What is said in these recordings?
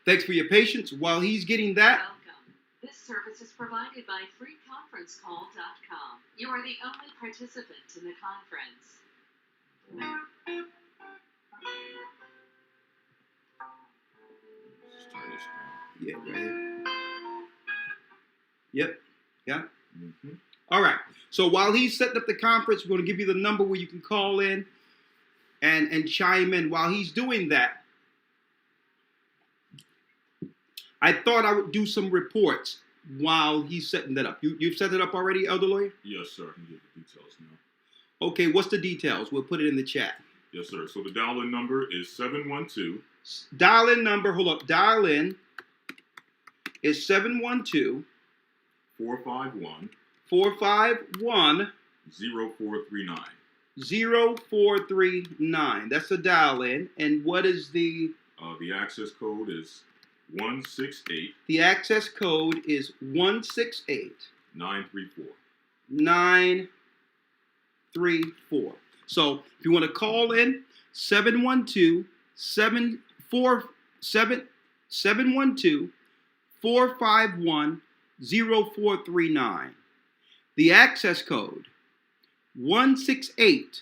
Thanks for your patience. While he's getting that. Welcome. This service is provided by freeconferencecall.com. You are the only participant in the conference. Yeah, right here. Yep. Yeah. Mm-hmm. All right. So while he's setting up the conference, we're going to give you the number where you can call in and chime in. While he's doing that, I thought I would do some reports while he's setting that up. You've set it up already, Elder Lawyer? Yes, sir. I can give the details now. Okay, what's the details? We'll put it in the chat. Yes, sir. So the dial-in number is 712. Dial-in number, hold up. Dial-in is 712 451 451 0439. 0439. That's the dial-in. And what is the access code is 168. The access code is 168 934. 934. So if you want to call in, 712 451 0439. The access code 168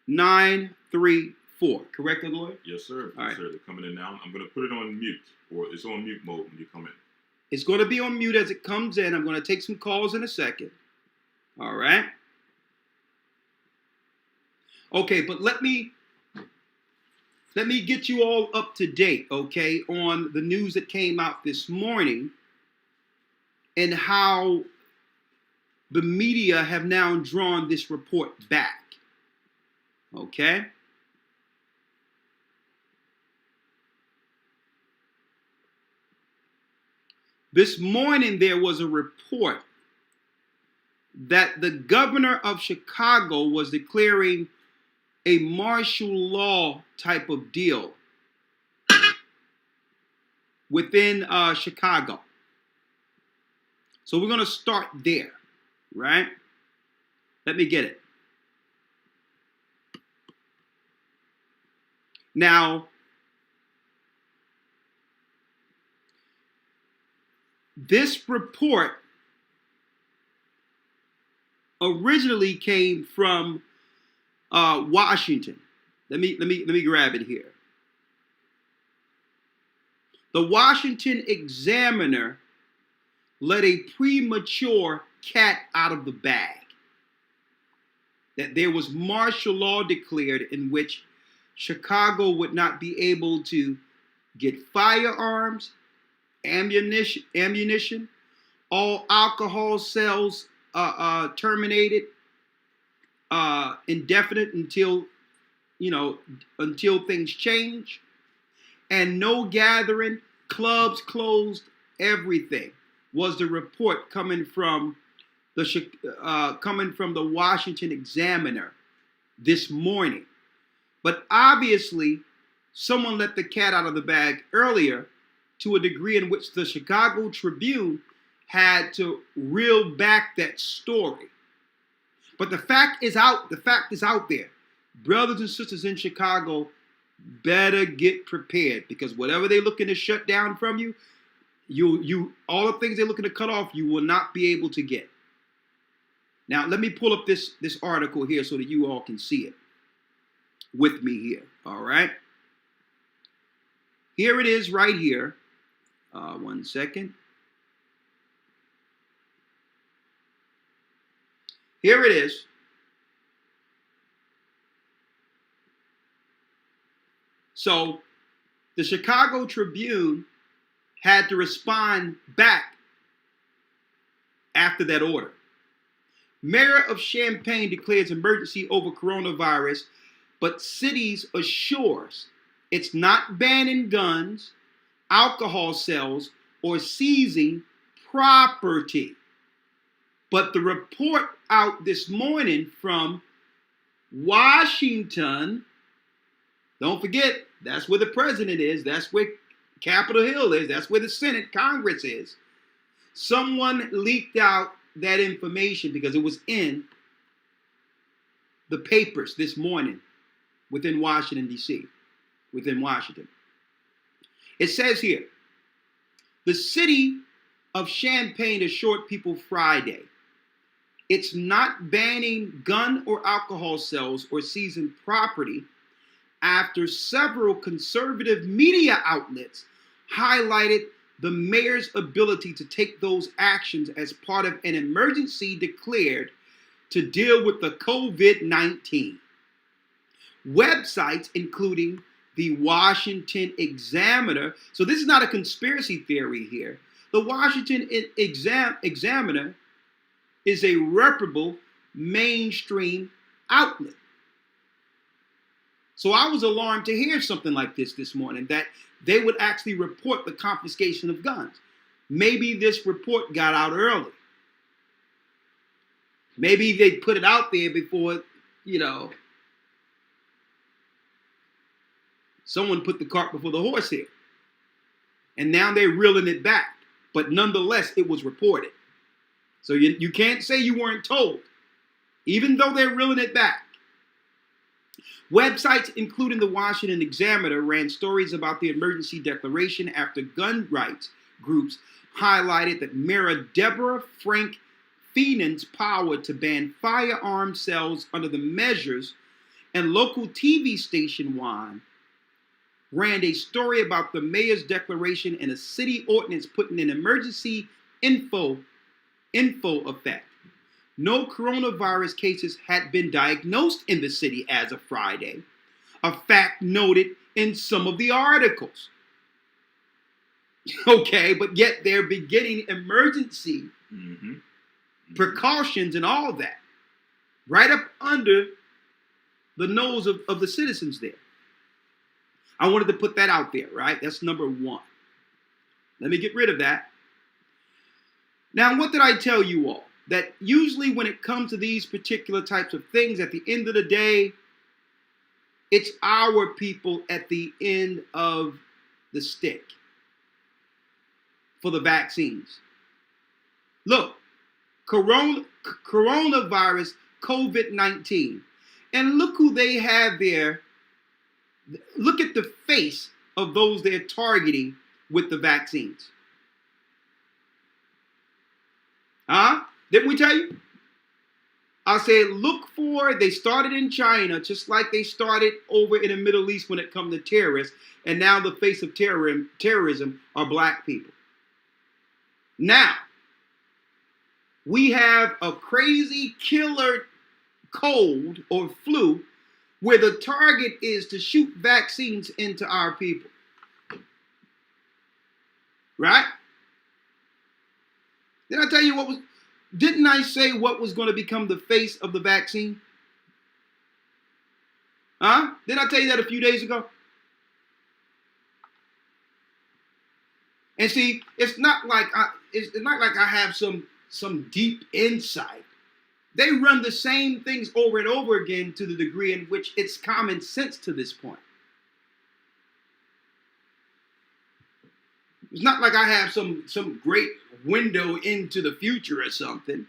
934. Correct, Lawyer? Yes, sir. All right. Sir. They're coming in now. I'm going to put it on mute, or it's on mute mode when you come in. It's going to be on mute as it comes in. I'm going to take some calls in a second. All right. Okay, but let me get you all up to date, okay, on the news that came out this morning and how the media have now drawn this report back. Okay? This morning there was a report that the governor of Chicago was declaring a martial law type of deal within Chicago. So we're going to start there, right? Let me get it. Now, this report originally came from Washington. Let me grab it here. The Washington Examiner let a premature cat out of the bag. That there was martial law declared in which Chicago would not be able to get firearms, ammunition, all alcohol sales terminated, indefinite until things change, and no gathering, clubs closed, everything was the report coming from the Washington Examiner this morning. But obviously, someone let the cat out of the bag earlier to a degree in which the Chicago Tribune had to reel back that story. But the fact is out there. Brothers and sisters in Chicago better get prepared, because whatever they're looking to shut down from you, all the things they're looking to cut off, you will not be able to get. Now, let me pull up this article here so that you all can see it with me here. All right. Here it is right here. 1 second. Here it is. So the Chicago Tribune had to respond back after that order. Mayor of Champaign declares emergency over coronavirus, but cities assures it's not banning guns, alcohol sales, or seizing property. But the report out this morning from Washington, don't forget, that's where the president is, that's where Capitol Hill is, that's where the Senate, Congress is. Someone leaked out that information because it was in the papers this morning within Washington, D.C., within Washington. It says here, The city of Champaign assured people Friday it's not banning gun or alcohol sales or seizing property after several conservative media outlets highlighted the mayor's ability to take those actions as part of an emergency declared to deal with the COVID-19. Websites including the Washington Examiner, so this is not a conspiracy theory here. The Washington Examiner is a reputable mainstream outlet. So I was alarmed to hear something like this morning, that they would actually report the confiscation of guns. Maybe this report got out early. Maybe they put it out there before, someone put the cart before the horse here. And now they're reeling it back. But nonetheless, it was reported. So you can't say you weren't told, even though they're reeling it back. Websites, including the Washington Examiner, ran stories about the emergency declaration after gun rights groups highlighted that Mayor Deborah Frank Feenan's power to ban firearm sales under the measures, and local TV station One ran a story about the mayor's declaration and a city ordinance putting an emergency info effect. No coronavirus cases had been diagnosed in the city as of Friday, a fact noted in some of the articles. Okay, but yet they're beginning emergency precautions and all that right up under the nose of the citizens there. I wanted to put that out there, right? That's number one. Let me get rid of that. Now, what did I tell you all? That usually when it comes to these particular types of things, at the end of the day, it's our people at the end of the stick for the vaccines. Look, coronavirus, COVID-19. And look who they have there. Look at the face of those they're targeting with the vaccines. Huh? Didn't we tell you? I said, they started in China, just like they started over in the Middle East when it comes to terrorists. And now the face of terrorism are black people. Now, we have a crazy killer cold or flu where the target is to shoot vaccines into our people. Right? Did I tell you didn't I say what was going to become the face of the vaccine? Huh? Didn't I tell you that a few days ago? And see, it's not like I have some deep insight. They run the same things over and over again to the degree in which it's common sense to this point. It's not like I have some great window into the future or something.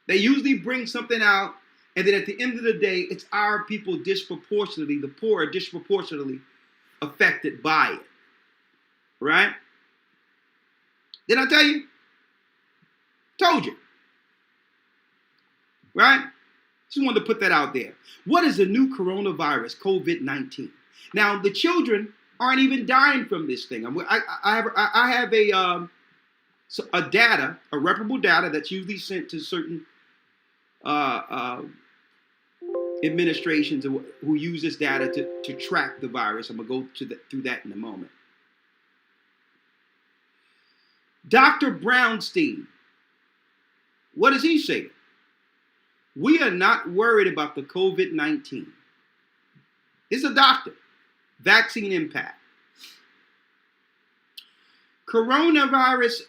They usually bring something out, and then at the end of the day, it's our people disproportionately, the poor are disproportionately affected by it. Right? Did I tell you? Told you. Right? Just wanted to put that out there. What is the new coronavirus, COVID-19? Now, the children aren't even dying from this thing. I have a data, a reputable data that's usually sent to certain administrations who use this data to track the virus. I'm going to go through that in a moment. Dr. Brownstein, what does he say? We are not worried about the COVID-19. It's a doctor. Vaccine impact. Coronavirus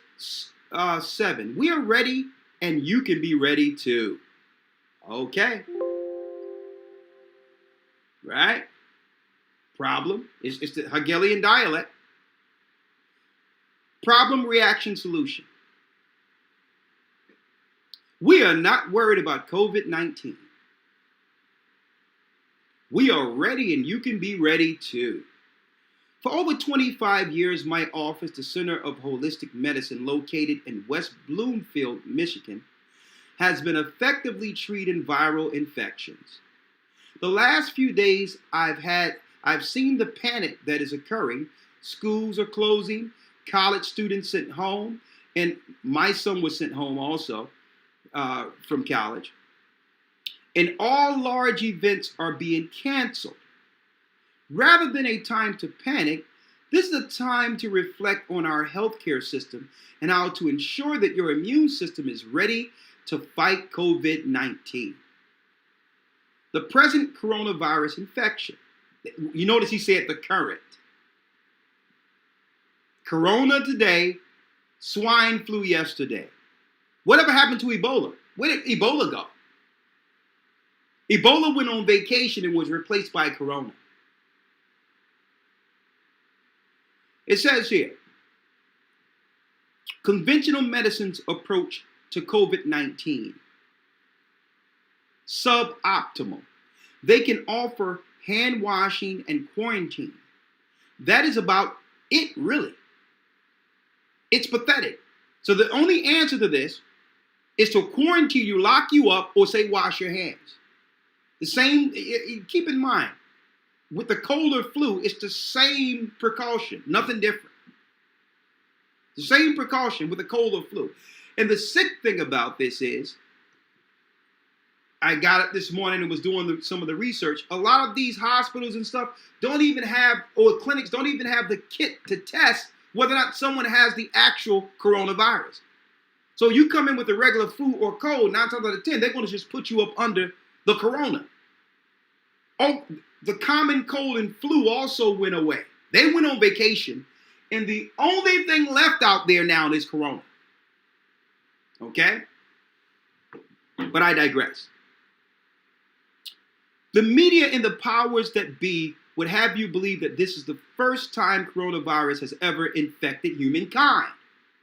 7. We are ready, and you can be ready too. Okay. Right? Problem. It's the Hegelian dialect. Problem, reaction, solution. We are not worried about COVID-19. We are ready, and you can be ready too. For over 25 years, my office, the Center of Holistic Medicine, located in West Bloomfield, Michigan, has been effectively treating viral infections. The last few days I've seen the panic that is occurring. Schools are closing, college students sent home, and my son was sent home also from college. And all large events are being canceled. Rather than a time to panic, this is a time to reflect on our healthcare system and how to ensure that your immune system is ready to fight COVID-19. The present coronavirus infection. You notice he said the current. Corona today, swine flu yesterday. Whatever happened to Ebola? Where did Ebola go? Ebola went on vacation and was replaced by Corona. It says here, conventional medicine's approach to COVID-19, suboptimal. They can offer hand washing and quarantine. That is about it, really. It's pathetic. So the only answer to this is to quarantine you, lock you up, or say wash your hands. The same, keep in mind, with the cold or flu, it's the same precaution, nothing different. The same precaution with the cold or flu. And the sick thing about this is, I got it this morning and was doing some of the research. A lot of these hospitals and stuff don't even have, or clinics don't even have the kit to test whether or not someone has the actual coronavirus. So you come in with a regular flu or cold, 9 times out of 10, they're going to just put you up under the corona. Oh, the common cold and flu also went away. They went on vacation, and the only thing left out there now is corona. Okay? But I digress. The media and the powers that be would have you believe that this is the first time coronavirus has ever infected humankind.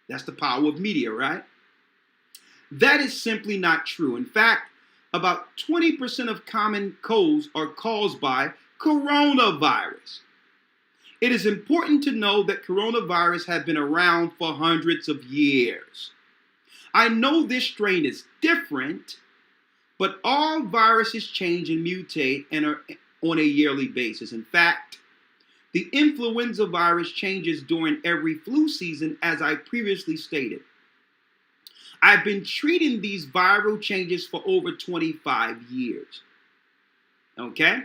That's the power of media, right? That is simply not true. In fact, about 20% of common colds are caused by coronavirus. It is important to know that coronavirus have been around for hundreds of years. I know this strain is different, but all viruses change and mutate and are on a yearly basis. In fact, the influenza virus changes during every flu season, as I previously stated. I've been treating these viral changes for over 25 years. Okay?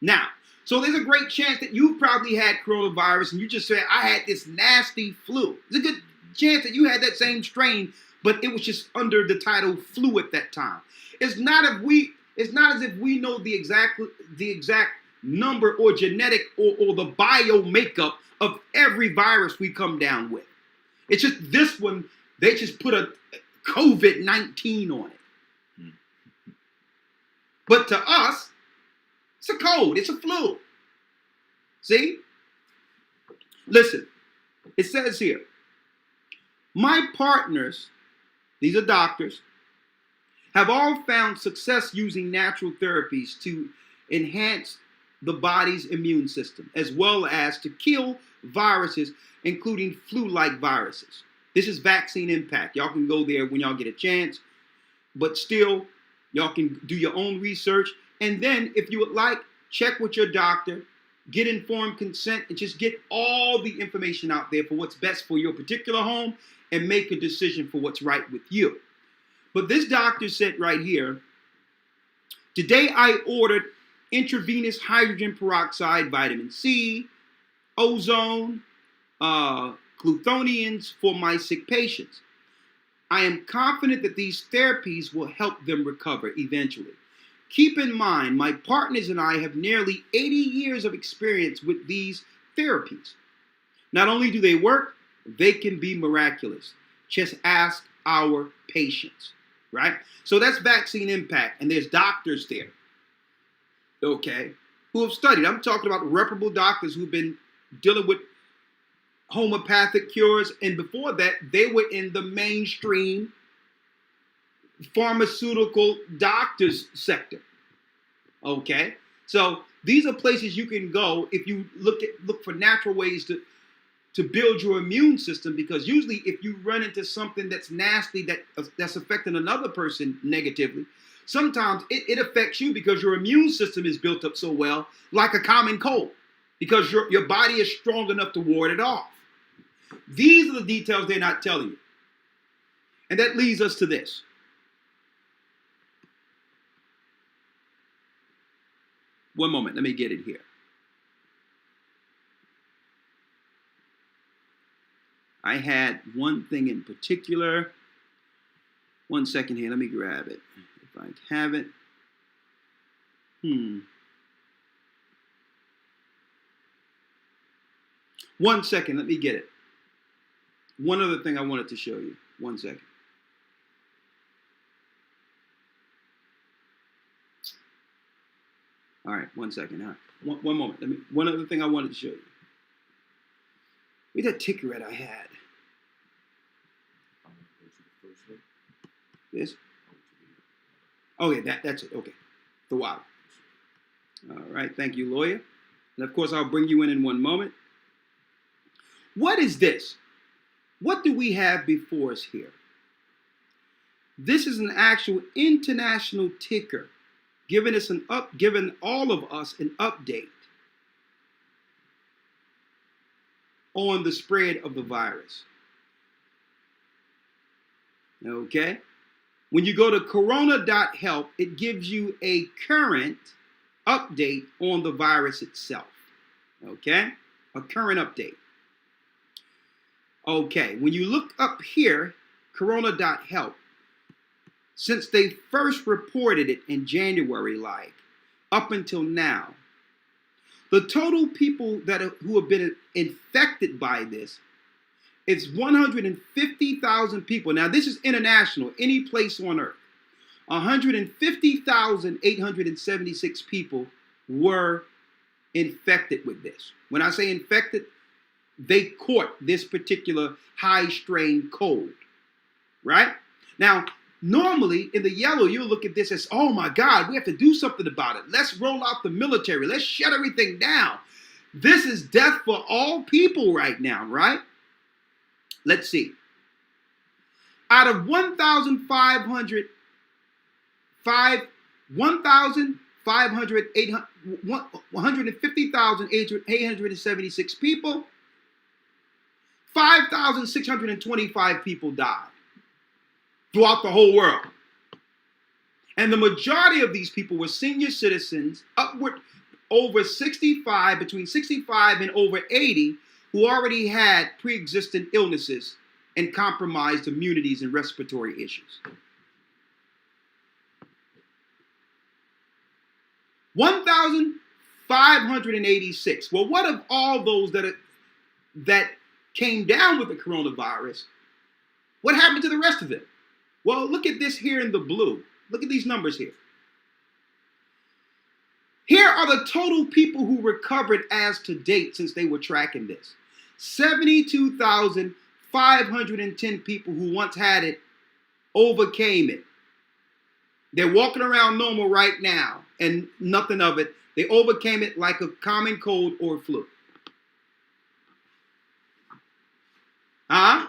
Now, so there's a great chance that you probably had coronavirus and you just said, I had this nasty flu. There's a good chance that you had that same strain, but it was just under the title flu at that time. It's not as if we know the exact number or genetic or the bio makeup of every virus we come down with. It's just this one, they just put a COVID-19 on it. But to us, it's a cold, it's a flu. See? Listen, it says here, my partners, these are doctors, have all found success using natural therapies to enhance the body's immune system, as well as to kill viruses, including flu-like viruses. This is Vaccine Impact. Y'all can go there when y'all get a chance, but still, y'all can do your own research. And then, if you would like, check with your doctor, get informed consent, and just get all the information out there for what's best for your particular home and make a decision for what's right with you. But this doctor said right here, today I ordered intravenous hydrogen peroxide, vitamin C, ozone, glutathione for my sick patients. I am confident that these therapies will help them recover eventually. Keep in mind, my partners and I have nearly 80 years of experience with these therapies. Not only do they work, they can be miraculous. Just ask our patients, right? So that's Vaccine Impact, and there's doctors there, okay, who have studied. I'm talking about reputable doctors who've been dealing with homeopathic cures, and before that, they were in the mainstream pharmaceutical doctors sector. Okay, so These are places you can go if you look for natural ways to build your immune system, because usually if you run into something that's nasty that's affecting another person negatively, sometimes it affects you because your immune system is built up so well, like a common cold, because your body is strong enough to ward it off. These are the details they're not telling you. And that leads us to this. One moment, let me get it here. I had one thing in particular. One second here, let me grab it. If I have it. One second, let me get it. One other thing I wanted to show you. One second. All right, one second. All right. One moment. One other thing I wanted to show you. Where's that ticker I had? This? Oh, yeah, that's it. Okay. The water. All right. Thank you, lawyer. And of course, I'll bring you in one moment. What is this? What do we have before us here? This is an actual international ticker giving all of us an update on the spread of the virus. Okay? When you go to corona.health, it gives you a current update on the virus itself. Okay? A current update. Okay, when you look up here, corona.health, since they first reported it in January, up until now, the total people who have been infected by this is 150,000 people. Now, this is international, any place on earth. 150,876 people were infected with this. When I say infected, they caught this particular high strain cold, right? Now, normally in the yellow, you'll look at this as, oh my God, we have to do something about it. Let's roll out the military. Let's shut everything down. This is death for all people right now, right? Let's see. Out of 150,876 people, 5,625 people died throughout the whole world. And the majority of these people were senior citizens, between 65 and over 80, who already had pre-existing illnesses and compromised immunities and respiratory issues. 1,586. Well, what of all those that came down with the coronavirus? What happened to the rest of them? Well, look at this here in the blue. Look at these numbers here. Here are the total people who recovered as to date since they were tracking this. 72,510 people who once had it overcame it. They're walking around normal right now and nothing of it. They overcame it like a common cold or flu. I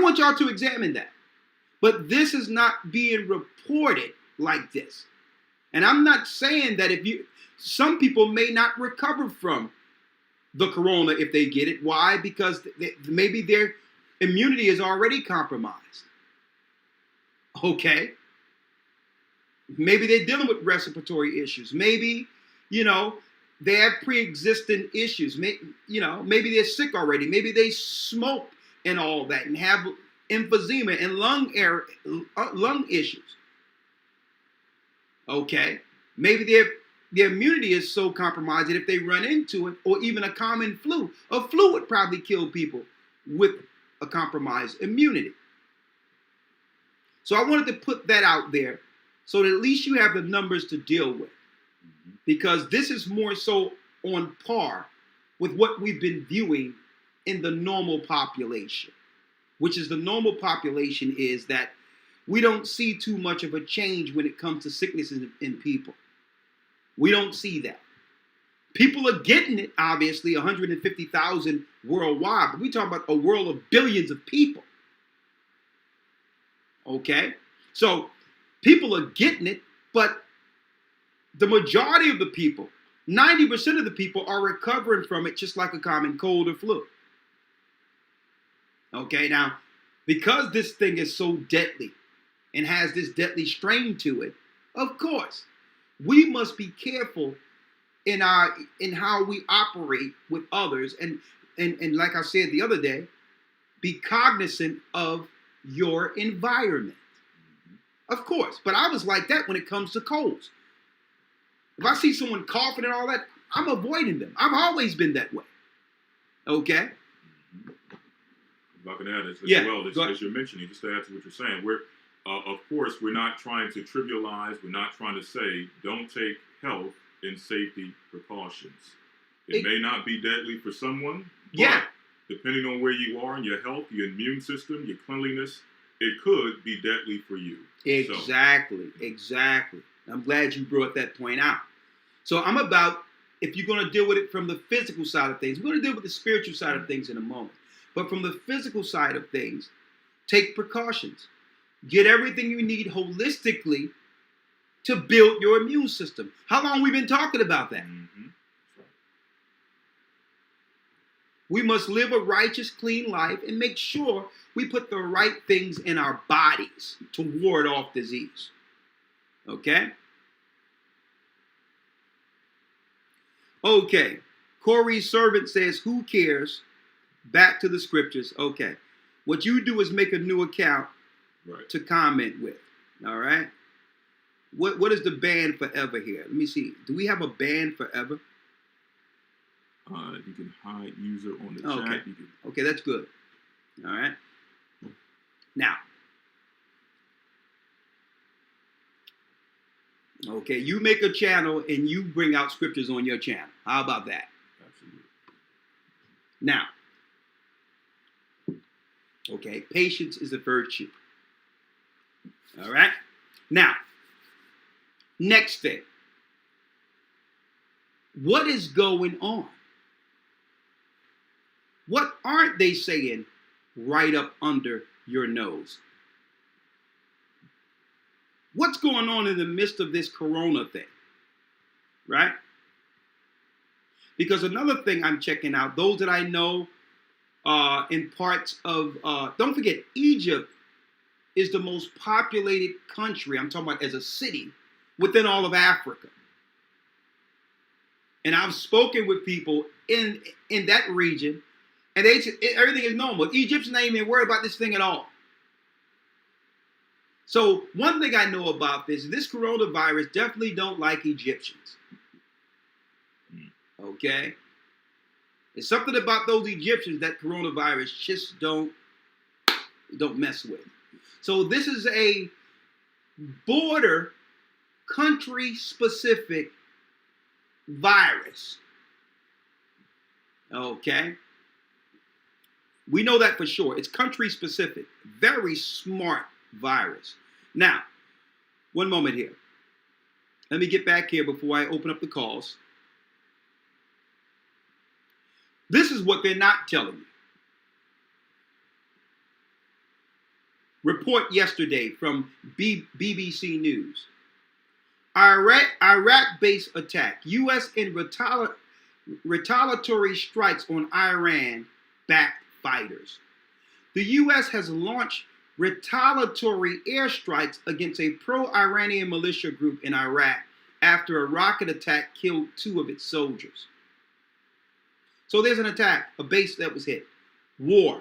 want y'all to examine that. But this is not being reported like this. And I'm not saying that some people may not recover from the corona if they get it. Why? Because maybe their immunity is already compromised. Okay. Maybe they're dealing with respiratory issues. Maybe, they have pre-existing issues. Maybe they're sick already. Maybe they smoke and all that and have emphysema and lung issues. Okay. Maybe their immunity is so compromised that if they run into it, or even a common flu, a flu would probably kill people with a compromised immunity. So I wanted to put that out there so that at least you have the numbers to deal with. Because this is more so on par with what we've been viewing in the normal population, which is the normal population is that we don't see too much of a change when it comes to sickness in people. We don't see that. People are getting it, obviously, 150,000 worldwide, but we talk about a world of billions of people. Okay? So people are getting it, but the majority of the people, 90% of the people are recovering from it just like a common cold or flu. Okay, now, because this thing is so deadly and has this deadly strain to it, of course, we must be careful in how we operate with others, and like I said the other day, be cognizant of your environment. Of course, but I was like that when it comes to colds. If I see someone coughing and all that, I'm avoiding them. I've always been that way. Okay? If I can add as Yeah, well, as you're mentioning, just to add to what you're saying, of course, we're not trying to trivialize, we're not trying to say, don't take health and safety precautions. It may not be deadly for someone, but depending on where you are in your health, your immune system, your cleanliness, it could be deadly for you. Exactly. I'm glad you brought that point out. So I'm about, if you're going to deal with it from the physical side of things, we're going to deal with the spiritual side of things in a moment. But from the physical side of things, take precautions. Get everything you need holistically to build your immune system. How long have we been talking about that? Mm-hmm. We must live a righteous, clean life and make sure we put the right things in our bodies to ward off disease. Okay? Okay. Corey's servant says, who cares? Back to the scriptures. Okay. What you do is make a new account to comment with. All right? What is the ban forever here? Let me see. Do we have a ban forever? You can hide user on the chat. You can... Okay, that's good. All right. Now. Okay, you make a channel and you bring out scriptures on your channel. How about that? Absolutely. Now. Okay, patience is a virtue. All right. Now. Next thing. What is going on? What aren't they saying right up under your nose? What's going on in the midst of this corona thing? Right? Because another thing I'm checking out, those that I know in parts of, don't forget, Egypt is the most populated country, I'm talking about as a city, within all of Africa. And I've spoken with people in that region, and they said everything is normal. Egyptians ain't even worried about this thing at all. So one thing I know about this coronavirus definitely don't like Egyptians. Okay? There's something about those Egyptians that coronavirus just don't mess with. So this is a border country-specific virus. Okay? We know that for sure. It's country-specific. Very smart virus. Now, one moment here. Let me get back here before I open up the calls. This is what they're not telling you. Report yesterday from BBC News. Iraq-based attack. U.S. in retaliatory strikes on Iran-backed fighters. The U.S. has launched retaliatory airstrikes against a pro-Iranian militia group in Iraq after a rocket attack killed 2 of its soldiers. So there's an attack, a base that was hit. War.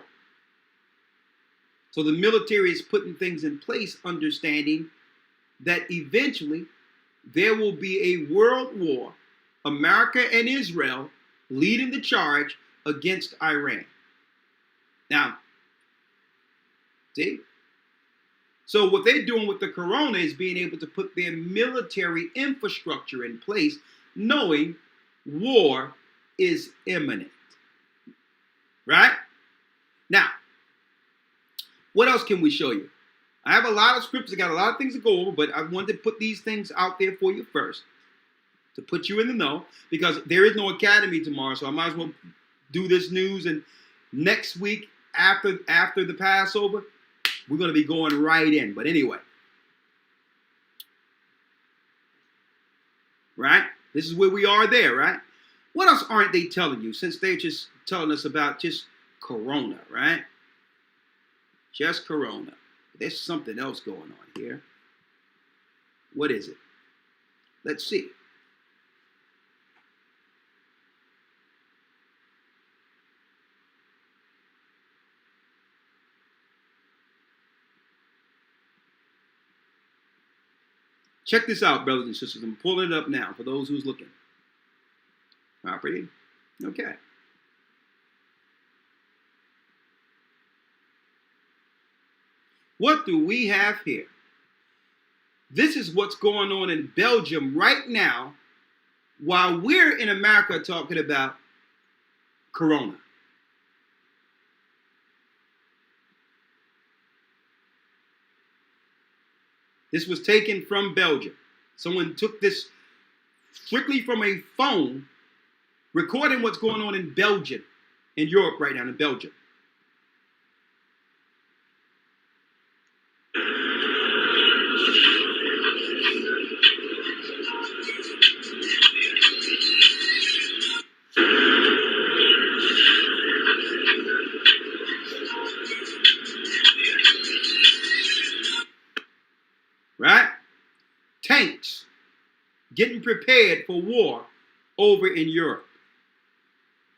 So the military is putting things in place, understanding that eventually there will be a world war, America and Israel leading the charge against Iran. Now, see? So what they're doing with the corona is being able to put their military infrastructure in place, knowing war is imminent. Right? Now, what else can we show you? I have a lot of scriptures. I got a lot of things to go over, but I wanted to put these things out there for you first to put you in the know, because there is no academy tomorrow, so I might as well do this news. And next week, after the Passover, we're going to be going right in. But anyway, right? This is where we are there, right? What else aren't they telling you, since they're just telling us about just Corona, right? Just Corona. There's something else going on here. What is it? Let's see. Check this out, brothers and sisters. I'm pulling it up now for those who's looking. Property. Okay. What do we have here? This is what's going on in Belgium right now while we're in America talking about Corona. This was taken from Belgium. Someone took this strictly from a phone, recording what's going on in Belgium, in Europe right now, in Belgium. Right? Tanks getting prepared for war over in Europe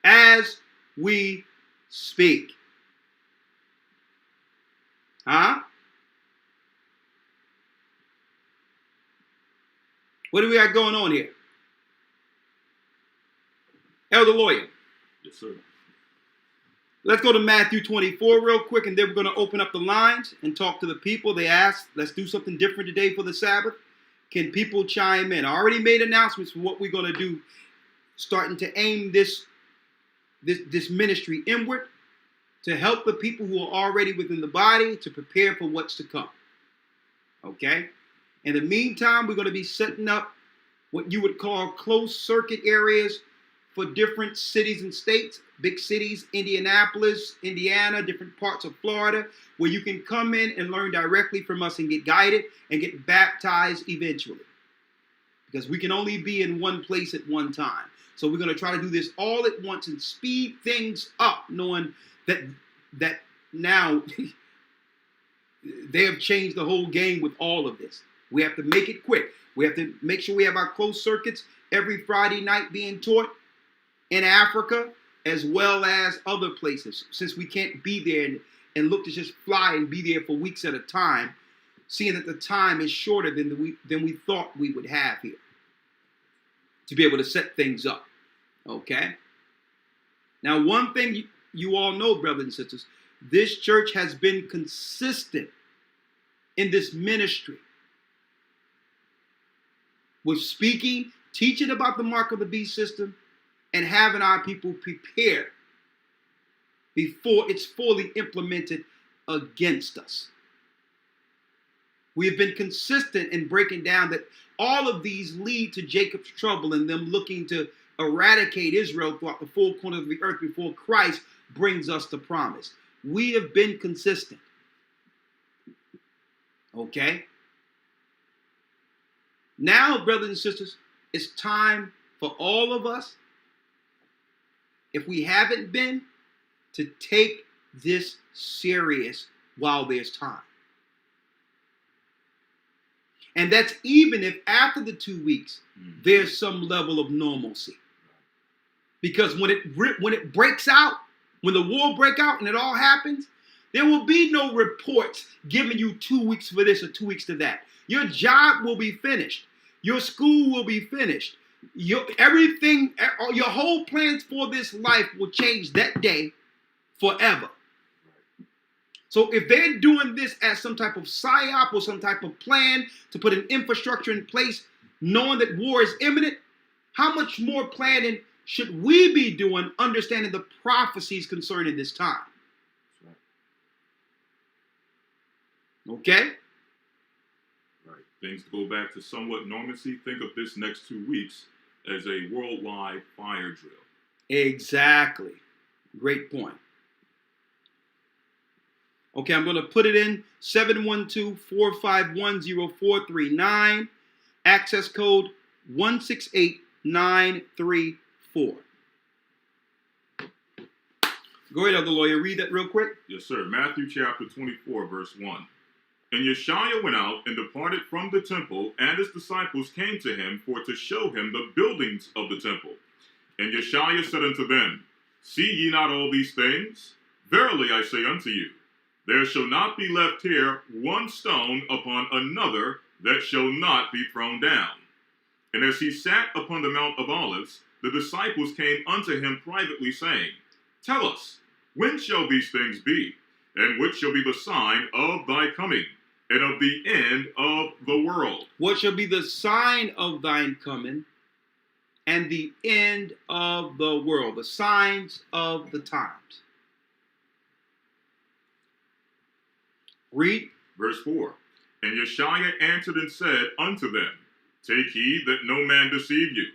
as we speak. Huh? What do we got going on here? Elder Lawyer. Yes, sir. Let's go to Matthew 24 real quick, and then we're going to open up the lines and talk to the people. They asked, let's do something different today for the Sabbath. Can people chime in? I already made announcements for what we're going to do, starting to aim this ministry inward to help the people who are already within the body to prepare for what's to come. Okay? In the meantime, we're going to be setting up what you would call closed circuit areas for different cities and states, big cities, Indianapolis, Indiana, different parts of Florida, where you can come in and learn directly from us and get guided and get baptized eventually. Because we can only be in one place at one time. So we're going to try to do this all at once and speed things up, knowing that now they have changed the whole game with all of this. We have to make it quick. We have to make sure we have our closed circuits every Friday night being taught in Africa, as well as other places, since we can't be there and look to just fly and be there for weeks at a time, seeing that the time is shorter than we thought we would have here to be able to set things up. Okay? Now, one thing you all know, brothers and sisters, this church has been consistent in this ministry with speaking, teaching about the mark of the beast system, and having our people prepare before it's fully implemented against us. We have been consistent in breaking down that all of these lead to Jacob's trouble and them looking to eradicate Israel throughout the four corners of the earth before Christ brings us the promise. We have been consistent. Okay? Now, brothers and sisters, it's time for all of us, if we haven't been, to take this serious while there's time. And that's even if after the 2 weeks, there's some level of normalcy. Because when it breaks out, when the war breaks out and it all happens, there will be no reports giving you 2 weeks for this or 2 weeks to that. Your job will be finished. Your school will be finished. Everything, your whole plans for this life will change that day forever. So if they're doing this as some type of psyop or some type of plan to put an infrastructure in place, knowing that war is imminent, how much more planning should we be doing, understanding the prophecies concerning this time? Okay? things go back to somewhat normalcy, think of this next 2 weeks as a worldwide fire drill. Exactly. Great point. Okay, I'm going to put it in 712-451-0439. Access code 168934. Go ahead, Elder Lawyer. Read that real quick. Yes, sir. Matthew chapter 24, verse 1. And Yeshua went out and departed from the temple, and his disciples came to him for to show him the buildings of the temple. And Yeshua said unto them, See ye not all these things? Verily I say unto you, there shall not be left here one stone upon another that shall not be thrown down. And as he sat upon the Mount of Olives, the disciples came unto him privately, saying, Tell us, when shall these things be? And what shall be the sign of thy coming, and of the end of the world? What shall be the sign of thine coming, and the end of the world? The signs of the times. Read. Verse 4. And Yeshua answered and said unto them, Take heed that no man deceive you.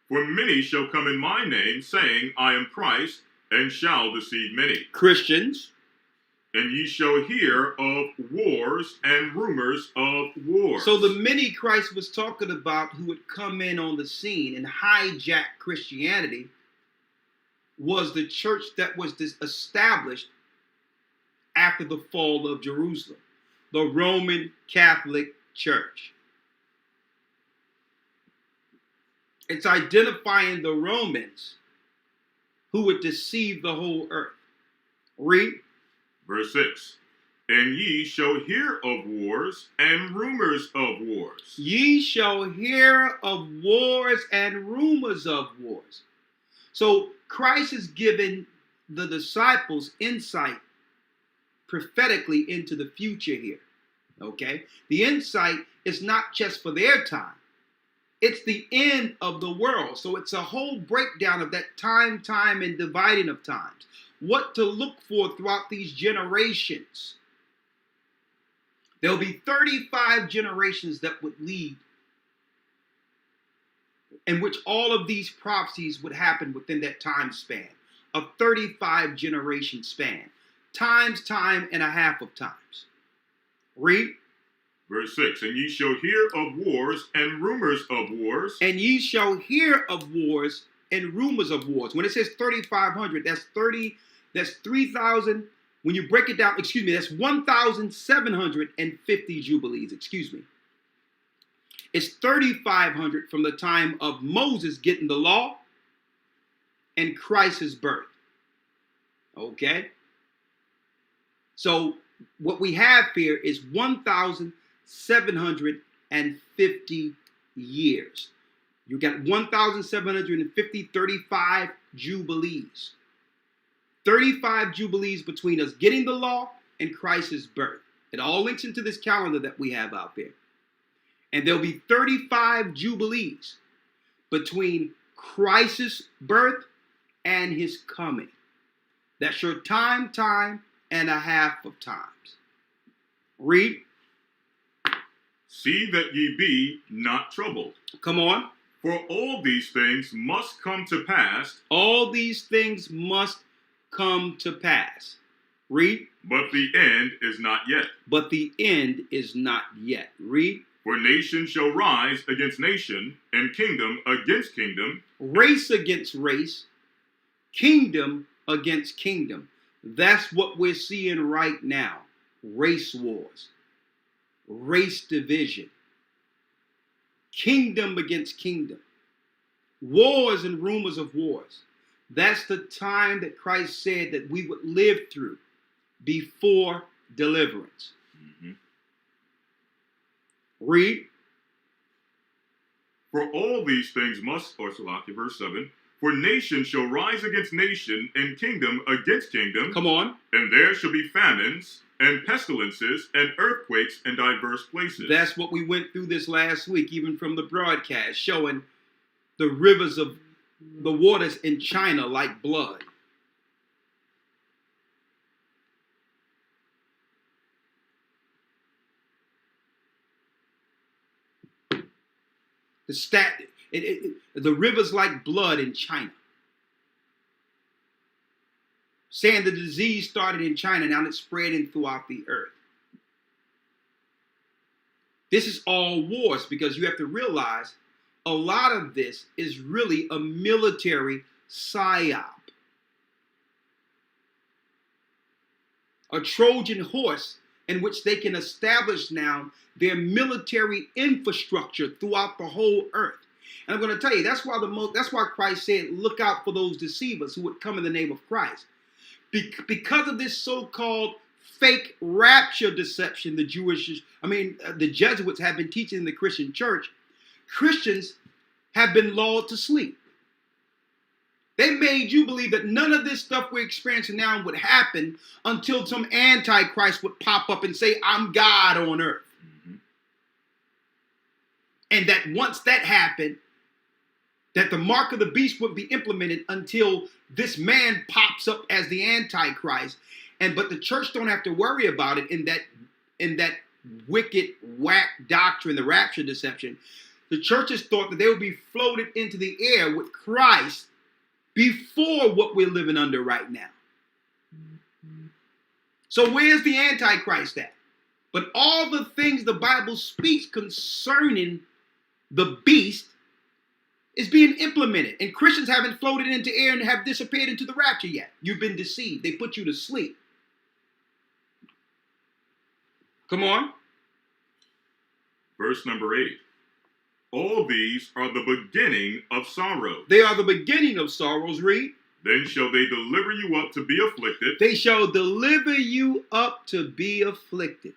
For many shall come in my name, saying, I am Christ, and shall deceive many. Christians. And ye shall hear of wars and rumors of wars. So the many Christ was talking about who would come in on the scene and hijack Christianity was the church that was established after the fall of Jerusalem, the Roman Catholic Church. It's identifying the Romans who would deceive the whole earth. Read. Verse 6. And ye shall hear of wars and rumors of wars. Ye shall hear of wars and rumors of wars. So Christ is giving the disciples insight prophetically into the future here. Okay? The insight is not just for their time. It's the end of the world. So it's a whole breakdown of that time, and dividing of times. What to look for throughout these generations. There'll be 35 generations that would lead, in which all of these prophecies would happen within that time span, a 35 generation span, time and a half of times. Read. Verse 6. And ye shall hear of wars and rumors of wars. And ye shall hear of wars and rumors of wars. When it says 3,500, that's 3,000. When you break it down, that's 1,750 jubilees, It's 3,500 from the time of Moses getting the law and Christ's birth. Okay? So what we have here is 1,750 years. You got 1,750, 35 jubilees. 35 jubilees between us getting the law and Christ's birth. It all links into this calendar that we have out there. And there'll be 35 jubilees between Christ's birth and his coming. That's your time and a half of times. Read. See that ye be not troubled. Come on. For all these things must come to pass. All these things must come to pass. Read. But the end is not yet. But the end is not yet. Read. For nation shall rise against nation, and kingdom against kingdom. Race against race, kingdom against kingdom. That's what we're seeing right now. Race wars, race division, kingdom against kingdom, wars and rumors of wars. That's the time that Christ said that we would live through before deliverance. Mm-hmm. Read. For all these things must, verse 7, for nation shall rise against nation, and kingdom against kingdom. Come on. And there shall be famines, and pestilences, and earthquakes in diverse places. That's what we went through this last week, even from the broadcast, showing the rivers of the waters in China like blood. The rivers like blood in China. Saying the disease started in China, now it's spreading throughout the earth. This is all wars, because you have to realize a lot of this is really a military psyop. A Trojan horse in which they can establish now their military infrastructure throughout the whole earth. And I'm going to tell you, that's why Christ said, look out for those deceivers who would come in the name of Christ. Because of this so-called fake rapture deception the Jesuits have been teaching in the Christian church, Christians have been lulled to sleep. They made you believe that none of this stuff we're experiencing now would happen until some antichrist would pop up and say, I'm God on earth. Mm-hmm. And that once that happened, that the mark of the beast would be implemented until this man pops up as the antichrist. But the church don't have to worry about it in that wicked whack doctrine, the rapture deception. The churches thought that they would be floated into the air with Christ before what we're living under right now. So where's the Antichrist at? But all the things the Bible speaks concerning the beast is being implemented. And Christians haven't floated into air and have disappeared into the rapture yet. You've been deceived. They put you to sleep. Come on. Verse number 8. All these are the beginning of sorrow. They are the beginning of sorrows. Read. Then shall they deliver you up to be afflicted. They shall deliver you up to be afflicted.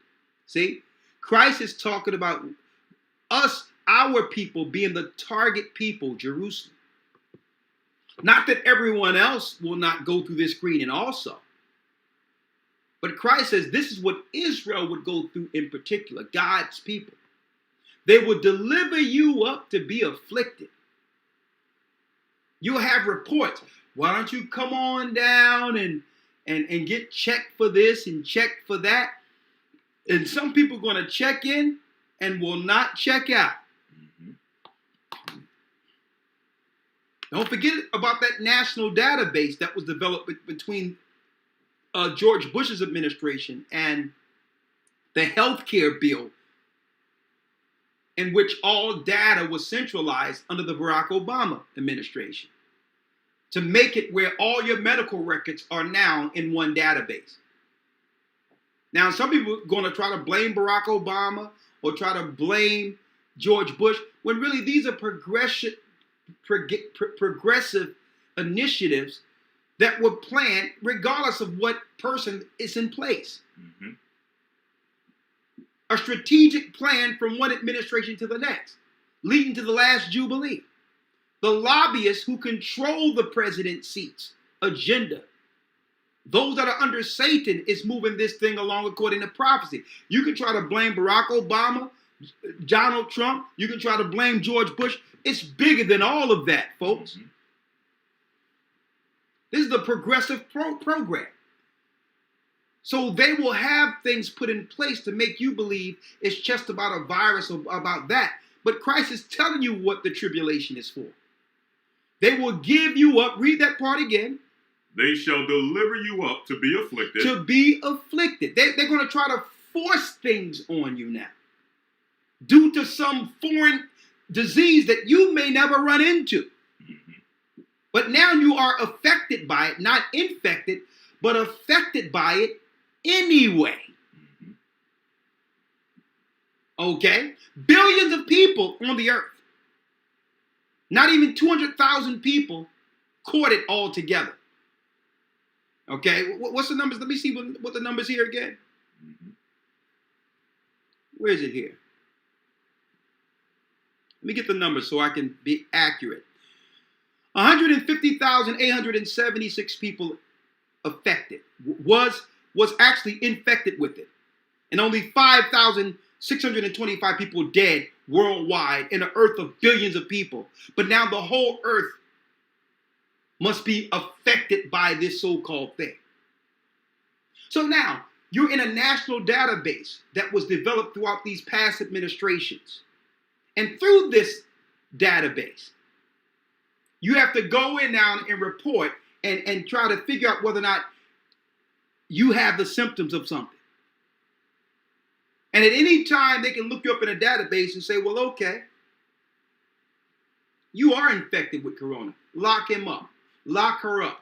See? Christ is talking about us, our people, being the target people, Jerusalem. Not that everyone else will not go through this screening also. But Christ says this is what Israel would go through in particular, God's people. They will deliver you up to be afflicted. You'll have reports. Why don't you come on down and get checked for this and checked for that? And some people are going to check in and will not check out. Mm-hmm. Don't forget about that national database that was developed between George Bush's administration and the healthcare bill, in which all data was centralized under the Barack Obama administration, to make it where all your medical records are now in one database. Now, some people are going to try to blame Barack Obama or try to blame George Bush, when really these are progressive initiatives that were planned regardless of what person is in place. Mm-hmm. A strategic plan from one administration to the next, leading to the last Jubilee. The lobbyists who control the president's seats, agenda, those that are under Satan, is moving this thing along according to prophecy. You can try to blame Barack Obama, Donald Trump. You can try to blame George Bush. It's bigger than all of that, folks. Mm-hmm. This is the progressive program. So they will have things put in place to make you believe it's just about a virus or about that. But Christ is telling you what the tribulation is for. They will give you up. Read that part again. They shall deliver you up to be afflicted. To be afflicted. They're going to try to force things on you now, due to some foreign disease that you may never run into. Mm-hmm. But now you are affected by it, not infected, but affected by it anyway. Mm-hmm. Okay? Billions of people on the earth. Not even 200,000 people caught it all together. Okay? What's the numbers? Let me see what the numbers here again. Mm-hmm. Where is it here? Let me get the numbers so I can be accurate. 150,876 people affected, was actually infected with it. And only 5,625 people dead worldwide in an earth of billions of people. But now the whole earth must be affected by this so-called thing. So now, you're in a national database that was developed throughout these past administrations. And through this database. You have to go in now and report and try to figure out whether or not you have the symptoms of something. And at any time, they can look you up in a database and say, well, okay, you are infected with corona. Lock him up. Lock her up.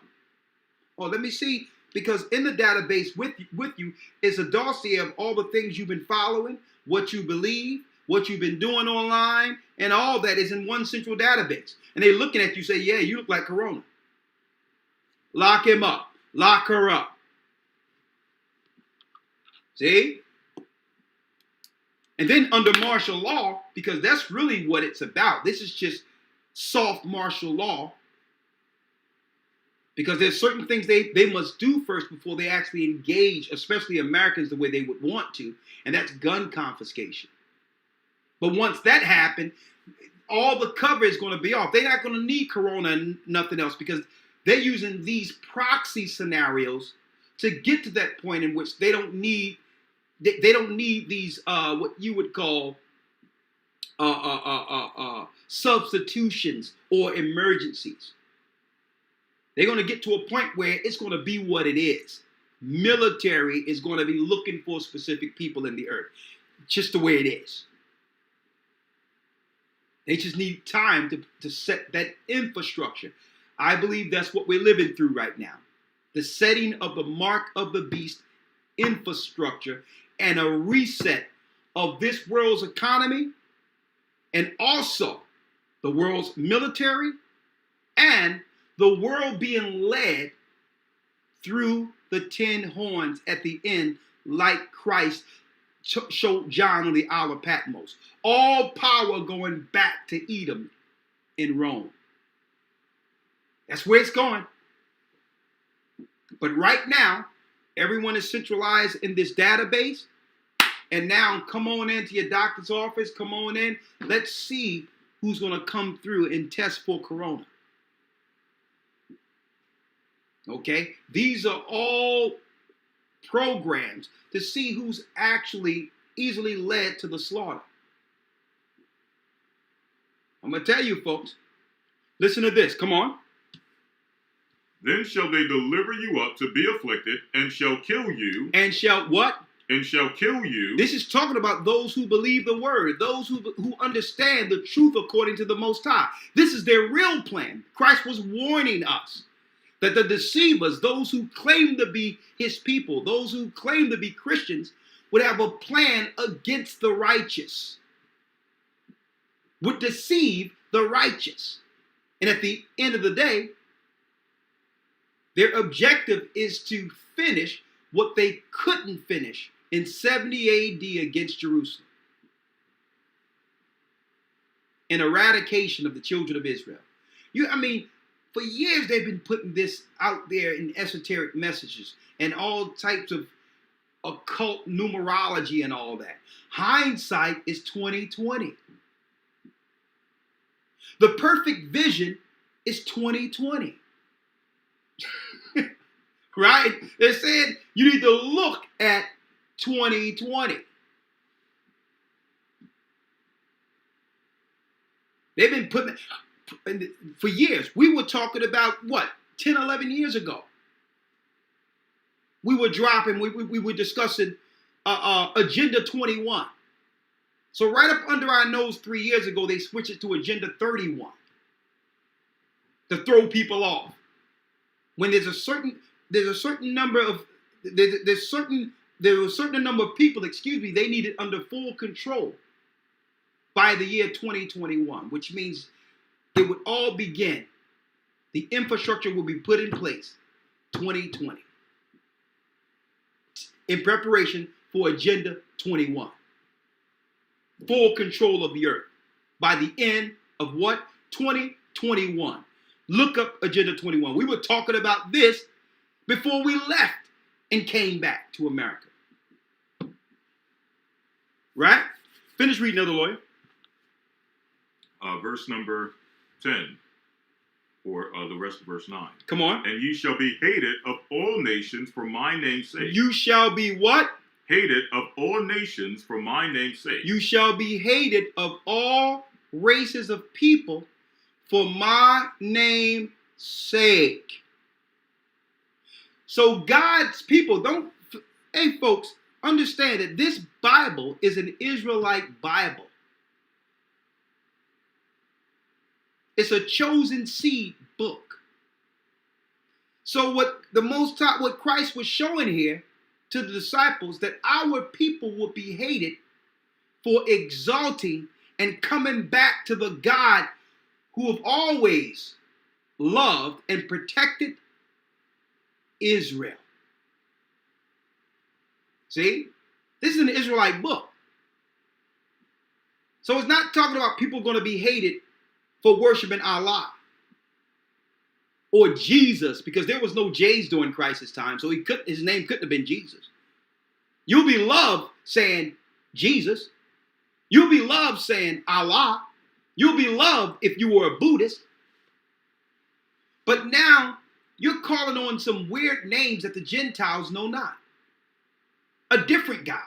Oh, let me see. Because in the database with you is a dossier of all the things you've been following, what you believe, what you've been doing online, and all that is in one central database. And they're looking at you say, yeah, you look like corona. Lock him up. Lock her up. See? And then under martial law, because that's really what it's about. This is just soft martial law. Because there's certain things they must do first before they actually engage, especially Americans, the way they would want to. And that's gun confiscation. But once that happened, all the cover is going to be off. They're not going to need corona and nothing else because they're using these proxy scenarios to get to that point in which they don't need these what you would call substitutions or emergencies. They're going to get to a point where it's going to be what it is. Military is going to be looking for specific people in the earth. Just the way it is. They just need time to set that infrastructure. I believe that's what we're living through right now. The setting of the mark of the beast infrastructure and a reset of this world's economy and also the world's military and the world being led through the 10 horns at the end like Christ showed John on the Isle of Patmos. All power going back to Edom in Rome. That's where it's going. But right now, everyone is centralized in this database. And now come on into your doctor's office. Come on in. Let's see who's going to come through and test for corona. Okay? These are all programs to see who's actually easily led to the slaughter. I'm going to tell you, folks. Listen to this. Come on. Then shall they deliver you up to be afflicted, and shall kill you. And shall what? And shall kill you. This is talking about those who believe the word, those who understand the truth according to the Most High. This is their real plan. Christ was warning us that the deceivers, those who claim to be his people, those who claim to be Christians, would have a plan against the righteous, would deceive the righteous. And at the end of the day, their objective is to finish what they couldn't finish in 70 AD against Jerusalem. An eradication of the children of Israel. For years they've been putting this out there in esoteric messages and all types of occult numerology and all that. Hindsight is 2020. The perfect vision is 2020. Right? They're saying you need to look at 2020. They've been putting for years. We were talking about what? 10, 11 years ago. We were dropping, we were discussing Agenda 21. So right up under our nose 3 years ago, they switched it to Agenda 31 to throw people off. When there's a certain number of people, they need it under full control by the year 2021, which means it would all begin. The infrastructure will be put in place 2020 in preparation for Agenda 21. Full control of the earth by the end of what? 2021. Look up Agenda 21. We were talking about this before we left and came back to America. Right? Finish reading, Elder Lawyer. Verse number 10, or the rest of verse 9. Come on. And ye shall be hated of all nations for my name's sake. You shall be what? Hated of all nations for my name's sake. You shall be hated of all races of people for my name's sake. So God's people hey folks, understand that this Bible is an Israelite Bible. It's a chosen seed book. So what Christ was showing here to the disciples, that our people will be hated for exalting and coming back to the God who have always loved and protected Israel. See? This is an Israelite book. So it's not talking about people going to be hated for worshiping Allah or Jesus, because there was no J's during Christ's time, so his name couldn't have been Jesus. You'll be loved saying Jesus. You'll be loved saying Allah. You'll be loved if you were a Buddhist. But now you're calling on some weird names that the Gentiles know not. A different God.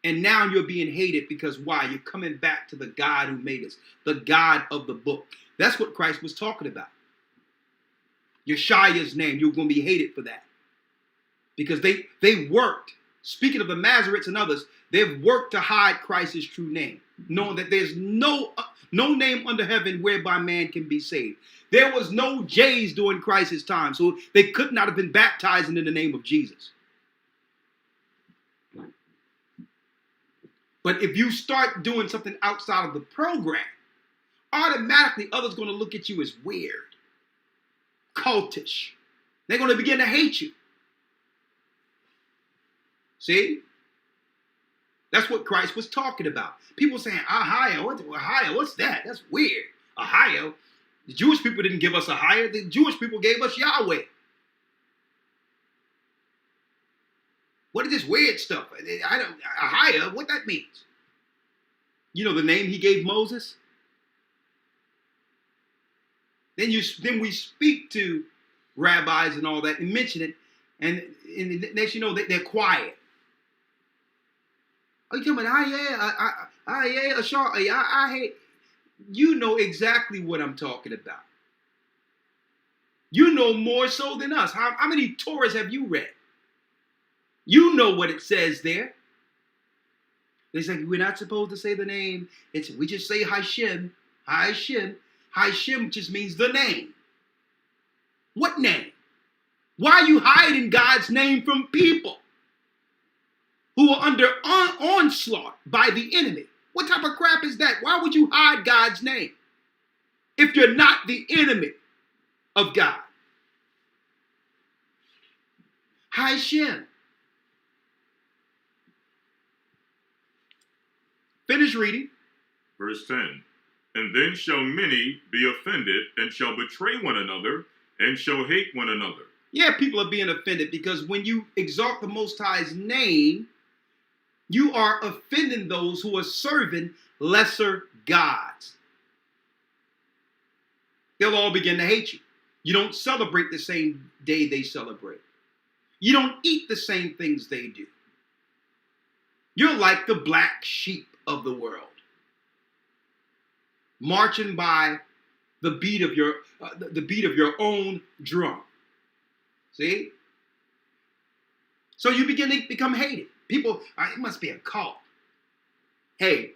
And now you're being hated because why? You're coming back to the God who made us, the God of the book. That's what Christ was talking about. Yeshua's name, you're going to be hated for that. Because they worked, speaking of the Masoretes and others, they've worked to hide Christ's true name, knowing that there's no name under heaven whereby man can be saved. There was no J's during Christ's time, so they could not have been baptizing in the name of Jesus. But if you start doing something outside of the program, automatically others are going to look at you as weird, cultish. They're going to begin to hate you. See? That's what Christ was talking about. People saying, Ohio, what's that? That's weird. Ohio. The Jewish people didn't give us Ohio. The Jewish people gave us Yahweh. What is this weird stuff? Ohio, what that means? You know the name he gave Moses? Then we speak to rabbis and all that and mention it, and next you know they're quiet. Are you talking about I hate? You know exactly what I'm talking about. You know more so than us. How many Torahs have you read? You know what it says there. They say we're not supposed to say the name. We just say Hashem. Hashem. Hashem just means the name. What name? Why are you hiding God's name from people who are under onslaught by the enemy? What type of crap is that? Why would you hide God's name if you're not the enemy of God? Hashem. Finish reading. Verse 10. And then shall many be offended, and shall betray one another, and shall hate one another. Yeah, people are being offended because when you exalt the Most High's name, you are offending those who are serving lesser gods. They'll all begin to hate you. You don't celebrate the same day they celebrate. You don't eat the same things they do. You're like the black sheep of the world, marching by the beat of your own drum. See? So you begin to become hated. People, it must be a cult. Hey,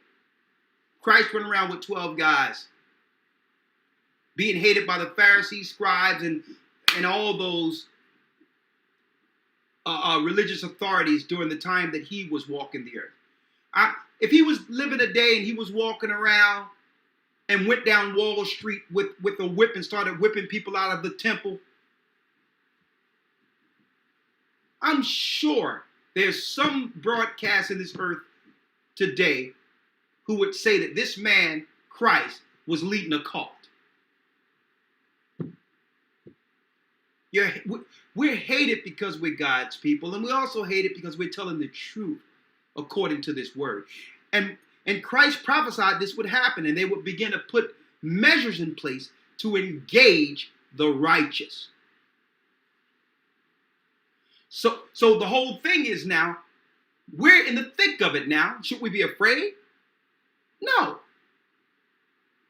Christ went around with 12 guys, being hated by the Pharisees, scribes, and all those religious authorities during the time that he was walking the earth. If he was living a day and he was walking around and went down Wall Street with a whip and started whipping people out of the temple, I'm sure there's some broadcast in this earth today who would say that this man, Christ, was leading a cult. We're hated because we're God's people, and we also hate it because we're telling the truth according to this word. And Christ prophesied this would happen, and they would begin to put measures in place to engage the righteous. So the whole thing is now, we're in the thick of it now. Should we be afraid? No.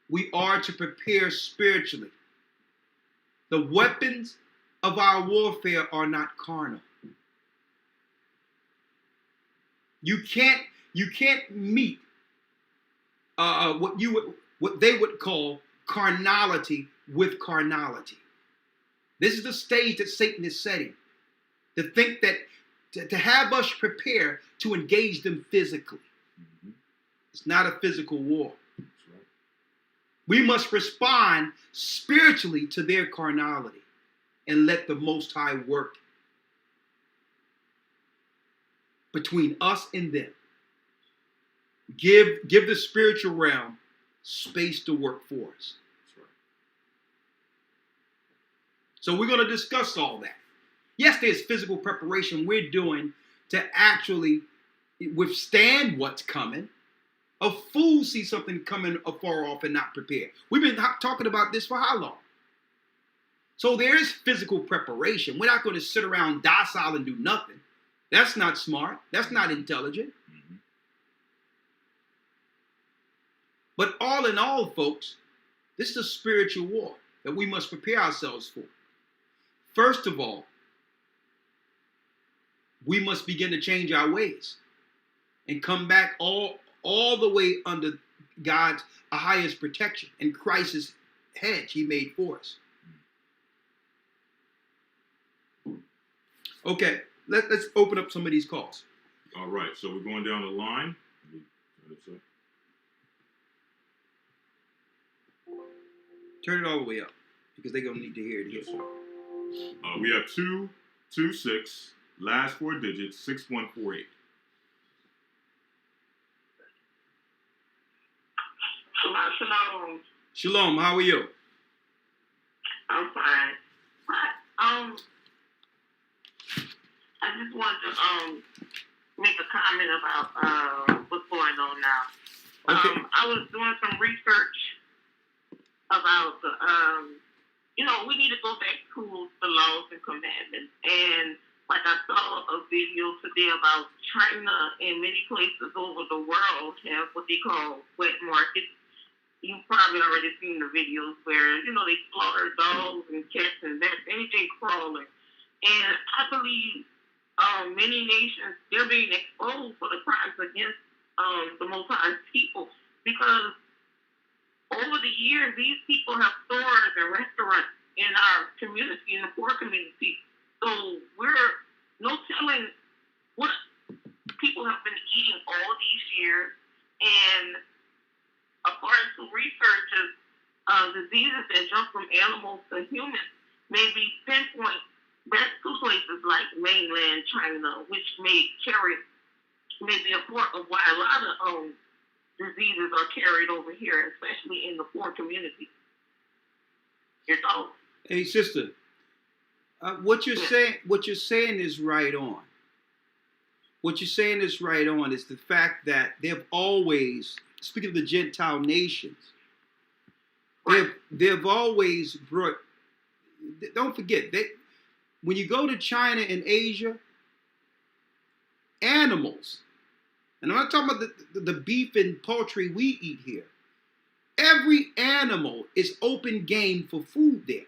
We are to prepare spiritually. The weapons of our warfare are not carnal. You can't meet what they would call carnality with carnality. This is the stage that Satan is setting. To think that to have us prepare to engage them physically. Mm-hmm. It's not a physical war. That's right. We must respond spiritually to their carnality and let the Most High work between us and them. Give the spiritual realm space to work for us. That's right. So we're going to discuss all that. Yes, there's physical preparation we're doing to actually withstand what's coming. A fool sees something coming afar off and not prepared. We've been talking about this for how long? So there is physical preparation. We're not going to sit around docile and do nothing. That's not smart. That's not intelligent. Mm-hmm. But all in all, folks, this is a spiritual war that we must prepare ourselves for. First of all, we must begin to change our ways and come back all the way under God's highest protection and Christ's hedge he made for us. Okay, let's open up some of these calls. All right, so we're going down the line. Turn it all the way up because they're going to need to hear it. Yes, sir. We have 226, last four digits, 6148. Shalom. Shalom, how are you? I'm fine. I just wanted to make a comment about what's going on now. Okay. I was doing some research about the we need to go back to the laws and commandments. And like I saw a video today about China and many places over the world have what they call wet markets. You've probably already seen the videos where, they slaughter dogs and cats and bats, anything crawling. And I believe many nations, they're being exposed for the crimes against the Most High people. Because over the years, these people have stores and restaurants in our community, in the poor community. So we're no telling what people have been eating all these years. And according to researchers, diseases that jump from animals to humans may be pinpoint back to places like mainland China, which may be a part of why a lot of diseases are carried over here, especially in the poor community. Your thoughts? Hey, sister, what you're saying is right on. What you're saying is right on. Is the fact that they've always, speaking of the Gentile nations, they've always brought. Don't forget, when you go to China and Asia, animals, and I'm not talking about the beef and poultry we eat here. Every animal is open game for food there.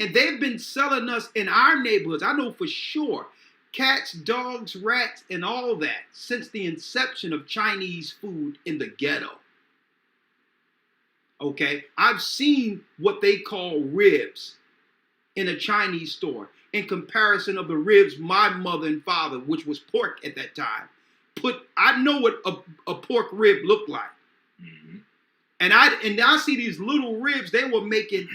And they've been selling us in our neighborhoods, I know for sure, cats, dogs, rats, and all that since the inception of Chinese food in the ghetto. Okay? I've seen what they call ribs in a Chinese store in comparison of the ribs my mother and father, which was pork at that time, I know what a pork rib looked like. Mm-hmm. And I see these little ribs they were making,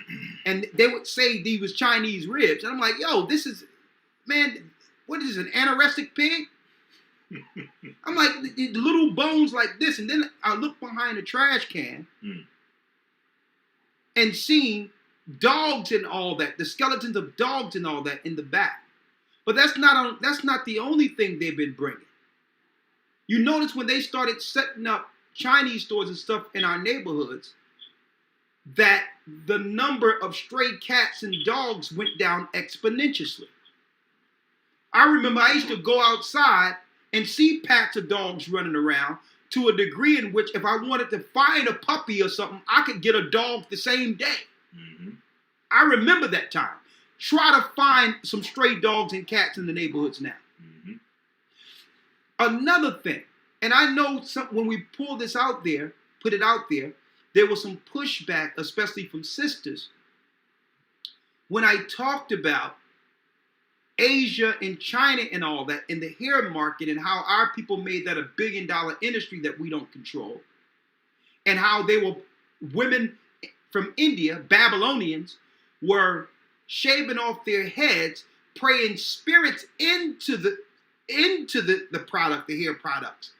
and they would say these was Chinese ribs. And I'm like, yo, this is, man, what is this, an anorexic pig? I'm like, the little bones like this. And then I look behind the trash can and seen dogs and all that, the skeletons of dogs and all that in the back. But that's not the only thing they've been bringing. You notice when they started setting up Chinese stores and stuff in our neighborhoods, that the number of stray cats and dogs went down exponentially. I remember I used to go outside and see packs of dogs running around, to a degree in which if I wanted to find a puppy or something, I could get a dog the same day. Mm-hmm. I remember that time. Try to find some stray dogs and cats in the neighborhoods now. Mm-hmm. Another thing, and I know when we pull this out there, put it out there, there was some pushback, especially from sisters, when I talked about Asia and China and all that, in the hair market, and how our people made that $1 billion industry that we don't control, and how they were women from India, Babylonians, were shaving off their heads, praying spirits into the product, the hair products,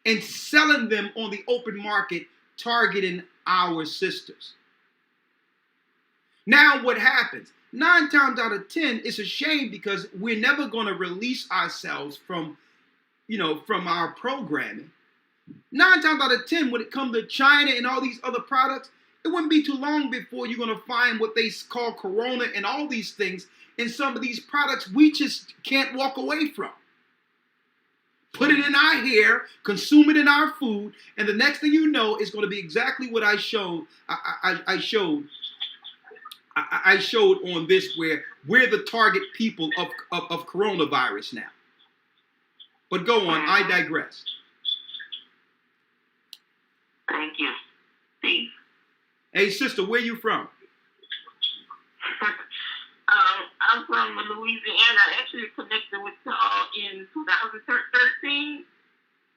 and selling them on the open market, targeting our sisters. Now what happens? 9 times out of 10, it's a shame because we're never going to release ourselves from our programming. 9 times out of 10, when it comes to China and all these other products, it wouldn't be too long before you're going to find what they call Corona and all these things in some of these products we just can't walk away from. Put it in our hair, consume it in our food, and the next thing you know, it's going to be exactly what I showed. I showed on this, where we're the target people of coronavirus now. But go on, I digress. Thank you. Peace. Hey, sister, where you from? I'm from Louisiana. I actually connected with y'all in 2013,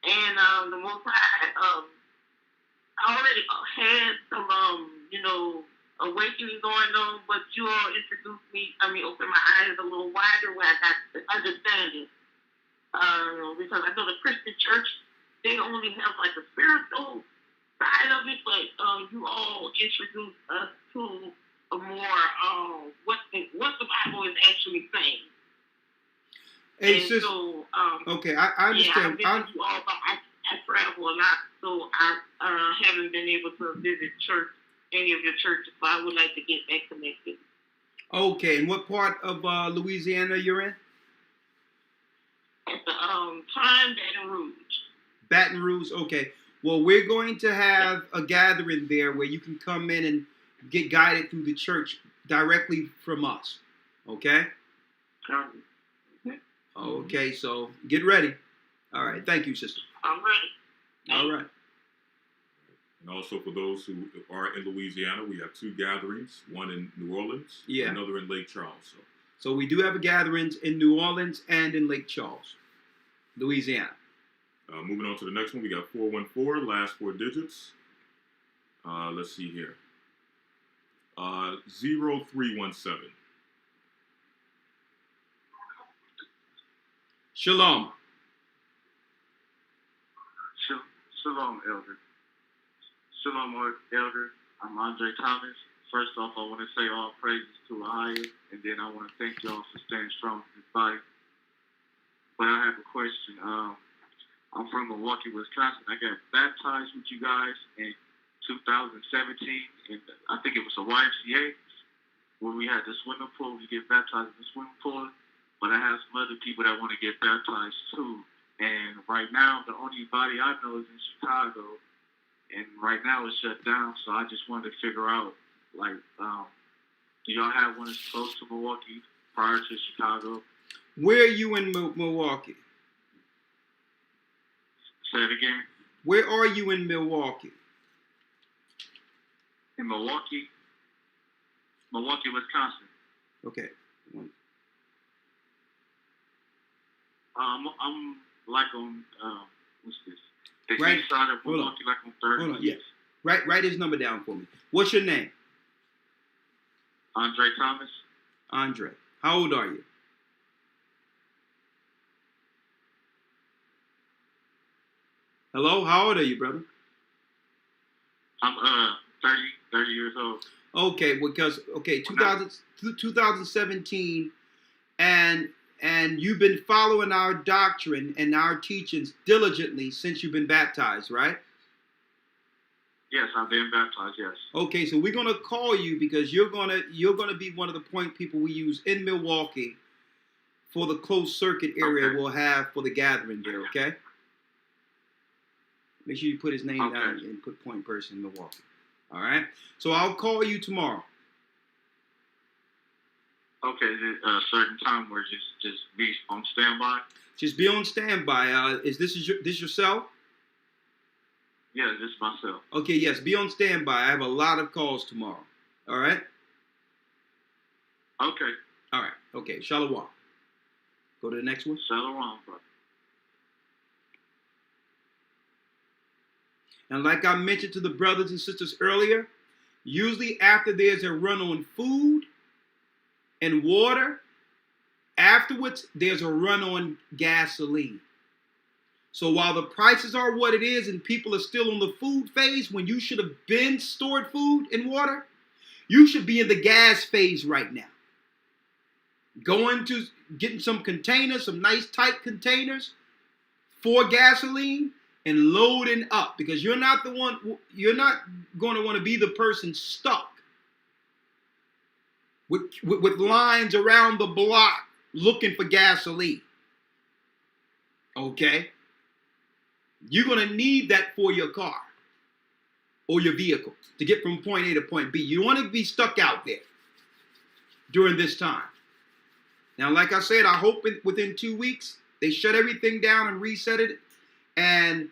and the Most High, I already had some, awakening going on, but you all introduced me. Opened my eyes a little wider where I got the understanding. Because I know the Christian church, they only have like a spiritual side of it, but you all introduced us to a more what the Bible is actually saying. Hey, and sis. So, okay, I understand. Yeah, I travel a lot, so I haven't been able to visit any of your churches, so I would like to get back connected. Okay, and what part of Louisiana you're in? At the Baton Rouge. Baton Rouge, okay. Well, we're going to have a gathering there where you can come in and get guided through the church directly from us. Okay? Okay, so get ready. All right, thank you, sister. I'm ready. All right. And also for those who are in Louisiana, we have 2 gatherings, one in New Orleans, another in Lake Charles. So we do have gatherings in New Orleans and in Lake Charles, Louisiana. Moving on to the next one, we got 414, last 4 digits. Let's see here. 0317. Shalom. Shalom, Elder. Shalom, Elder. I'm Andre Thomas. First off, I want to say all praises to Ahia, and then I want to thank y'all for staying strong in this fight. But I have a question. I'm from Milwaukee, Wisconsin. I got baptized with you guys in 2017, and I think it was a YMCA where we had the swimming pool. We get baptized in the swimming pool, but I have some other people that want to get baptized too. And right now, the only body I know is in Chicago, and right now it's shut down. So I just wanted to figure out, do y'all have one that's close to Milwaukee prior to Chicago? Where are you in Milwaukee? Say it again. Where are you in Milwaukee? In Milwaukee, Wisconsin. Okay. I'm like on what's this? The Right. east side of Milwaukee, like on 30. Hold on. Yeah. Write his number down for me. What's your name? Andre Thomas. Andre. How old are you? Hello? How old are you, brother? I'm 30 years old. Okay, because 2017, and you've been following our doctrine and our teachings diligently since you've been baptized, right? Yes, I've been baptized. Yes. Okay, so we're gonna call you because you're gonna be one of the point people we use in Milwaukee for the closed circuit area we'll have for the gathering there. Okay. Make sure you put his name Okay. down and put point person in Milwaukee. All right. So I'll call you tomorrow. Okay, is it a certain time where just be on standby? Just be on standby. Is this your cell? Yeah, just myself. Okay. Yes. Be on standby. I have a lot of calls tomorrow. All right. Okay. All right. Okay. Shalom. Go to the next one. Shalom, bro. And like I mentioned to the brothers and sisters earlier, usually after there's a run on food and water, afterwards there's a run on gasoline. So while the prices are what it is and people are still on the food phase when you should have been stored food and water, you should be in the gas phase right now. Going to getting some containers, some nice tight containers for gasoline and loading up, because you're not going to want to be the person stuck with lines around the block looking for gasoline. Okay? You're going to need that for your car or your vehicle to get from point A to point B. You don't want to be stuck out there during this time. Now, like I said, I hope within 2 weeks they shut everything down and reset it. And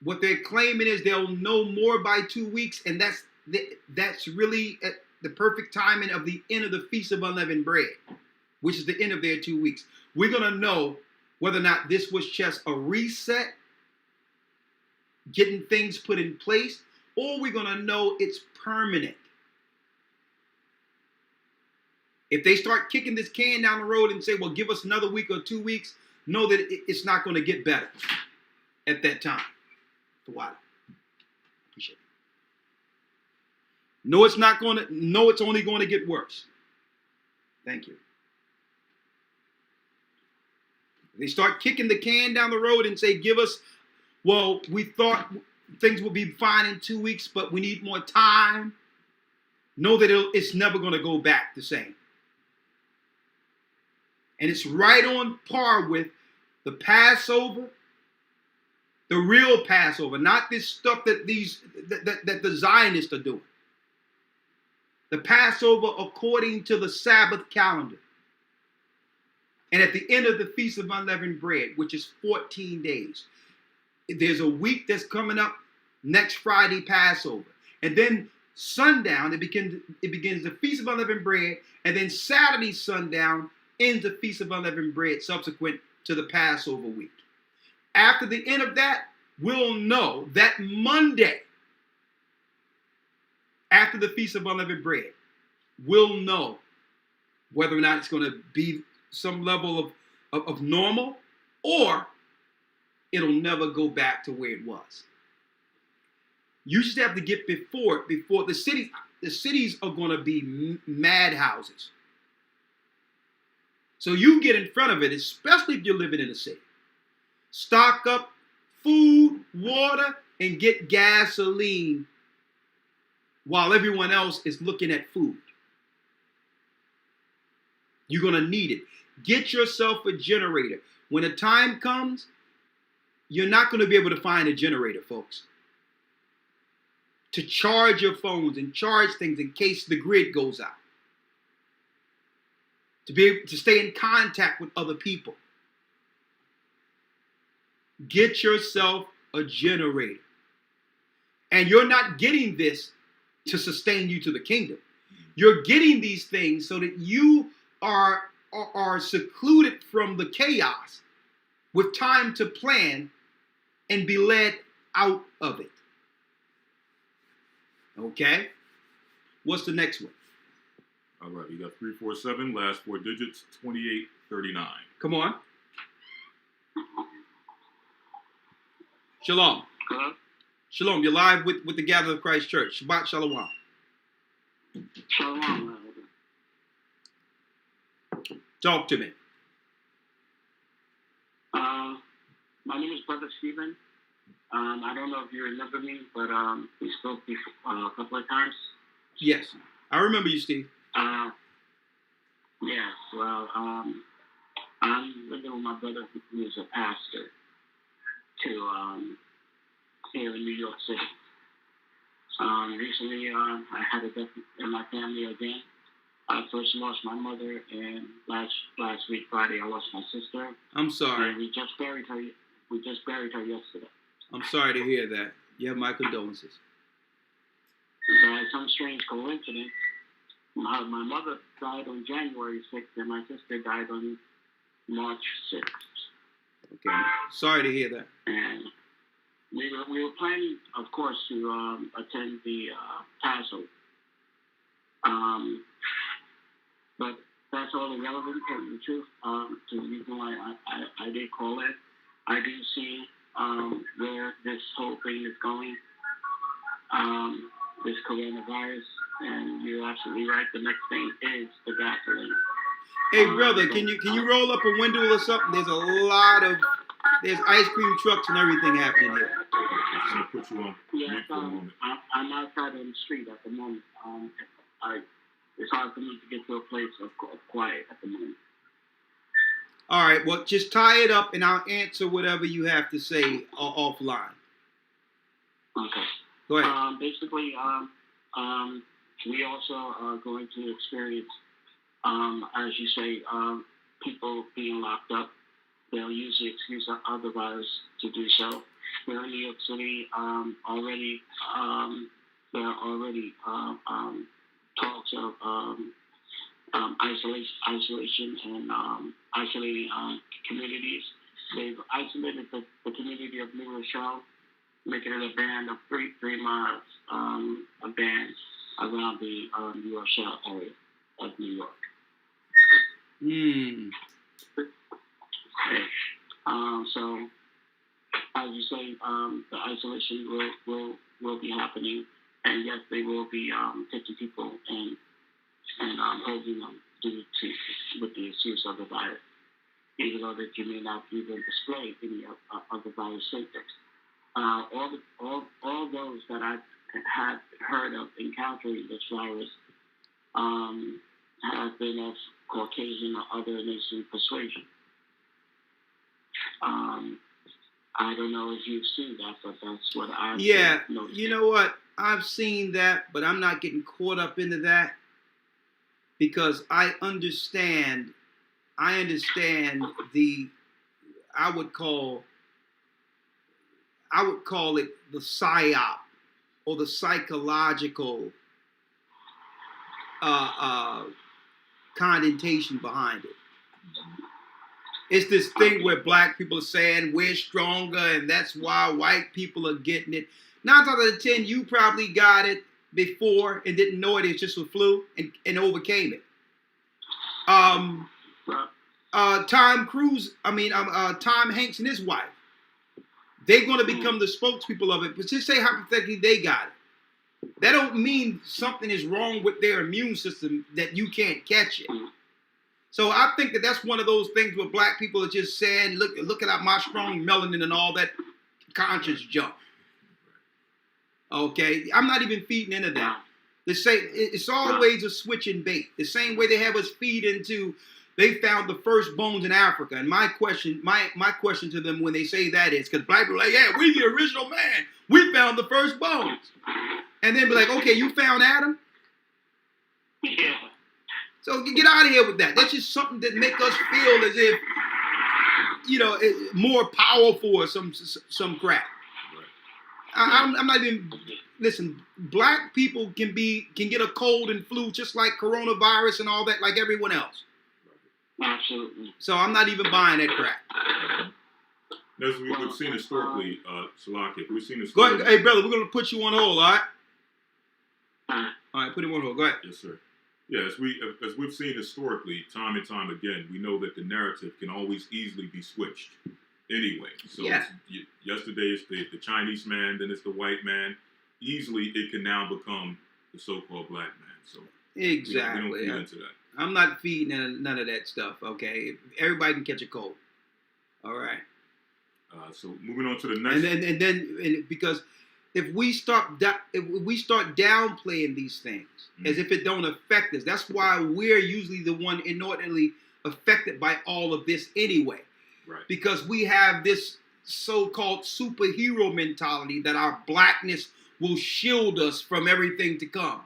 what they're claiming is they'll know more by 2 weeks, and that's really at the perfect timing of the end of the Feast of Unleavened Bread, which is the end of their 2 weeks. We're going to know whether or not this was just a reset, getting things put in place, or we're going to know it's permanent. If they start kicking this can down the road and say, well, give us another week or 2 weeks, know that it's not going to get better at that time. Wow. Appreciate it. No, it's not going to. No, it's only going to get worse. Thank you. They start kicking the can down the road and say, give us, well, we thought things would be fine in 2 weeks, but we need more time. Know that it's never going to go back the same. And it's right on par with the Passover, the real Passover, not this stuff that the Zionists are doing. The Passover according to the Sabbath calendar. And at the end of the Feast of Unleavened Bread, which is 14 days, there's a week that's coming up next Friday, Passover. And then sundown, it begins the Feast of Unleavened Bread, and then Saturday sundown ends the Feast of Unleavened Bread subsequent to the Passover week. After the end of that, we'll know that Monday, after the Feast of Unleavened Bread, we'll know whether or not it's going to be some level of normal, or it'll never go back to where it was. You just have to get before the cities are going to be madhouses. So you get in front of it, especially if you're living in a city. Stock up food, water, and get gasoline while everyone else is looking at food. You're going to need it. Get yourself a generator. When the time comes, you're not going to be able to find a generator, folks, to charge your phones and charge things in case the grid goes out. To be able to stay in contact with other people. Get yourself a generator. And you're not getting this to sustain you to the kingdom. You're getting these things so that you are secluded from the chaos with time to plan and be led out of it. Okay? What's the next one? All right, we got 347, last four digits, 2839. Come on. Shalom. Hello? Shalom. You're live with the Gathering of Christ Church. Shabbat Shalom. Shalom. Talk to me. My name is Brother Stephen. I don't know if you remember me, but we spoke before, a couple of times. Yes. I remember you, Steve. Yes, well, I'm living with my brother who is a pastor to here in New York City. Recently, I had a death in my family again. I first lost my mother, and last week Friday I lost my sister. I'm sorry. And we just buried her. We just buried her yesterday. I'm sorry to hear that. You have my condolences. By some strange coincidence, my mother died on January 6th, and my sister died on March 6th. Okay. Sorry to hear that. And we were planning, of course, to attend the Passover. But that's all irrelevant, to tell you the truth. To the reason why I did call it, I do see where this whole thing is going, this coronavirus, and you're absolutely right. The next thing is the gasoline. Hey, brother, can you roll up a window or something? There's ice cream trucks and everything happening here. I'm going to put you on mute for a moment. I'm outside on the street at the moment. It's hard for me to get to a place of quiet at the moment. All right, well, just tie it up and I'll answer whatever you have to say offline. Okay. Go ahead. Basically, we also are going to experience, as you say, people being locked up. They'll use the excuse of the virus to do so. Here in New York City, already there are already talks of isolation and isolating communities. They've isolated the community of Liberacion, making it a band of 3 miles, a band around the New York area of New York. So, as you say, the isolation will be happening, and yes, they will be taking people and holding them with the excuse of the virus, even though that you may not even display any of the virus symptoms. All those that I have heard of encountering this virus have been of Caucasian or other nation persuasion. I don't know if you've seen that, but that's what I've noticed. You know what? I've seen that, but I'm not getting caught up into that because I understand the I would call it the psyop or the psychological connotation behind it. It's this thing where black people are saying we're stronger and that's why white people are getting it. 9 out of 10, you probably got it before and didn't know it. It's just a flu and overcame it. Tom Hanks and his wife, they're going to become the spokespeople of it. But just say hypothetically they got it. That don't mean something is wrong with their immune system that you can't catch it. So I think that that's one of those things where black people are just saying, look at my strong melanin and all that conscious junk. Okay, I'm not even feeding into that. It's always a switching bait. The same way they have us feed into, they found the first bones in Africa. And my question to them when they say that is, because black people are like, yeah, we the original man. We found the first bones. And then be like, okay, you found Adam? Yeah. So get out of here with that. That's just something that make us feel as if, more powerful or some crap. I'm not even. Listen, black people can get a cold and flu just like coronavirus and all that, like everyone else. Absolutely. So I'm not even buying that crap. As we've seen historically, Salakia, we've seen Go historically. ahead, hey brother, we're gonna put you on hold, all right? All right, put him on hold. Go ahead. Yes, sir. Yeah, as we've seen historically, time and time again, we know that the narrative can always easily be switched. Anyway, so yesterday it's the Chinese man, then it's the white man. Easily, it can now become the so-called black man. So exactly, we don't feed into that. I'm not feeding none of that stuff. Okay, everybody can catch a cold. All right. So moving on to the next, and then because if we start downplaying these things as if it don't affect us, that's why we're usually the one inordinately affected by all of this anyway. right? Because we have this so-called superhero mentality that our blackness will shield us from everything to come,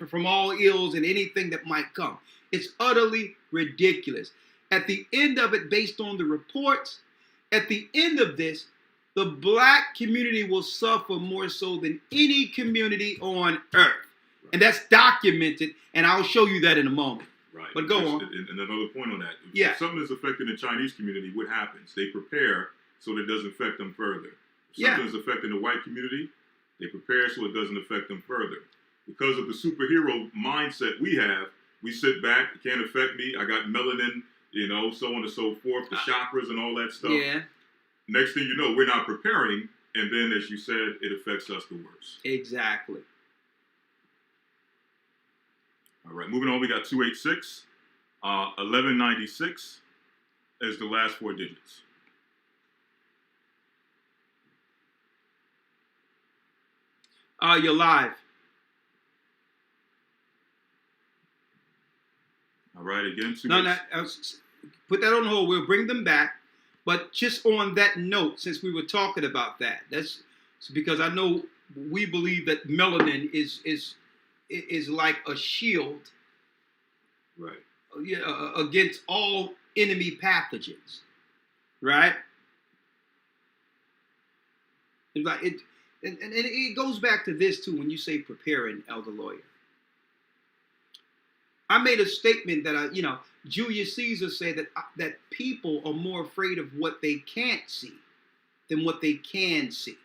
from all ills and anything that might come. It's utterly ridiculous. At the end of it, based on the reports, at the end of this, the black community will suffer more so than any community on earth. Right. And that's documented, and I'll show you that in a moment. Right. But go on. And another point on that. Yeah. If something is affecting the Chinese community, what happens? They prepare so that it doesn't affect them further. If something is affecting the white community, they prepare so it doesn't affect them further. Because of the superhero mindset we have, we sit back, it can't affect me, I got melanin, so on and so forth, the chakras and all that stuff. Yeah. Next thing you know, we're not preparing, and then, as you said, it affects us the worst. Exactly. All right, moving on, we got 286, 1196 as the last 4 digits. You're live. All right, again, put that on hold. We'll bring them back. But just on that note, since we were talking about that, that's because I know we believe that melanin is like a shield, right? Against all enemy pathogens, right? And like it, and it goes back to this too. When you say preparing, Elder Lawyer, I made a statement that Julius Caesar said that people are more afraid of what they can't see than what they can see.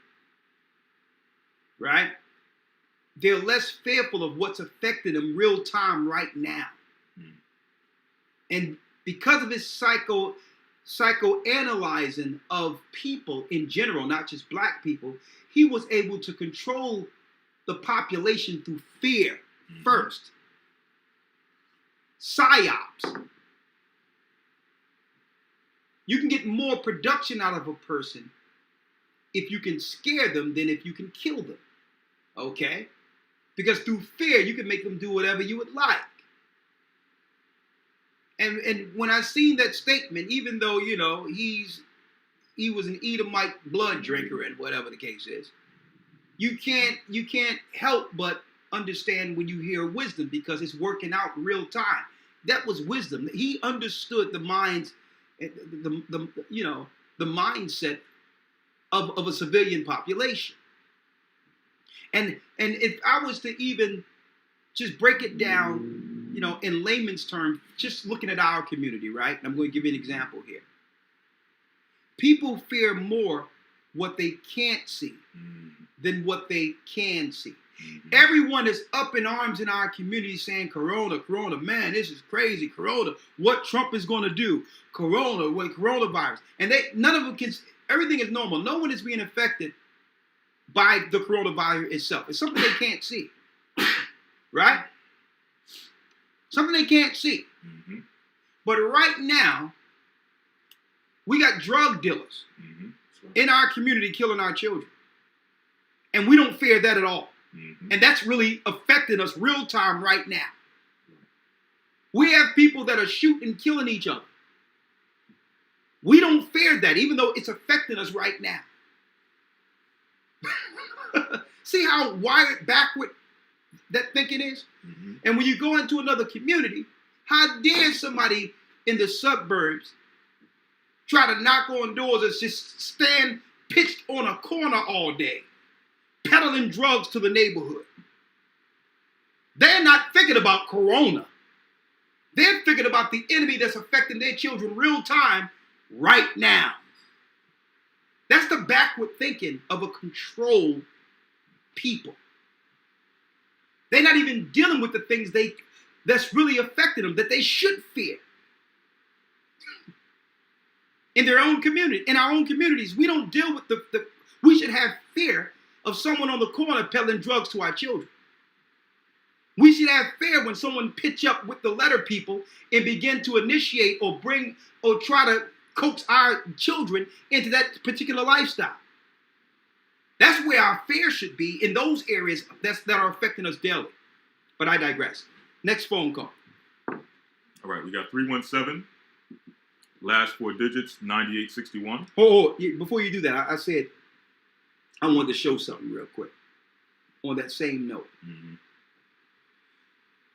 Right? They're less fearful of what's affecting them real time right now. And because of his psychoanalyzing of people in general, not just black people, he was able to control the population through fear first. Psyops. You can get more production out of a person if you can scare them than if you can kill them. Okay? Because through fear, you can make them do whatever you would like. And when I seen that statement, even though, he was an Edomite blood drinker and whatever the case is, you can't help but understand when you hear wisdom because it's working out real time. That was wisdom. He understood the minds, the mindset of a civilian population. And if I was to even just break it down, in layman's terms, just looking at our community, right? And I'm going to give you an example here. People fear more what they can't see than what they can see. Everyone is up in arms in our community saying, Corona, man, this is crazy. Corona, what Trump is going to do. Corona, coronavirus. And none of them can, everything is normal. No one is being affected by the coronavirus itself. It's something they can't see. Right? Something they can't see. But right now, we got drug dealers in our community killing our children. And we don't fear that at all. And that's really affecting us real time right now. We have people that are shooting and killing each other. We don't fear that, even though it's affecting us right now. See how wired backward that thinking is? And when you go into another community, how dare somebody in the suburbs try to knock on doors and just stand pitched on a corner all day, peddling drugs to the neighborhood? They're not thinking about Corona. They're thinking about the enemy that's affecting their children real time right now. That's the backward thinking of a controlled people. They're not even dealing with the things that's really affecting them that they should fear. In their own community, in our own communities, we don't deal with we should have fear of someone on the corner peddling drugs to our children. We should have fear when someone pitch up with the letter people and begin to initiate or bring or try to coax our children into that particular lifestyle. That's where our fear should be, in those areas that are affecting us daily. But I digress. Next phone call. All right, we got 317 Last four digits, 9861. Before you do that, I said I wanted to show something real quick on that same note. Mm-hmm.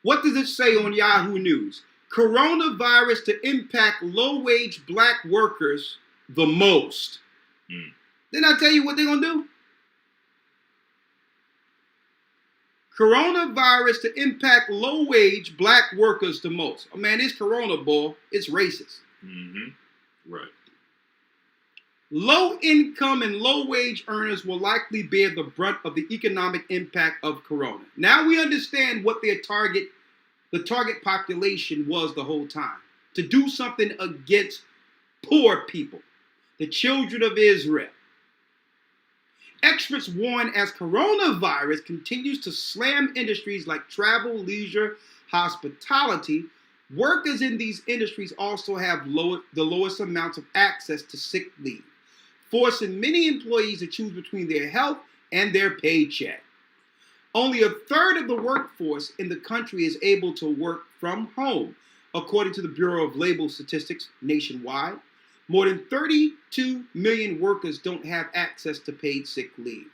What does it say on Yahoo News? Coronavirus to impact low-wage black workers the most. Didn't I tell you what they're going to do? Coronavirus to impact low-wage black workers the most. Oh, man, this corona, boy, it's racist. Mm-hmm. Right. Low-income and low-wage earners will likely bear the brunt of the economic impact of corona. Now we understand what the target population was the whole time. To do something against poor people, the children of Israel. Experts warn as coronavirus continues to slam industries like travel, leisure, hospitality, workers in these industries also have the lowest amounts of access to sick leave, forcing many employees to choose between their health and their paycheck. Only a third of the workforce in the country is able to work from home, according to the Bureau of Labor Statistics nationwide. More than 32 million workers don't have access to paid sick leave.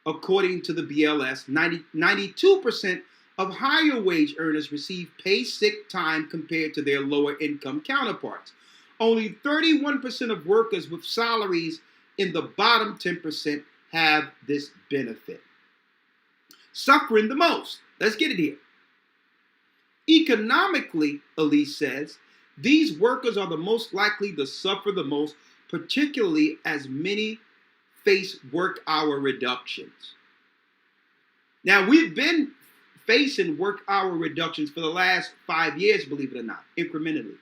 According to the BLS, 92% of higher wage earners receive paid sick time compared to their lower income counterparts. Only 31% of workers with salaries in the bottom 10% have this benefit. Suffering the most. Let's get it here. Economically, Elise says, these workers are the most likely to suffer the most, particularly as many face work hour reductions. Now, we've been facing work hour reductions for the last 5 years, believe it or not, incrementally.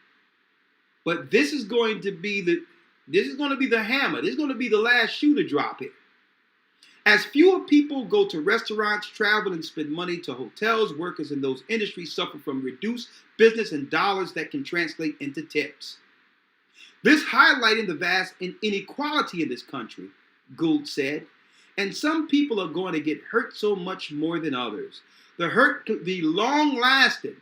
But this is going to be the hammer. This is going to be the last shoe to drop here. As fewer people go to restaurants, travel, and spend money to hotels, workers in those industries suffer from reduced business and dollars that can translate into tips. This highlighting the vast inequality in this country, Gould said, and some people are going to get hurt so much more than others. The hurt could be long-lasting.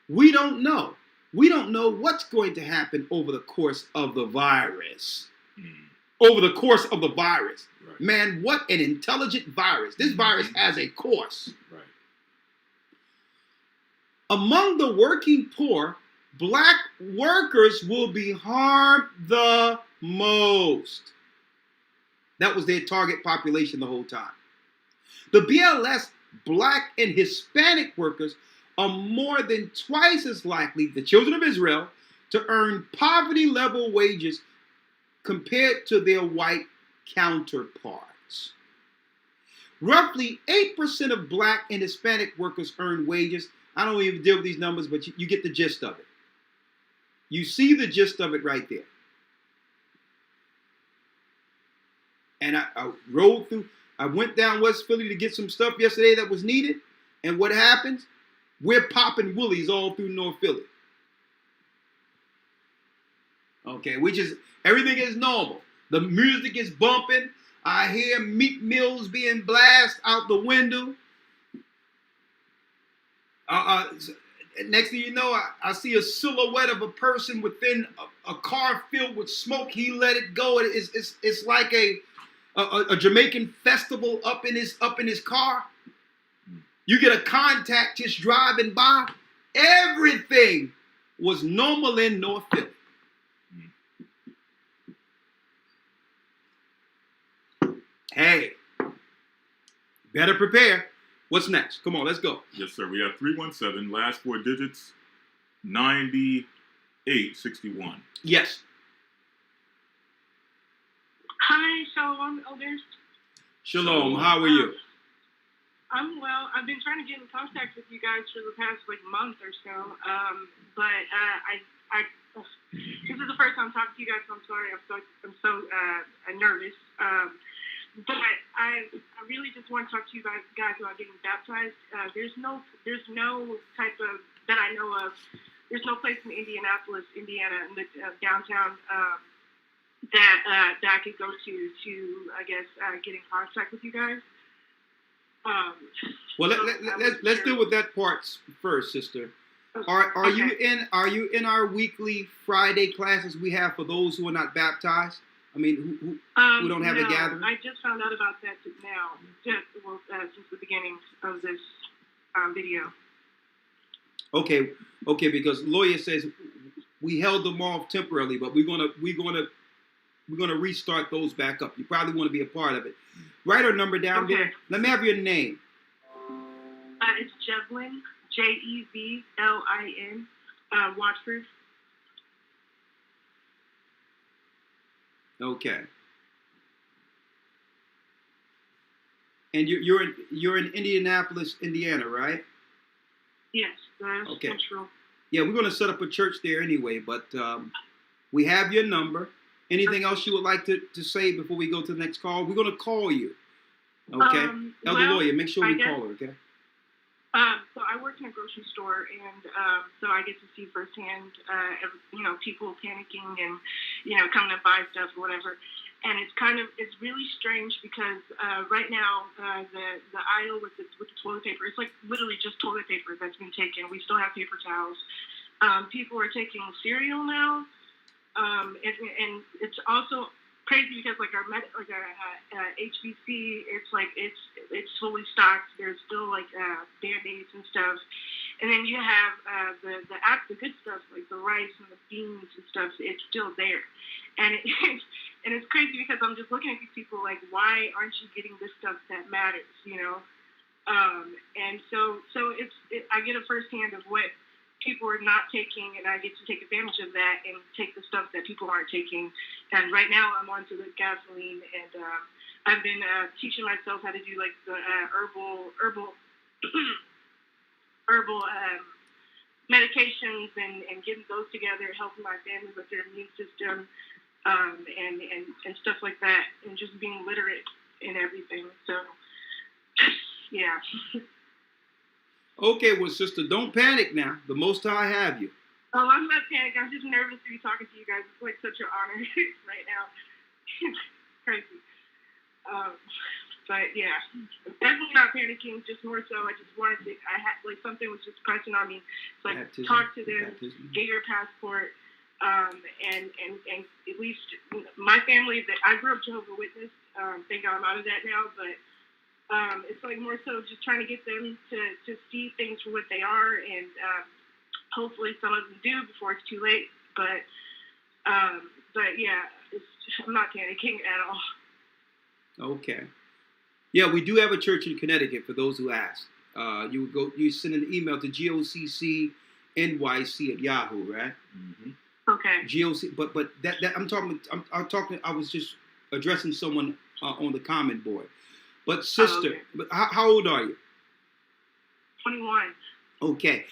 We don't know. We don't know what's going to happen over the course of the virus. Over the course of the virus. Right. Man, what an intelligent virus. This virus has a course. Right. Among the working poor, black workers will be harmed the most. That was their target population the whole time. The BLS black and Hispanic workers are more than twice as likely, the children of Israel, to earn poverty-level wages compared to their white counterparts. Roughly 8% of black and Hispanic workers earn wages. I don't even deal with these numbers, but you get the gist of it. You see the gist of it right there. And I rode through, I went down West Philly to get some stuff yesterday that was needed. And what happens? We're popping woolies all through North Philly. Okay, everything is normal. The music is bumping. I hear Meat Mills being blasted out the window. Next thing you know, I see a silhouette of a person within a car filled with smoke. He let it go. It's like a Jamaican festival up in his car. You get a contact just driving by. Everything was normal in North Philly. Hey, better prepare. What's next? Come on, let's go. Yes, sir. We have 317, last four digits, 9861. Yes. Hi, Shalom, elders. Shalom. How are you? I'm well. I've been trying to get in contact with you guys for the past month or so, but this is the first time I'm talking to you guys, so I'm sorry. I'm so nervous. But I really just want to talk to you guys about getting baptized. There's no type of, that I know of, there's no place in Indianapolis, Indiana, in the downtown that I could go to I guess, get in contact with you guys. Well, let's deal with that part first, sister. Are you in our weekly Friday classes we have for those who are not baptized? I mean, who don't have a gathering? I just found out about that now, since the beginning of this video. Okay, because lawyer says we held them off temporarily, but we're gonna restart those back up. You probably want to be a part of it. Write her number down there. Let me have your name. It's Jevlin, Jevlin, Watford. Okay. And you're in Indianapolis, Indiana, right? Yes, that's okay. Central. Yeah, we're going to set up a church there anyway, but we have your number. Anything else you would like to say before we go to the next call? We're going to call you. Okay? Elder Lawyer, make sure we call her, okay? So I work in a grocery store, and so I get to see firsthand, people panicking and, coming to buy stuff or whatever. And it's really strange because right now the aisle with the toilet paper, it's like literally just toilet paper that's been taken. We still have paper towels. People are taking cereal now, and it's also crazy because like our HBC, it's fully stocked. There's still like Band-Aids and stuff, and then you have the good stuff like the rice and the beans and stuff. It's still there, and it's crazy because I'm just looking at these people like, why aren't you getting this stuff that matters, And so I get a firsthand of what people are not taking, and I get to take advantage of that and take the stuff that people aren't taking. And right now I'm on to the gasoline, and I've been teaching myself how to do like the herbal medications and getting those together, helping my family with their immune system, and stuff like that, and just being literate in everything. So yeah. Okay, well, sister, don't panic now. The Most High have you. Oh, I'm not panicking. I'm just nervous to be talking to you guys. It's like such an honor right now. Crazy. But yeah, definitely not panicking. Just more so, I just wanted to. I had like something was just pressing on me. It's like talk to them, get your passport, and at least my family. That I grew up Jehovah's Witness. Thank God I'm out of that now, but. It's like more so just trying to get them to see things for what they are, and hopefully some of them do before it's too late. But yeah, I'm not panicking at all. Okay. Yeah, we do have a church in Connecticut for those who ask. You send an email to goccnyc@yahoo, right? Mm-hmm. Okay. GOC, but that I'm talking. I was just addressing someone on the comment board. But sister, okay. But how old are you? 21. Okay.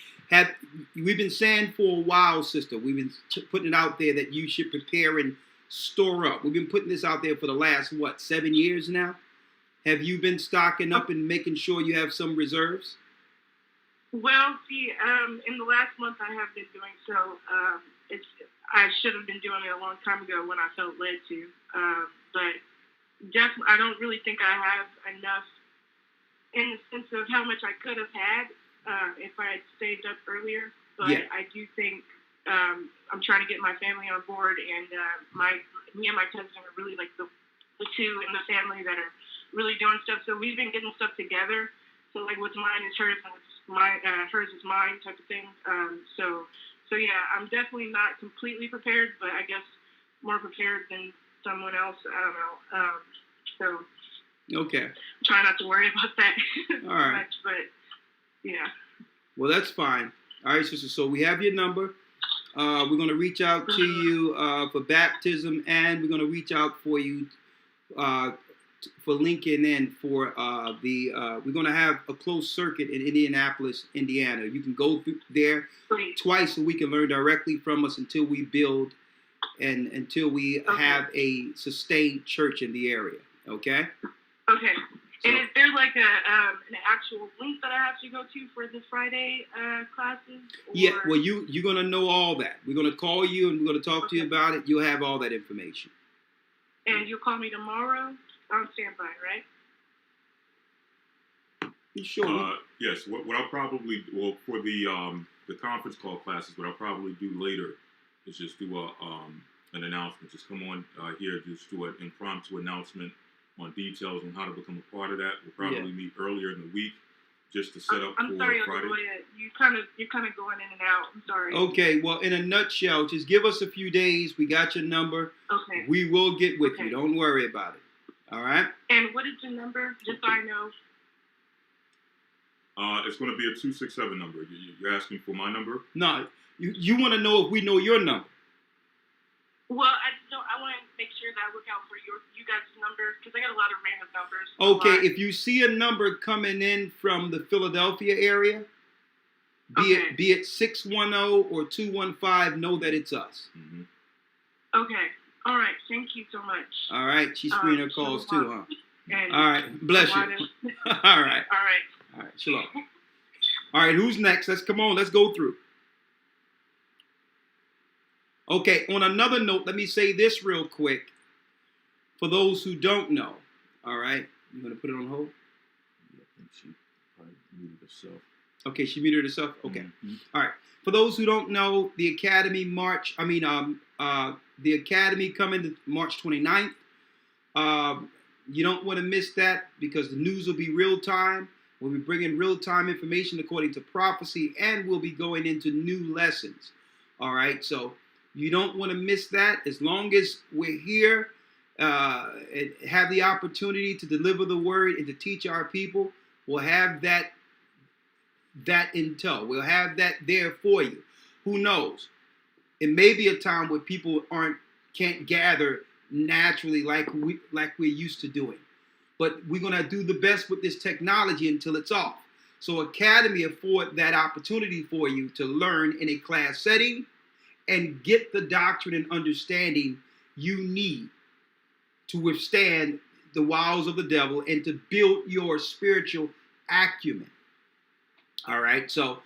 We've been saying for a while, sister, we've been putting it out there that you should prepare and store up. We've been putting this out there for the last, 7 years now? Have you been stocking up and making sure you have some reserves? Well, see, in the last month I have been doing so. I should have been doing it a long time ago when I felt led to. But definitely, I don't really think I have enough in the sense of how much I could have had if I had saved up earlier. But yeah. I do think I'm trying to get my family on board, and me and my cousin are really like the two in the family that are really doing stuff. So we've been getting stuff together. So like what's mine is hers, and hers is mine type of thing. So yeah, I'm definitely not completely prepared, but I guess more prepared than someone else. I don't know. Okay. Try not to worry about that all right. much, but yeah. Well, that's fine. All right, sister. So we have your number. We're going to reach out to you for baptism, and we're going to reach out for you for linking in for we're going to have a closed circuit in Indianapolis, Indiana. You can go through there twice so we can learn directly from us until we build and until we have a sustained church in the area. Okay? Okay. So, and is there like an actual link that I have to go to for the Friday classes? Or? Yeah, well, you're going to know all that. We're going to call you and we're going to talk to you about it. You'll have all that information. And you'll call me tomorrow? On standby, right? You sure? Yes. What I'll probably for the the conference call classes, what I'll probably do later is just do an announcement. Just come on here, just do an impromptu announcement on details on how to become a part of that. We'll probably meet earlier in the week just to set up I'm for sorry, Friday. you're kind of going in and out. I'm sorry. Okay, well, in a nutshell, just give us a few days. We got your number. Okay. We will get with you. Don't worry about it. All right? And what is your number, just so I know? It's going to be a 267 number. You're asking for my number? No, you want to know if we know your number. Well, I want to make sure that I look out for you guys' numbers, because I got a lot of random numbers. Okay, if you see a number coming in from the Philadelphia area, be it 610 or 215, know that it's us. Mm-hmm. Okay. All right. Thank you so much. All right. She's screening her calls too, huh? And all right. Bless you. All right. All right. All right. Shalom. All right. Who's next? Let's go through. Okay. On another note, let me say this real quick. For those who don't know, all right. You going to put it on hold? Yeah, I think she probably muted herself. Okay, she muted herself. Okay. Mm-hmm. All right. For those who don't know, the Academy the Academy coming to March 29th. You don't want to miss that because the news will be real time. We'll be bringing real time information according to prophecy, and we'll be going into new lessons. All right. So you don't want to miss that. As long as we're here and have the opportunity to deliver the word and to teach our people, we'll have that in tow. We'll have that there for you. Who knows? It may be a time where people can't gather naturally like we're used to doing. But we're gonna do the best with this technology until it's off. So Academy afford that opportunity for you to learn in a class setting and get the doctrine and understanding you need to withstand the wiles of the devil and to build your spiritual acumen. All right, so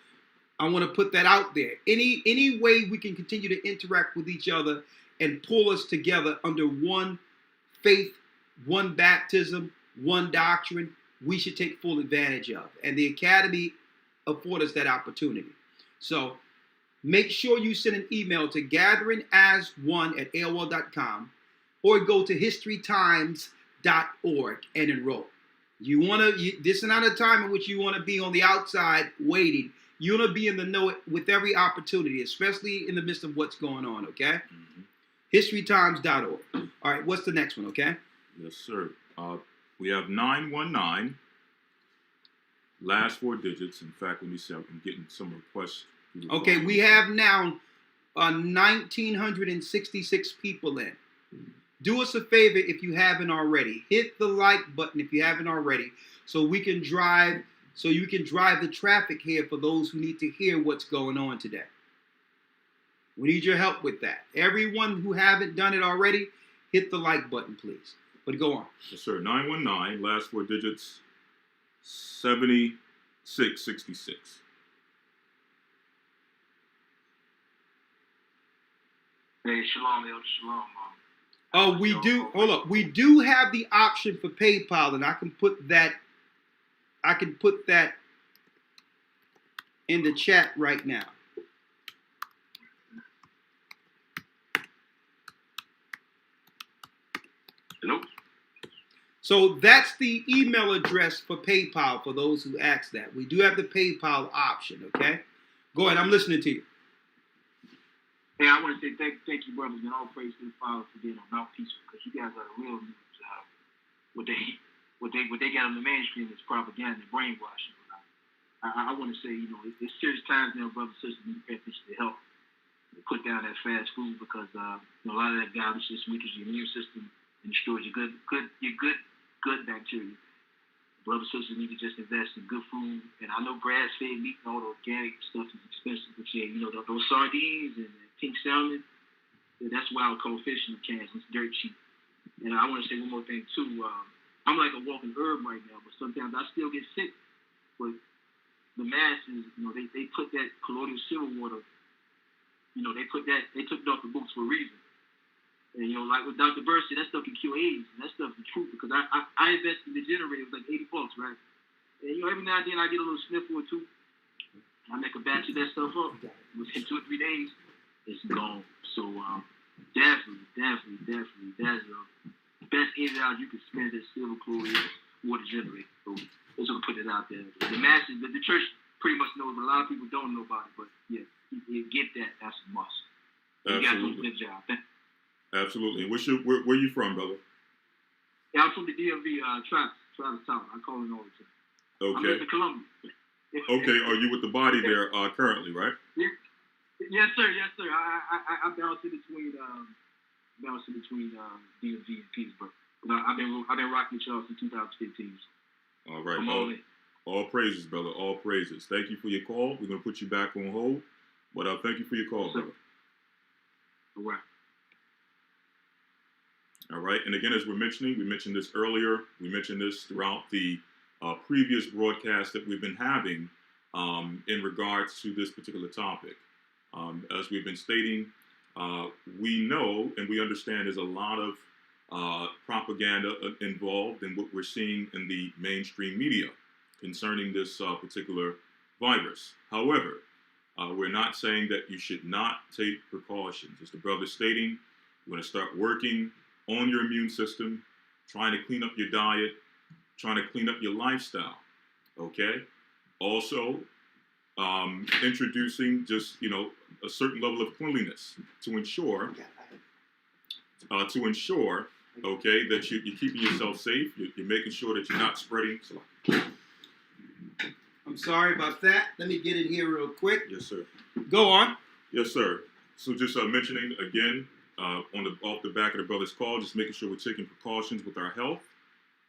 I want to put that out there. Any way we can continue to interact with each other and pull us together under one faith, one baptism, one doctrine, we should take full advantage of. And the Academy affords us that opportunity. So make sure you send an email to gatheringas1@aol.com or go to historytimes.org and enroll. This is not a time in which you want to be on the outside waiting. You want to be in the know with every opportunity, especially in the midst of what's going on, okay? Mm-hmm. Historytimes.org. All right, what's the next one, okay? Yes, sir. We have 919, last 4 digits. In fact, let me see, I'm getting some requests. Okay, we have now 1,966 people in. Do us a favor if you haven't already. Hit the like button if you haven't already, so you can drive the traffic here for those who need to hear what's going on today. We need your help with that. Everyone who haven't done it already, hit the like button, please. But go on. Yes, sir. 919, last 4 digits, 7666. Hey, shalom, El Shalom. Oh, we do. Hold up. We do have the option for PayPal, and I can put that in the chat right now. Hello. So that's the email address for PayPal for those who ask that. We do have the PayPal option. Okay. Go ahead. I'm listening to you. Hey, I want to say thank you, brothers, and all praise to the Father for being on Mouthpiece, because you guys are the real news. What they got on the mainstream is propaganda and brainwashing. I want to say, it's serious times now, brothers and sisters, need to pay attention to help put down that fast food, because a lot of that garbage just weakens your immune system and destroys your good bacteria. Brothers and sisters need to just invest in good food. And I know grass-fed meat and all the organic stuff is expensive, but yeah, those sardines and pink salmon, that's wild caught fish in the cans. It's dirt cheap. And I want to say one more thing too. I'm like a walking herb right now, but sometimes I still get sick. But the masses, they put that colloidal silver water. They took it off the books for a reason. And like with Dr. Bird said, that stuff can cure AIDS, and that stuff's the truth, because I invested in the generator. It was like $80, right? And every now and then I get a little sniffle or two. my neck will battery that stuff up. Within 2 or 3 days, it's gone. So definitely, that's the best $80 you can spend at silver core water generator. So let's just put it out there. The masses, the church pretty much knows, but a lot of people don't know about it. But yeah, you get that. That's a must. You got to do a good job. Absolutely. Where you from, brother? Yeah, I'm from the DMV, Travis Town. I call it all the time. Okay. I'm in Columbia. Okay. Are you with the body there currently, right? Yeah. Yes, sir. I bounce in between DMV and Petersburg. But I've been rocking with y'all since 2015. All right. All praises, brother. All praises. Thank you for your call. We're gonna put you back on hold, but thank you for your call, brother. All right. All right. And again, as we mentioned this earlier. We mentioned this throughout the previous broadcast that we've been having in regards to this particular topic. As we've been stating, we know and we understand there's a lot of propaganda involved in what we're seeing in the mainstream media concerning this particular virus. However, we're not saying that you should not take precautions. As the brother stating, you want to start working on your immune system, trying to clean up your diet, trying to clean up your lifestyle, okay? Also, introducing just, a certain level of cleanliness to ensure, okay, that you're keeping yourself safe, you're making sure that you're not spreading. I'm sorry about that. Let me get in here real quick. Yes, sir. Go on. Yes, sir. So just mentioning again, off the back of the brother's call, just making sure we're taking precautions with our health,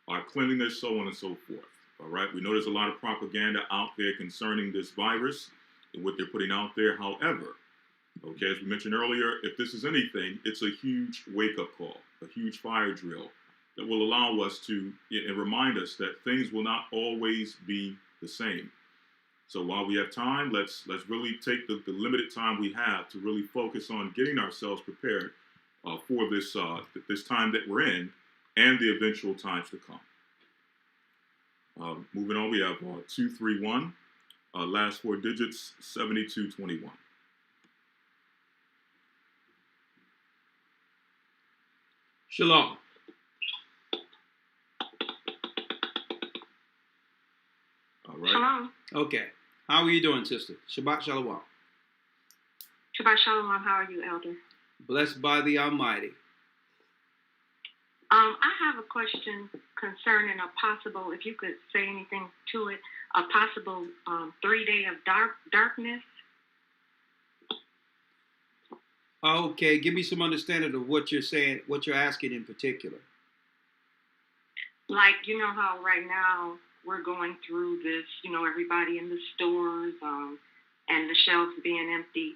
our cleanliness, so on and so forth. All right. We know there's a lot of propaganda out there concerning this virus and what they're putting out there. However, okay, as we mentioned earlier, if this is anything, it's a huge wake-up call, a huge fire drill that will allow us to and remind us that things will not always be the same. So while we have time, let's really take the limited time we have to really focus on getting ourselves prepared for this time that we're in and the eventual times to come. Moving on, we have 231, last 4 digits, 7221. Shalom. All right. Shalom. Okay. How are you doing, sister? Shabbat Shalom. Shabbat Shalom. How are you, Elder? Blessed by the Almighty. I have a question concerning a possible, if you could say anything to it, a possible 3-day of darkness. Okay, give me some understanding of what you're saying, what you're asking in particular. Like, you know how right now we're going through this, everybody in the stores and the shelves being empty.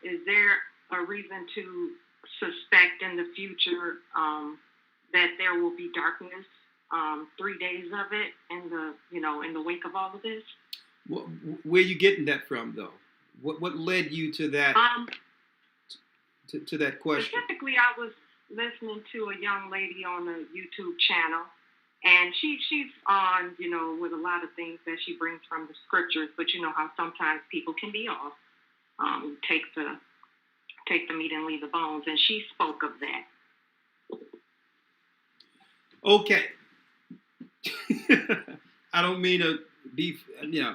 Is there a reason to suspect in the future that there will be darkness, 3 days of it, in the wake of all of this? Where are you getting that from, though? What led you to that? To that question. Specifically, I was listening to a young lady on a YouTube channel, and she's on, with a lot of things that she brings from the scriptures, but you know how sometimes people can be off. Take the meat and leave the bones, and she spoke of that. Okay. I don't mean to be,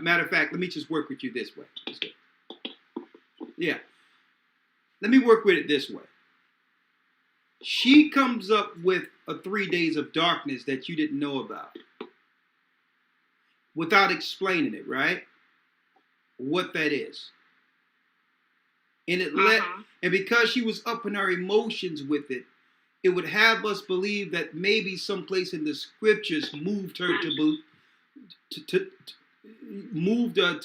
matter of fact, let me just work with you this way. Yeah. Let me work with it this way. She comes up with a 3 days of darkness that you didn't know about without explaining it, right? What that is. And and because she was up in her emotions with it, it would have us believe that maybe someplace in the scriptures moved her to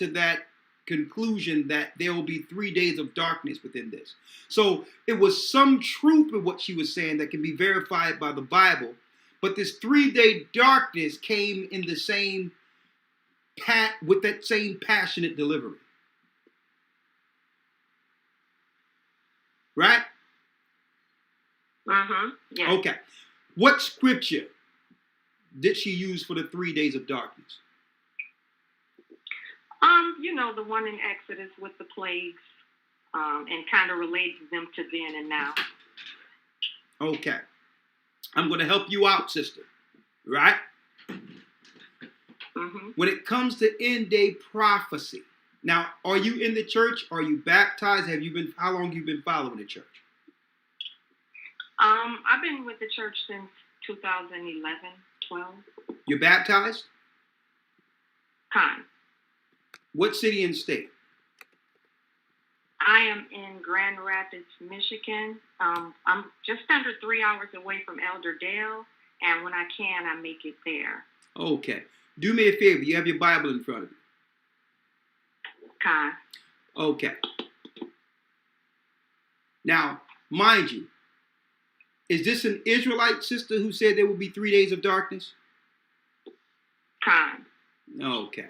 that conclusion that there will be 3 days of darkness within this. So it was some truth in what she was saying that can be verified by the Bible, but this 3-day darkness came in the same with that same passionate delivery. Right? Yeah. Okay. What scripture did she use for the 3 days of darkness? You know, the one in Exodus with the plagues, and kind of relates them to then and now. Okay. I'm going to help you out, sister. Right? Mm-hmm. When it comes to end day prophecy, now, are you in the church? Are you baptized? How long have you been following the church? I've been with the church since 2011, 12. You're baptized? Kind. What city and state? I am in Grand Rapids, Michigan. I'm just under 3 hours away from Elderdale, and when I can, I make it there. Okay. Do me a favor. You have your Bible in front of you. Kind. Okay. Now, mind you, is this an Israelite sister who said there will be 3 days of darkness? Kind. Okay.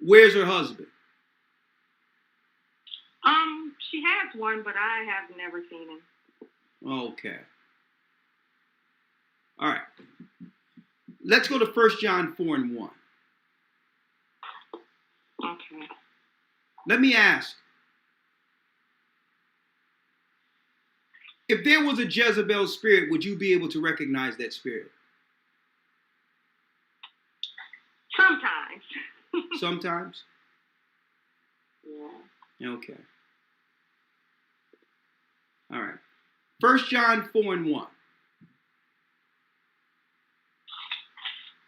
Where's her husband? She has one, but I have never seen him. Okay. All right. Let's go to 1 John 4 and 1. Okay. Let me ask. If there was a Jezebel spirit, would you be able to recognize that spirit? Sometimes. Sometimes? Yeah. Okay. All right. 1 John 4 and 1.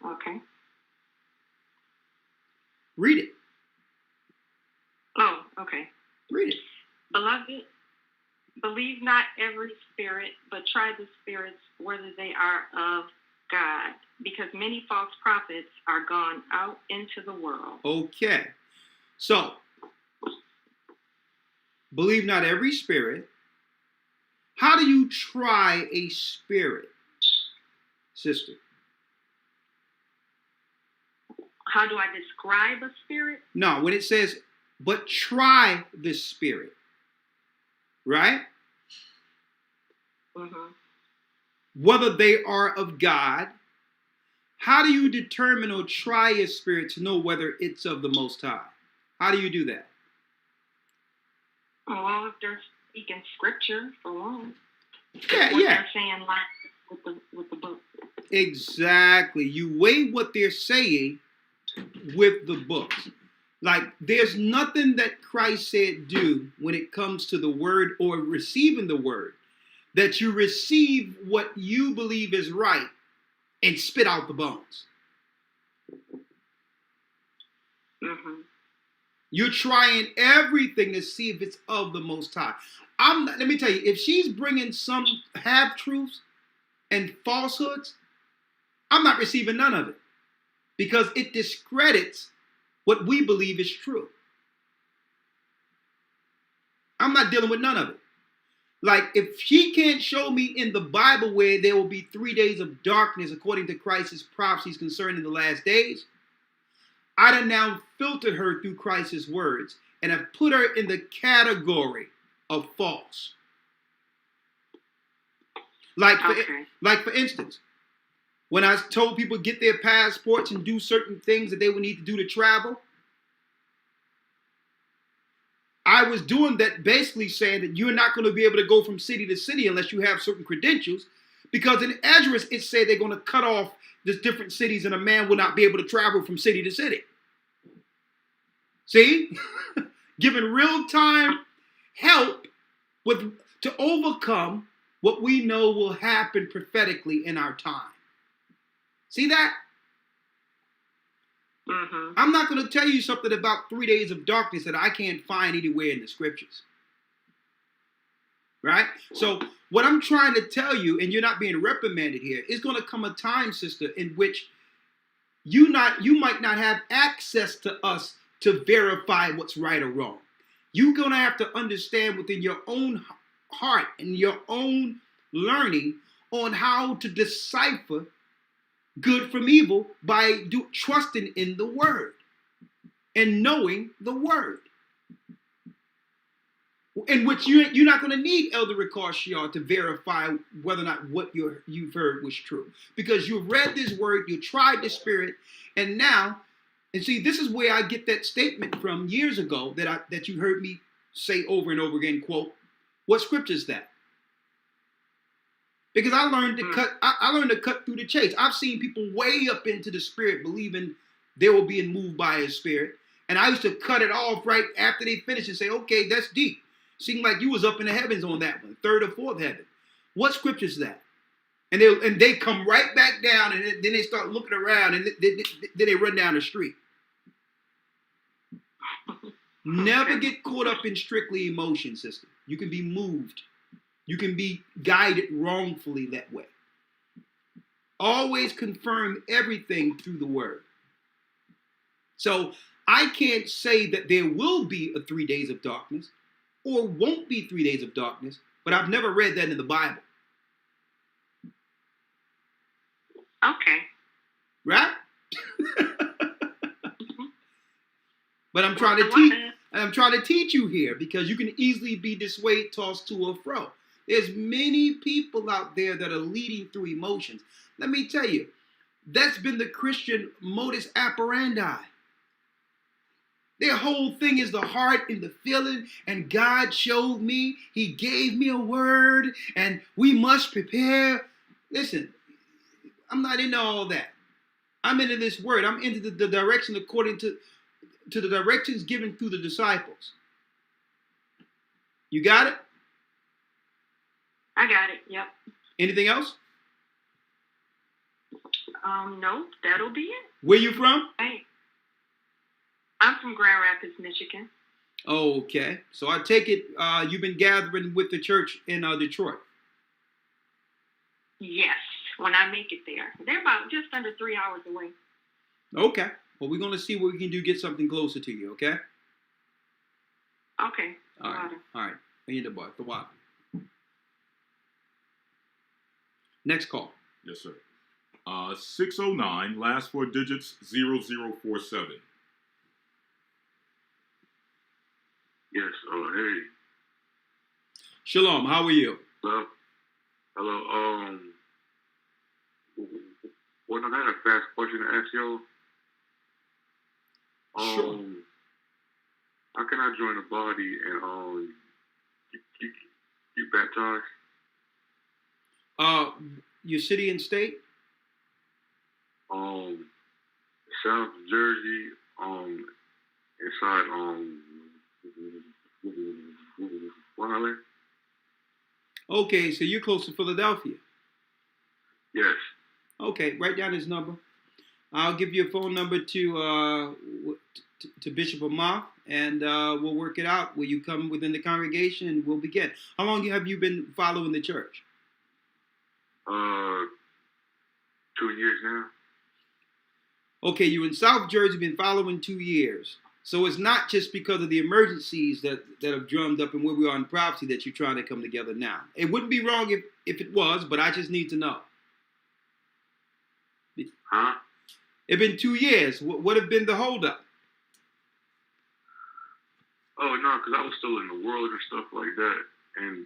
Okay. Read it. Oh, okay. Read it. Beloved, believe not every spirit, but try the spirits whether they are of God, because many false prophets are gone out into the world. Okay. So, believe not every spirit. How do you try a spirit, sister? How do I describe a spirit? No, when it says, but try the spirit, right? Mm-hmm. Whether they are of God, how do you determine or try a spirit to know whether it's of the Most High? How do you do that? Well, if they're speaking scripture, for one. Yeah, what yeah. they're saying, like with the book. Exactly. You weigh what they're saying with the books. Like, there's nothing that Christ said do when it comes to the word or receiving the word, that you receive what you believe is right and spit out the bones. Mm-hmm. You're trying everything to see if it's of the Most High. Let me tell you, if she's bringing some half-truths and falsehoods, I'm not receiving none of it, because it discredits what we believe is true. I'm not dealing with none of it. Like, if she can't show me in the Bible where there will be 3 days of darkness according to Christ's prophecies concerning the last days, I done now filtered her through Christ's words and have put her in the category of false. Like for instance, when I told people get their passports and do certain things that they would need to do to travel, I was doing that basically saying that you're not going to be able to go from city to city unless you have certain credentials, because in Esdras it said they're going to cut off the different cities and a man will not be able to travel from city to city. See? Giving real-time help to overcome what we know will happen prophetically in our time. See that? Mm-hmm. I'm not going to tell you something about 3 days of darkness that I can't find anywhere in the scriptures. Right? So what I'm trying to tell you, and you're not being reprimanded here, is going to come a time, sister, in which you might not have access to us to verify what's right or wrong. You're going to have to understand within your own heart and your own learning on how to decipher good from evil by trusting in the word and knowing the word. In which you're not going to need Elder Ricard to verify whether or not what you've heard was true. Because you've read this word, you tried the spirit, and now And see, this is where I get that statement from years ago that you heard me say over and over again, quote, what scripture is that? Because I learned to cut through the chase. I've seen people way up into the spirit believing they were being moved by his spirit. And I used to cut it off right after they finished and say, okay, that's deep. Seemed like you was up in the heavens on that one, third or fourth heaven. What scripture is that? And they come right back down, and then they start looking around, and then they run down the street. Never get caught up in strictly emotion, sister. You can be moved. You can be guided wrongfully that way. Always confirm everything through the word. So I can't say that there will be a 3 days of darkness or won't be 3 days of darkness, but I've never read that in the Bible. Okay. Right? But I'm trying to teach you here, because you can easily be dissuaded, tossed to or fro. There's many people out there that are leading through emotions. Let me tell you, that's been the Christian modus operandi. Their whole thing is the heart and the feeling, and God showed me, he gave me a word, and we must prepare. Listen, I'm not into all that. I'm into this word. I'm into the direction according to the directions given through the disciples. You got it? I got it. Yep. Anything else? No, that'll be it. Where you from? Hey, I'm from Grand Rapids, Michigan. Okay. So I take it you've been gathering with the church in Detroit. Yes, when I make it there. They're about just under 3 hours away. Okay. Well, we're going to see what we can do, get something closer to you, okay? Okay. All right. All right. The water. Next call. Yes, sir. 609, last four digits, 0047. Yes, hey. Shalom, how are you? Hello. Well, I had a fast question to ask you. Sure. How can I join the body and get baptized? Your city and state? South Jersey, inside Wyoming. Okay, so you're close to Philadelphia. Yes. Okay, write down his number. I'll give you a phone number to Bishop Amar, and we'll work it out. Will you come within the congregation, and we'll begin. How long have you been following the church? 2 years now. Okay, you're in South Jersey, been following 2 years. So it's not just because of the emergencies that have drummed up and where we are in prophecy that you're trying to come together now. It wouldn't be wrong if it was, but I just need to know. Huh? It's been 2 years. What have been the holdup? Oh, no, because I was still in the world and stuff like that. And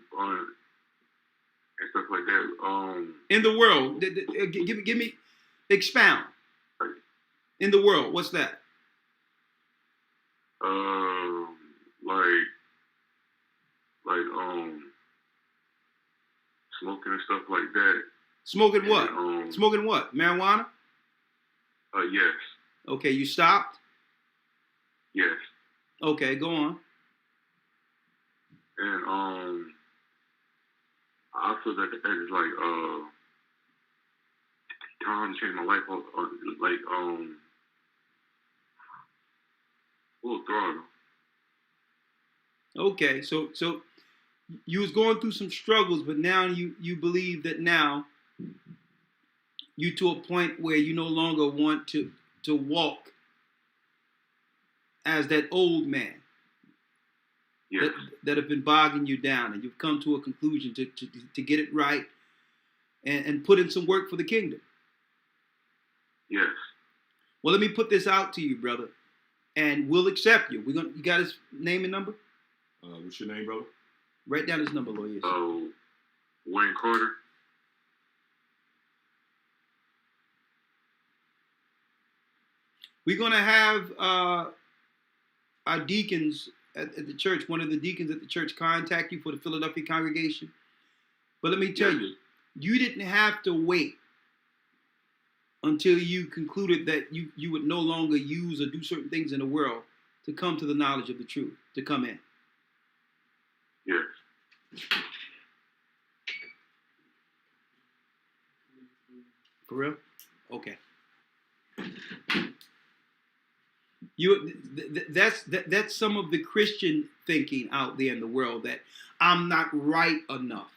stuff like that. In the world. Give me, expound. In the world, what's that? Smoking and stuff like that. Smoking what? And, Smoking what? Marijuana? Yes. Okay, you stopped? Yes. Okay, go on. And I feel that is like time changed my life up, full throttle. Okay, so you was going through some struggles, but now you believe that now you to a point where you no longer want to walk as that old man. Yes. That have been bogging you down, and you've come to a conclusion to get it right and put in some work for the kingdom. Yes. Well, let me put this out to you, brother, and we'll accept you. You got his name and number? What's your name, brother? Write down his number, Lord. Yes. Wayne Carter. We're going to have our deacons at the church, one of the deacons at the church, contact you for the Philadelphia congregation. But let me tell you, you didn't have to wait until you concluded that you would no longer use or do certain things in the world to come to the knowledge of the truth, to come in. Yes. For real? Okay. That's some of the Christian thinking out there in the world, that I'm not right enough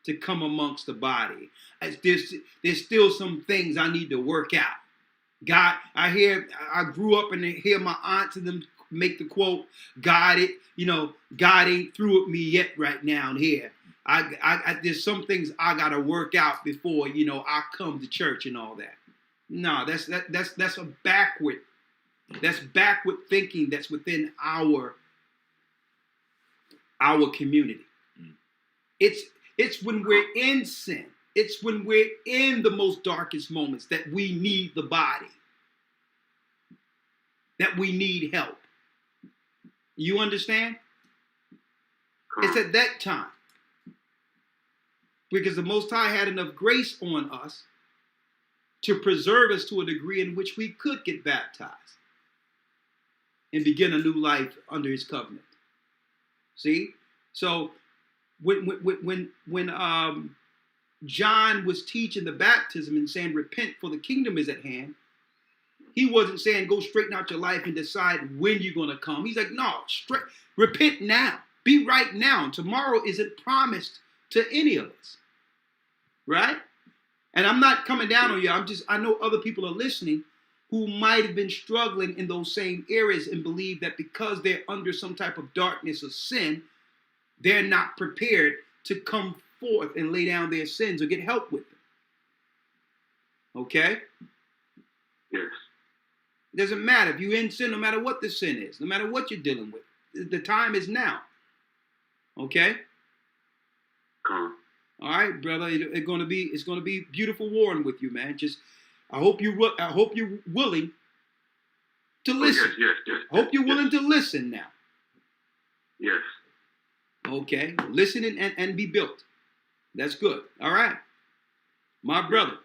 to come amongst the body. There's still some things I need to work out. God, I grew up and hear my aunts and them make the quote, God ain't through with me yet right now and here. There's some things I gotta work out before, I come to church and all that. No, that's a backward thinking that's within our community. It's when we're in sin. It's when we're in the most darkest moments that we need the body, that we need help. You understand? It's at that time. Because the Most High had enough grace on us to preserve us to a degree in which we could get baptized and begin a new life under his covenant. See? So when John was teaching the baptism and saying, repent for the kingdom is at hand, he wasn't saying go straighten out your life and decide when you're going to come. He's like, no, repent now. Be right now. Tomorrow isn't promised to any of us. Right? And I'm not coming down on you. I know other people are listening who might have been struggling in those same areas and believe that because they're under some type of darkness or sin, they're not prepared to come forth and lay down their sins or get help with them. Okay? Yes. It doesn't matter if you're in sin, no matter what the sin is, no matter what you're dealing with. The time is now. Okay? All right, brother. It's gonna be beautiful warring with you, man. I hope you're willing to listen. Yes. I hope you're willing to listen now. Yes. Okay, listen and be built. That's good. All right, my brother.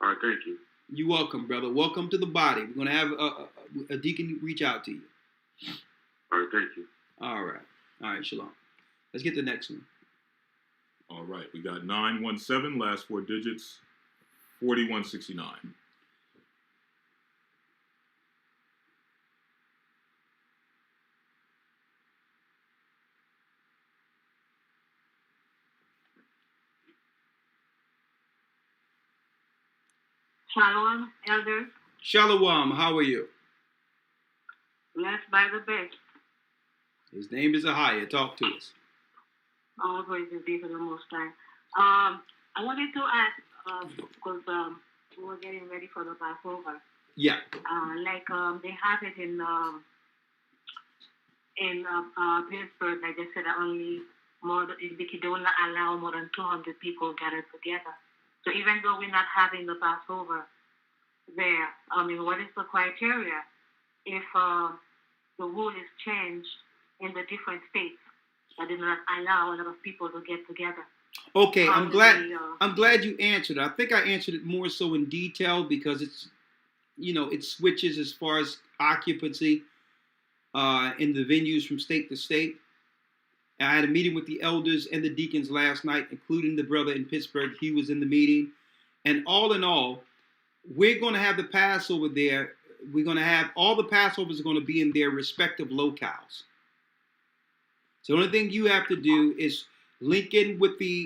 All right, thank you. You're welcome, brother. Welcome to the body. We're gonna have a deacon reach out to you. All right, thank you. All right, shalom. Let's get the next one. All right, we got 917, last four digits, 4169. Shalom, elders. Shalom, how are you? Blessed by the best. His name is Ahia. Talk to us. All praises be for the Most High. I wanted to ask, because we were getting ready for the Passover. Yeah. They have it in Pittsburgh. Like they said, that only they don't allow more than 200 people gathered together. So even though we're not having the Passover there, what is the criteria if the rule is changed in the different states that did not allow a lot of people to get together? Okay, I'm glad you answered it. I think I answered it more so in detail because it's, it switches as far as occupancy in the venues from state to state. And I had a meeting with the elders and the deacons last night, including the brother in Pittsburgh. He was in the meeting. And all in all, we're going to have the Passover there. We're going to have all the Passovers are going to be in their respective locales. So the only thing you have to do is link in with the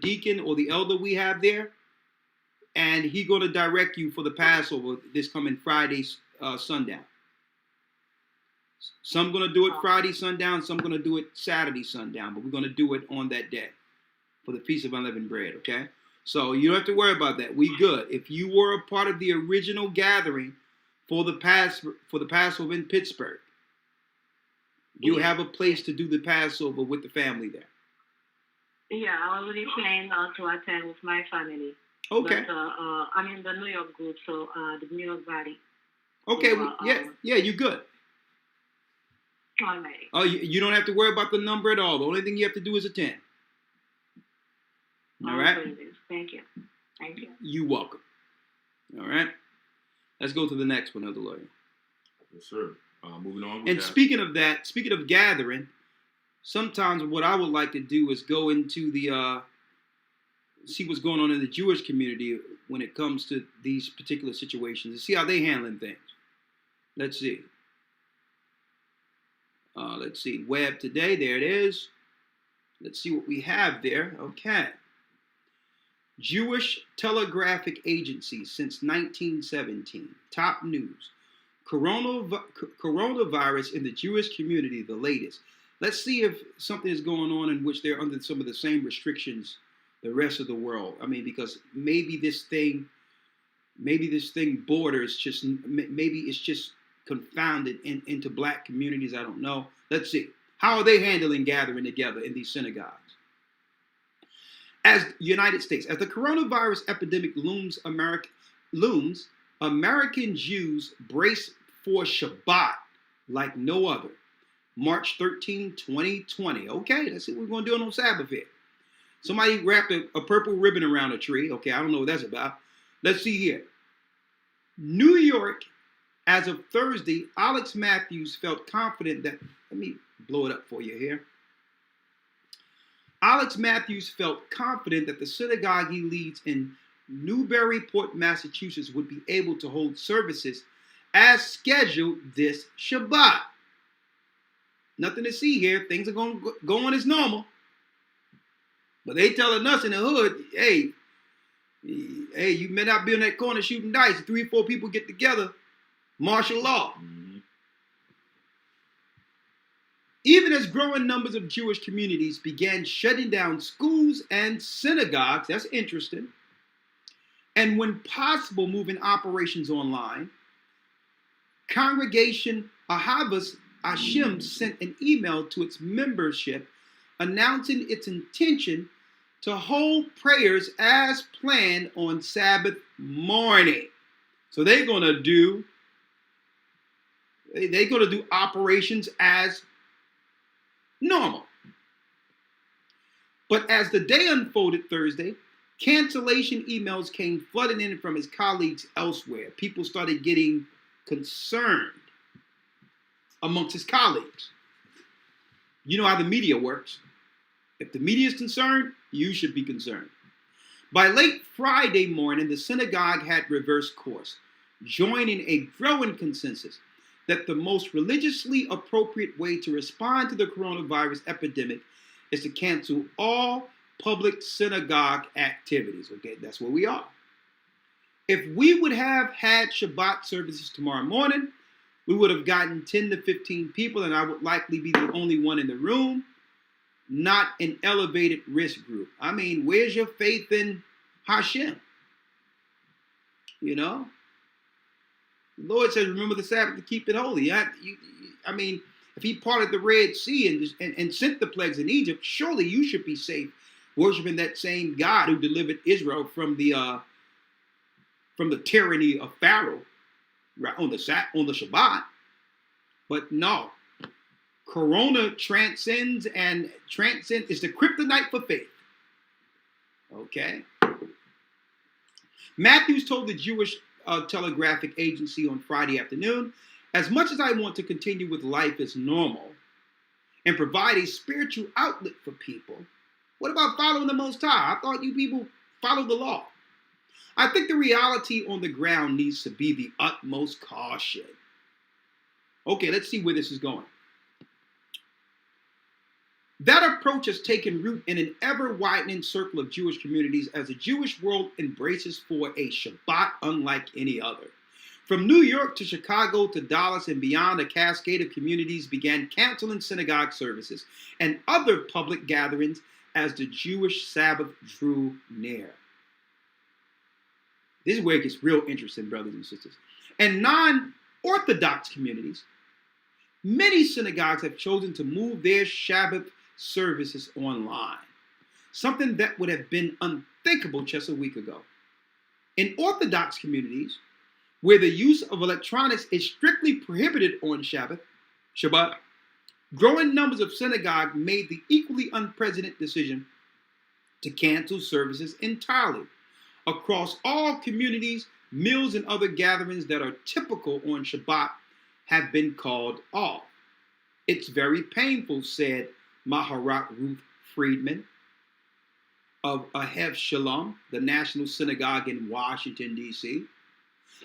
deacon or the elder we have there, and he's going to direct you for the Passover this coming Friday sundown. Some going to do it Friday sundown, some going to do it Saturday sundown, but we're going to do it on that day for the Feast of Unleavened Bread, okay? So you don't have to worry about that. We good. If you were a part of the original gathering for the Passover in Pittsburgh, you have a place to do the Passover with the family there. Yeah, I already planned to attend with my family. Okay. But I'm in the New York group, so the New York body. Okay. So, Yeah, you're good. Alrighty. Oh, you don't have to worry about the number at all. The only thing you have to do is attend. All right. Thank you. Thank you. You're welcome. All right. Let's go to the next one, Elder Lawyer. Yes, sir. Moving on. And speaking of that, speaking of gathering, sometimes what I would like to do is go into the see what's going on in the Jewish community when it comes to these particular situations and see how they handling things. Let's see. Let's see. Web today. There it is. Let's see what we have there. Okay. Jewish Telegraphic Agency since 1917. Top news. Coronavirus in the Jewish community, the latest. Let's see if something is going on in which they're under some of the same restrictions the rest of the world. I mean, because maybe this thing borders just, maybe it's just confounded into black communities. I don't know. Let's see. How are they handling gathering together in these synagogues? As United States, as the coronavirus epidemic looms, American Jews brace for Shabbat like no other. March 13, 2020. Okay, let's see what we're going to do on Sabbath here. Somebody wrapped a purple ribbon around a tree. Okay, I don't know what that's about. Let's see here. New York, as of Thursday, Alex Matthews felt confident that, let me blow it up for you here. Alex Matthews felt confident that the synagogue he leads in Newburyport, Massachusetts would be able to hold services as scheduled this Shabbat. Nothing to see here. Things are going on as normal. But they telling us in the hood, hey, you may not be in that corner shooting dice. 3 or 4 people get together, martial law. Mm-hmm. Even as growing numbers of Jewish communities began shutting down schools and synagogues, that's interesting, and when possible, moving operations online, Congregation Ahavas Hashem sent an email to its membership announcing its intention to hold prayers as planned on Sabbath morning. So they're going to do operations as normal. But as the day unfolded Thursday, cancellation emails came flooding in from his colleagues elsewhere. People started getting concerned amongst his colleagues. You know how the media works. If the media is concerned, you should be concerned. By late Friday morning, the synagogue had reversed course, joining a growing consensus that the most religiously appropriate way to respond to the coronavirus epidemic is to cancel all public synagogue activities. Okay, that's where we are. If we would have had Shabbat services tomorrow morning, we would have gotten 10 to 15 people, and I would likely be the only one in the room, not an elevated risk group. I mean, where's your faith in Hashem? You know? The Lord says, remember the Sabbath to keep it holy. I mean, if he parted the Red Sea and sent the plagues in Egypt, surely you should be safe worshiping that same God who delivered Israel from the tyranny of Pharaoh, right, on the Shabbat. But no, Corona transcends is the kryptonite for faith. Okay. Matthews told the Jewish Telegraphic Agency on Friday afternoon, as much as I want to continue with life as normal and provide a spiritual outlet for people, what about following the Most High? I thought you people follow the law. I think the reality on the ground needs to be the utmost caution. Okay, let's see where this is going. That approach has taken root in an ever-widening circle of Jewish communities as the Jewish world embraces for a Shabbat unlike any other. From New York to Chicago to Dallas and beyond, a cascade of communities began canceling synagogue services and other public gatherings as the Jewish Sabbath drew near. This is where it gets real interesting, brothers and sisters. And non-Orthodox communities, many synagogues have chosen to move their Sabbath services online, something that would have been unthinkable just a week ago. In Orthodox communities, where the use of electronics is strictly prohibited on Shabbat, growing numbers of synagogues made the equally unprecedented decision to cancel services entirely. Across all communities, meals and other gatherings that are typical on Shabbat have been called off. It's very painful, said Maharat Ruth Friedman of Ahev Shalom, the National Synagogue in Washington, D.C.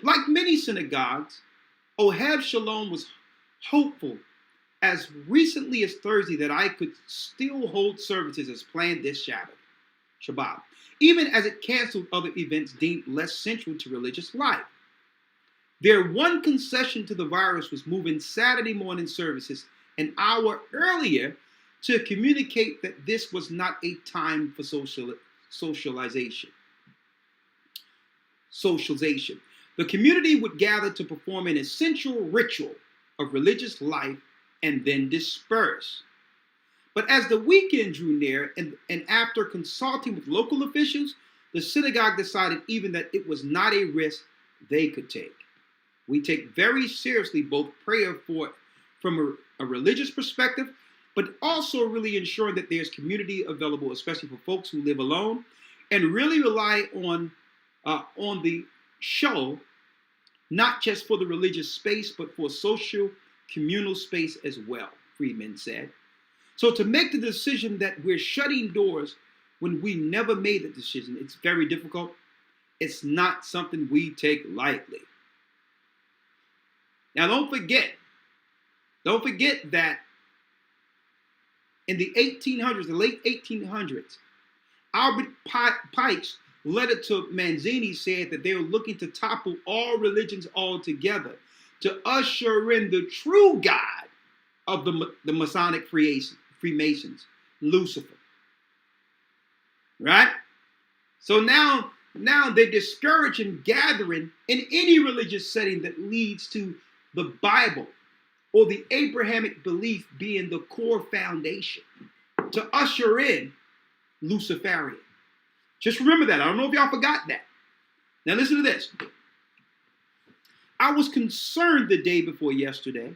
Like many synagogues, Ahev Shalom was hopeful as recently as Thursday that I could still hold services as planned this Shabbat, even as it canceled other events deemed less central to religious life. Their one concession to the virus was moving Saturday morning services an hour earlier to communicate that this was not a time for socialization. The community would gather to perform an essential ritual of religious life and then disperse. But as the weekend drew near and after consulting with local officials, the synagogue decided even that it was not a risk they could take. We take very seriously both prayer from a religious perspective, but also really ensuring that there's community available, especially for folks who live alone, and really rely on the show, not just for the religious space, but for social communal space as well, Friedman said. So to make the decision that we're shutting doors when we never made the decision, it's very difficult. It's not something we take lightly. Now don't forget that in the 1800s, the late 1800s, Albert Pike's letter to Manzini said that they were looking to topple all religions altogether to usher in the true God of the Masonic Freemasons, Lucifer. Right? So now they're discouraging gathering in any religious setting that leads to the Bible or the Abrahamic belief being the core foundation to usher in Luciferian. Just remember that. I don't know if y'all forgot that. Now listen to this. I was concerned the day before yesterday,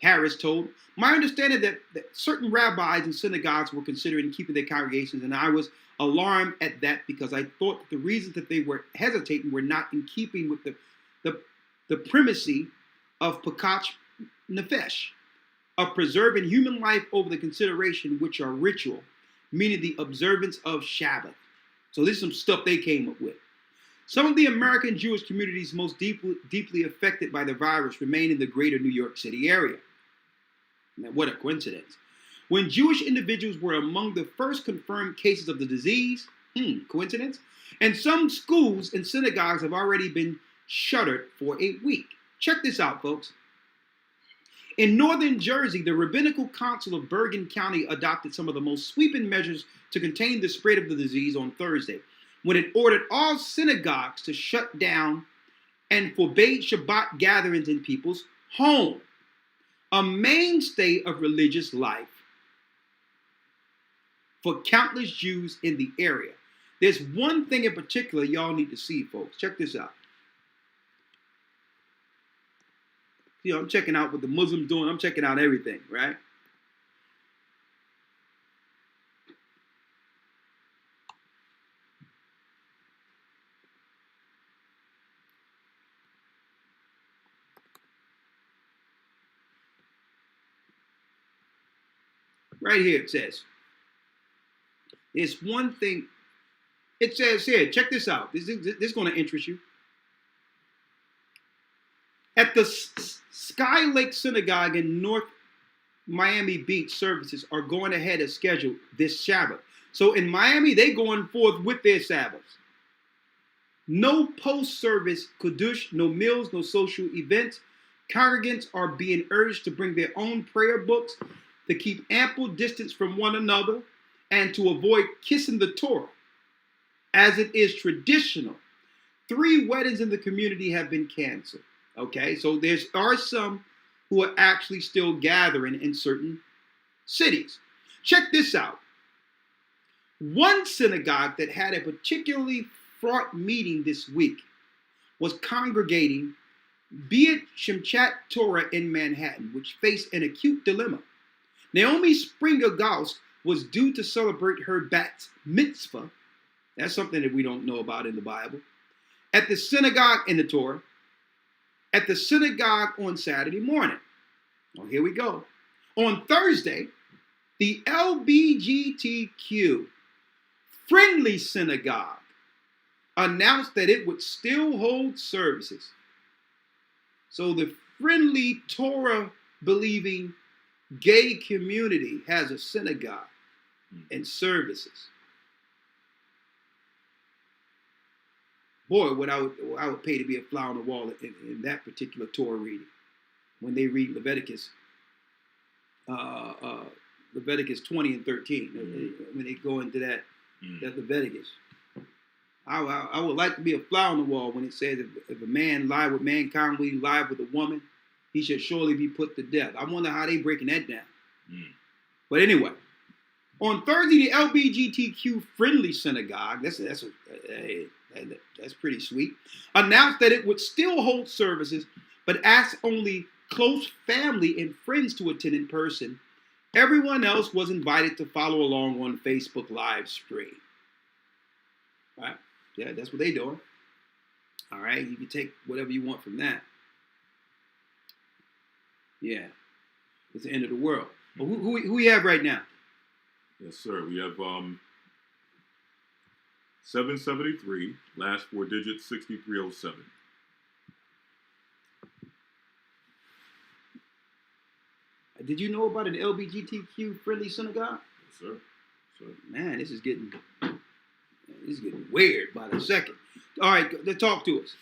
Harris told. My understanding that certain rabbis and synagogues were considering keeping their congregations, and I was alarmed at that because I thought that the reasons that they were hesitating were not in keeping with the primacy of Pakach Nefesh, of preserving human life over the consideration which are ritual, meaning the observance of Shabbat. So this is some stuff they came up with. Some of the American Jewish communities most deeply affected by the virus remain in the greater New York City area. Now, what a coincidence. When Jewish individuals were among the first confirmed cases of the disease, coincidence? And some schools and synagogues have already been shuttered for a week. Check this out, folks. In northern Jersey, the Rabbinical Council of Bergen County adopted some of the most sweeping measures to contain the spread of the disease on Thursday, when it ordered all synagogues to shut down and forbade Shabbat gatherings in people's home, a mainstay of religious life for countless Jews in the area. There's one thing in particular y'all need to see, folks. Check this out. You know, I'm checking out what the Muslims doing. I'm checking out everything, right? Right here it says, there's one thing, it says here, check this out. This is going to interest you. At the Sky Lake Synagogue in North Miami Beach, services are going ahead as scheduled this Sabbath. So in Miami, they going forth with their Sabbaths. No post-service Kiddush, no meals, no social events. Congregants are being urged to bring their own prayer books, to keep ample distance from one another, and to avoid kissing the Torah, as it is traditional. 3 weddings in the community have been canceled. Okay, so there are some who are actually still gathering in certain cities. Check this out. One synagogue that had a particularly fraught meeting this week was congregating Beit Shemchat Torah in Manhattan, which faced an acute dilemma. Naomi Springer Gauss was due to celebrate her bat mitzvah. That's something that we don't know about in the Bible. At the synagogue in the Torah, at the synagogue on Saturday morning. Well, here we go. On Thursday, the LBGTQ Friendly Synagogue announced that it would still hold services. So the friendly Torah-believing gay community has a synagogue and services. Boy, what I would pay to be a fly on the wall in that particular Torah reading when they read Leviticus 20 and 13. When they go into that Leviticus. I would like to be a fly on the wall when it says if a man lie with mankind, when he lie with a woman, he should surely be put to death. I wonder how they breaking that down. But anyway, on Thursday, the LBGTQ Friendly Synagogue, that's pretty sweet, announced that it would still hold services, but asked only close family and friends to attend in person. Everyone else was invited to follow along on Facebook live stream. Right? Yeah, that's what they're doing. All right, you can take whatever you want from that. Yeah, it's the end of the world. But who we have right now? Yes, sir. We have 773, last four digits, 6307. Did you know about an LBGTQ friendly synagogue? Yes, sir. Man, this is getting weird by the second. All right, talk to us.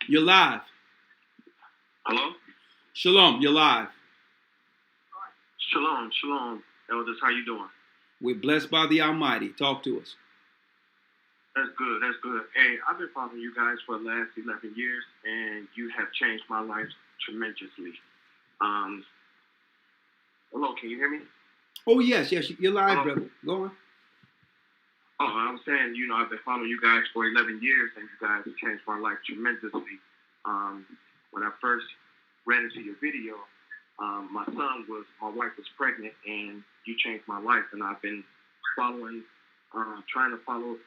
You're live. Hello? Shalom, you're live. Shalom, elders. How you doing? We're blessed by the Almighty. Talk to us. That's good. Hey, I've been following you guys for the last 11 years, and you have changed my life tremendously. Hello, can you hear me? Oh, yes, you're live, Hello? brother. Go on. Oh, I'm saying, I've been following you guys for 11 years, and you guys have changed my life tremendously. When I first ran into your video, my wife was pregnant, and you changed my life, and I've been trying to follow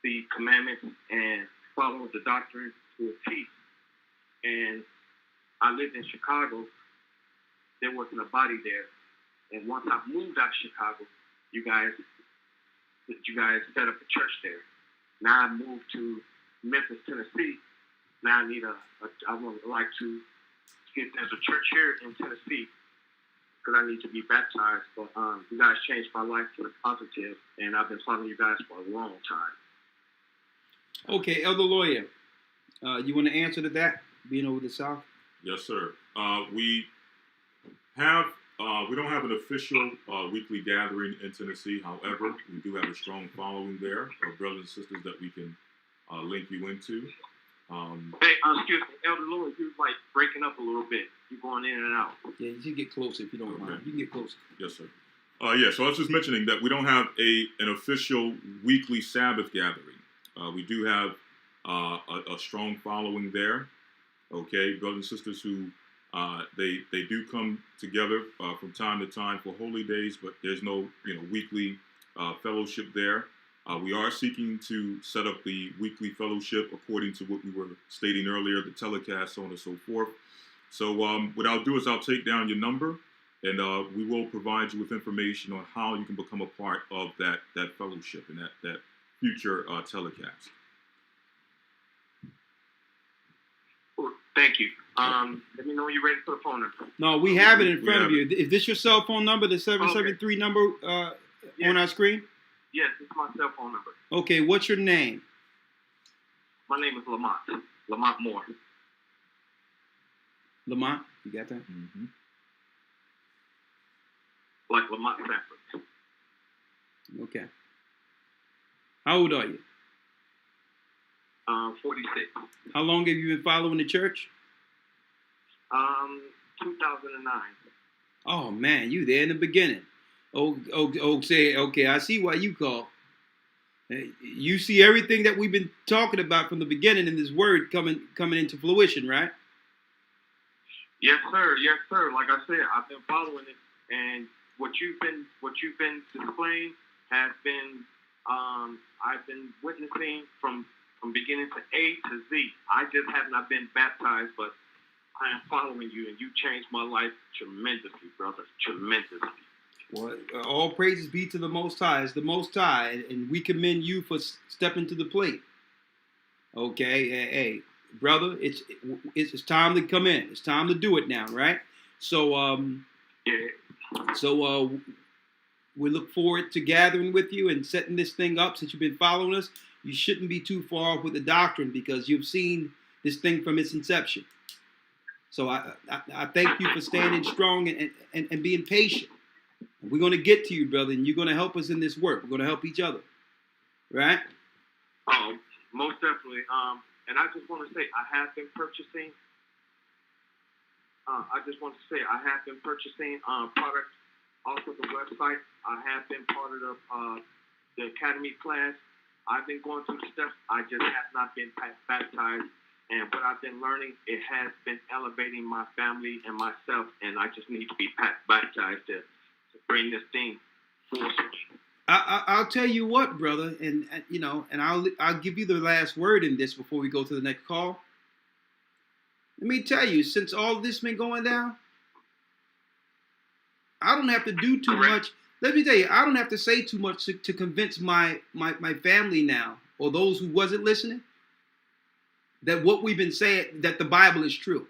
the commandments and follow the doctrine to a T. And I lived in Chicago. There wasn't a body there. And once I moved out of Chicago, you guys set up a church there. Now I moved to Memphis, Tennessee. Now I would like to get there's a church here in Tennessee because I need to be baptized. But you guys changed my life to the positive, and I've been following you guys for a long time. Okay, Elder Lawyer, you want to answer to that, being over the South? Yes, sir. We don't have an official weekly gathering in Tennessee. However, we do have a strong following there of brothers and sisters that we can link you into. Hey, excuse me, Elder Lord, you're like breaking up a little bit. You're going in and out. Yeah, you can get closer if you don't mind. You can get closer. Yes, sir. So I was just mentioning that we don't have an official weekly Sabbath gathering. We do have a strong following there. Okay, brothers and sisters who they do come together from time to time for holy days, but there's no weekly fellowship there. We are seeking to set up the weekly fellowship according to what we were stating earlier, the telecast, so on and so forth. So what I'll do is I'll take down your number, and we will provide you with information on how you can become a part of that fellowship and that future telecast. Thank you. Let me know when you're ready for the phone number. No, we have it in front of you. Is this your cell phone number, the 773 number on our screen? Yes, it's my cell phone number. Okay, what's your name? My name is Lamont Moore. Lamont, you got that? Mm-hmm. Like Lamont Sanford. Okay. How old are you? 46. How long have you been following the church? 2009. Oh man, you there in the beginning. Say, okay, I see why you call. You see everything that we've been talking about from the beginning in this word coming into fruition, right? Yes, sir. Yes, sir. Like I said, I've been following it, and what you've been displaying has been I've been witnessing from beginning to A to Z. I just have not been baptized, but I am following you, and you changed my life tremendously, brother. Tremendously. Well, all praises be to the Most High. It's the Most High, and we commend you for stepping to the plate. Okay, hey, brother, it's time to come in. It's time to do it now, right? So, we look forward to gathering with you and setting this thing up. Since you've been following us, you shouldn't be too far off with the doctrine because you've seen this thing from its inception. So I thank you for standing strong and being patient. We're going to get to you, brother, and you're going to help us in this work. We're going to help each other, right? Most definitely. And I just want to say I have been purchasing. Products off of the website. I have been part of the academy class. I've been going through the steps. I just have not been baptized. And what I've been learning, it has been elevating my family and myself. And I just need to be baptized to bring this thing forward. I'll tell you what, brother, and I'll give you the last word in this before we go to the next call. Let me tell you, since all of this been going down, I don't have to do too much. Let me tell you, I don't have to say too much to convince my family now, or those who wasn't listening, that what we've been saying, that the Bible is true.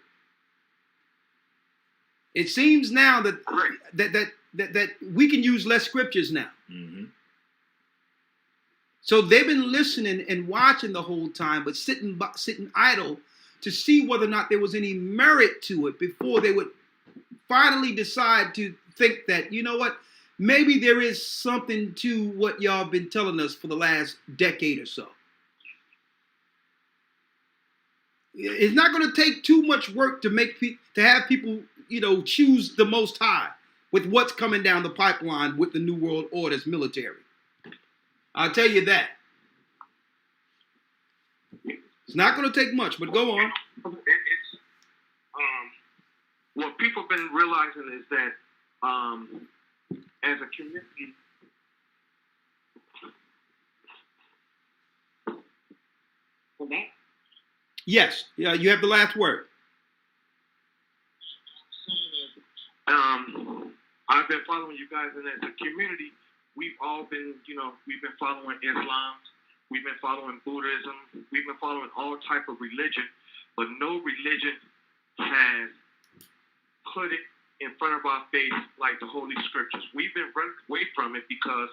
It seems now that we can use less scriptures now. Mm-hmm. So they've been listening and watching the whole time, but sitting idle to see whether or not there was any merit to it before they would finally decide to think that, you know what, maybe there is something to what y'all been telling us for the last decade or so. It's not going to take too much work to have people, choose the Most High with what's coming down the pipeline with the New World Order's military. I'll tell you that. It's not going to take much, but go on. What people have been realizing is that as a community, Yes, yeah, you have the last word. I've been following you guys, and as a community, we've all been, we've been following Islam, we've been following Buddhism, we've been following all type of religion, but no religion has put it in front of our face like the Holy Scriptures. We've been running away from it because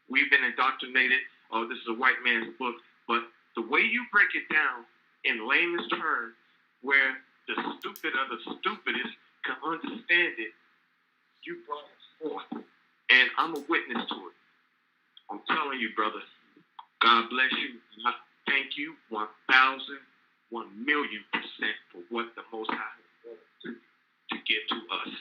we've been indoctrinated. Oh, this is a white man's book. But the way you break it down in layman's terms, where the stupid of the stupidest can understand it, you brought it forth. And I'm a witness to it. I'm telling you, brother, God bless you. And I thank you 1,000, 1,000,000% for what the Most High has done to give to us.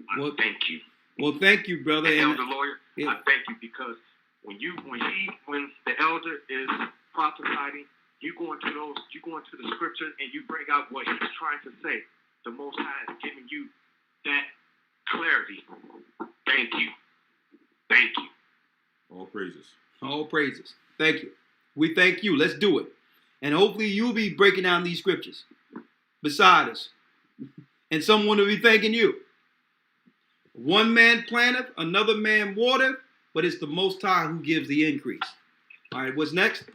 I thank you. Well, thank you, brother. And Elder Lawyer, I thank you because when the elder is prophesying, you go into the scripture and you bring out what he's trying to say. The Most High is giving you that clarity. Thank you. Thank you. All praises. All praises. Thank you. We thank you. Let's do it. And hopefully you'll be breaking down these scriptures beside us. And someone will be thanking you. One man planteth, another man watereth, but it's the Most High who gives the increase. All right, what's next?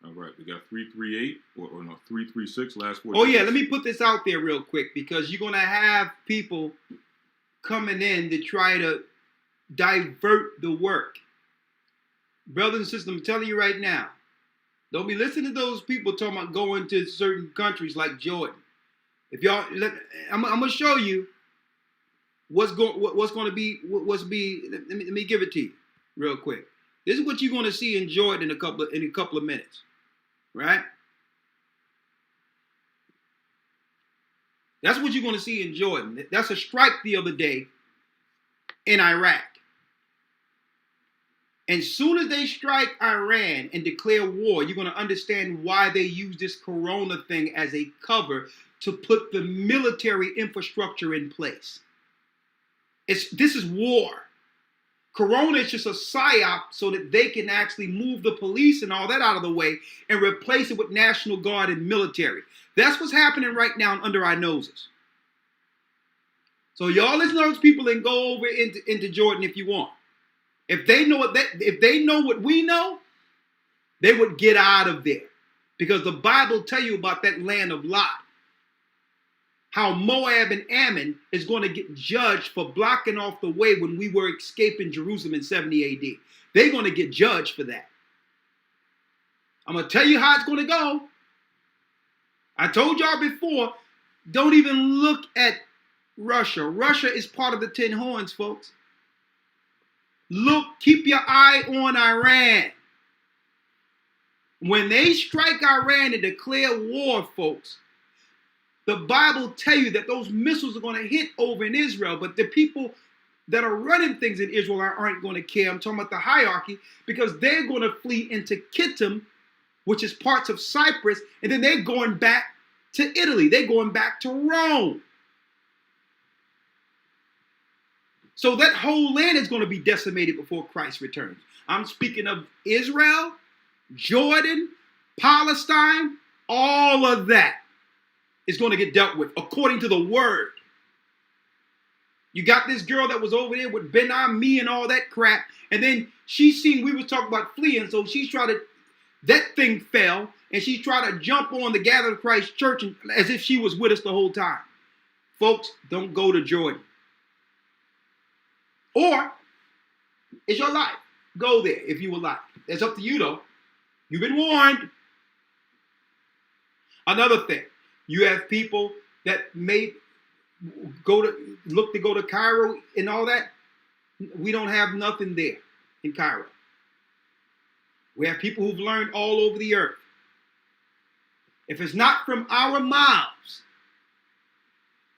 All right, we got 338 or no 336. Last four. Oh yeah, let me put this out there real quick because you're gonna have people coming in to try to divert the work. Brothers and sisters, I'm telling you right now, don't be listening to those people talking about going to certain countries like Jordan. If y'all, I'm gonna show you what's going to be. Let me give it to you real quick. This is what you're going to see in Jordan in a couple of minutes, right? That's what you're going to see in Jordan. That's a strike the other day in Iraq. And soon as they strike Iran and declare war, you're going to understand why they use this corona thing as a cover to put the military infrastructure in place. This is war. Corona is just a psyop so that they can actually move the police and all that out of the way and replace it with National Guard and military. That's what's happening right now under our noses. So y'all listen to those people and go over into Jordan if you want. If they know what we know, they would get out of there. Because the Bible tell you about that land of Lot. How Moab and Ammon is going to get judged for blocking off the way when we were escaping Jerusalem in 70 AD. They're going to get judged for that. I'm going to tell you how it's going to go. I told y'all before, don't even look at Russia. Russia is part of the 10 horns, folks. Keep your eye on Iran. When they strike Iran and declare war, folks, the Bible tell you that those missiles are going to hit over in Israel, but the people that are running things in Israel aren't going to care. I'm talking about the hierarchy, because they're going to flee into Kittim, which is parts of Cyprus, and then they're going back to Italy. They're going back to Rome. So that whole land is going to be decimated before Christ returns. I'm speaking of Israel, Jordan, Palestine, all of that is going to get dealt with according to the word. You got this girl that was over there with Ben Ami and all that crap, and then she seen we was talking about fleeing, so she's trying to, that thing fell, and she tried to jump on the Gathered Christ Church as if she was with us the whole time. Folks, don't go to Jordan. Or, it's your life. Go there if you would like. It's up to you though. You've been warned. Another thing, you have people that may look to go to Cairo and all that. We don't have nothing there in Cairo. We have people who've learned all over the earth. If it's not from our mouths,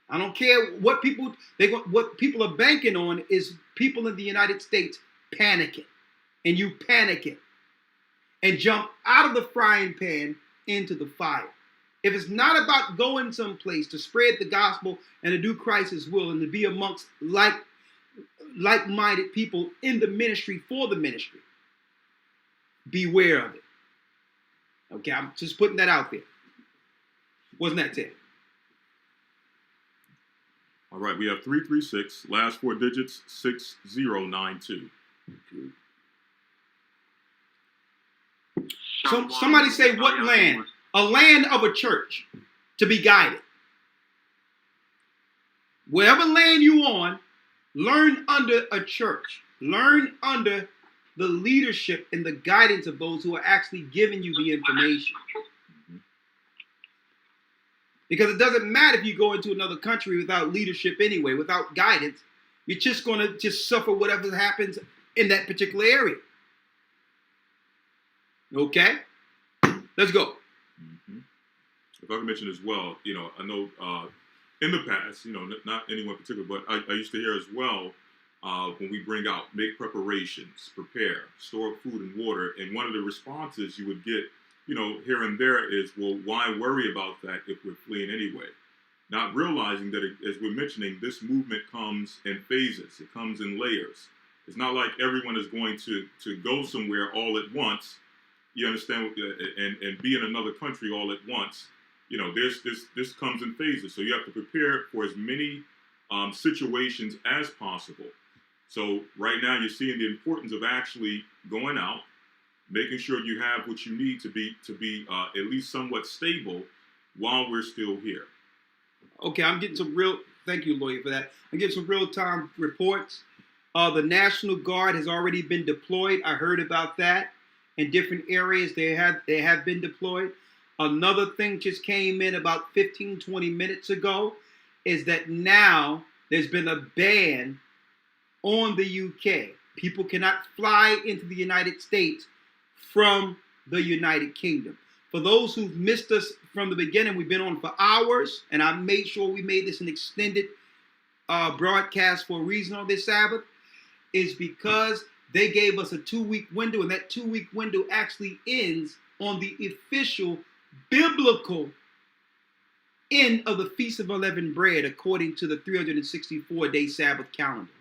I don't care what people are banking on is people in the United States panicking, and you panicking and jump out of the frying pan into the fire. If it's not about going someplace to spread the gospel and to do Christ's will and to be amongst like-minded people in the ministry for the ministry, beware of it. Okay, I'm just putting that out there. Wasn't that it? All right, we have 336, last four digits, 6092. So somebody say what land? A land of a church to be guided. Wherever land you on, learn under a church. Learn under the leadership and the guidance of those who are actually giving you the information. Because it doesn't matter if you go into another country without leadership anyway, without guidance. You're just going to just suffer whatever happens in that particular area. Okay? Let's go. Mm-hmm. If I can mention as well, I know in the past, not anyone particular, but I used to hear as well when we bring out, make preparations, prepare, store up food and water. And one of the responses you would get, here and there is, well, why worry about that if we're fleeing anyway? Not realizing that, as we're mentioning, this movement comes in phases. It comes in layers. It's not like everyone is going to go somewhere all at once. You understand? And be in another country all at once. This comes in phases. So you have to prepare for as many situations as possible. So right now you're seeing the importance of actually going out, making sure you have what you need to be at least somewhat stable while we're still here. Okay, I'm getting some thank you, lawyer, for that. I'm getting some real-time reports. The National Guard has already been deployed. I heard about that. In different areas, they have been deployed. Another thing just came in about 15, 20 minutes ago is that now there's been a ban on the UK People cannot fly into the United States from the United Kingdom. For those who've missed us from the beginning, we've been on for hours, and I made sure we made this an extended broadcast for a reason on this Sabbath, is because they gave us a 2-week window, and that 2-week window actually ends on the official biblical end of the Feast of Unleavened Bread according to the 364-day Sabbath calendar.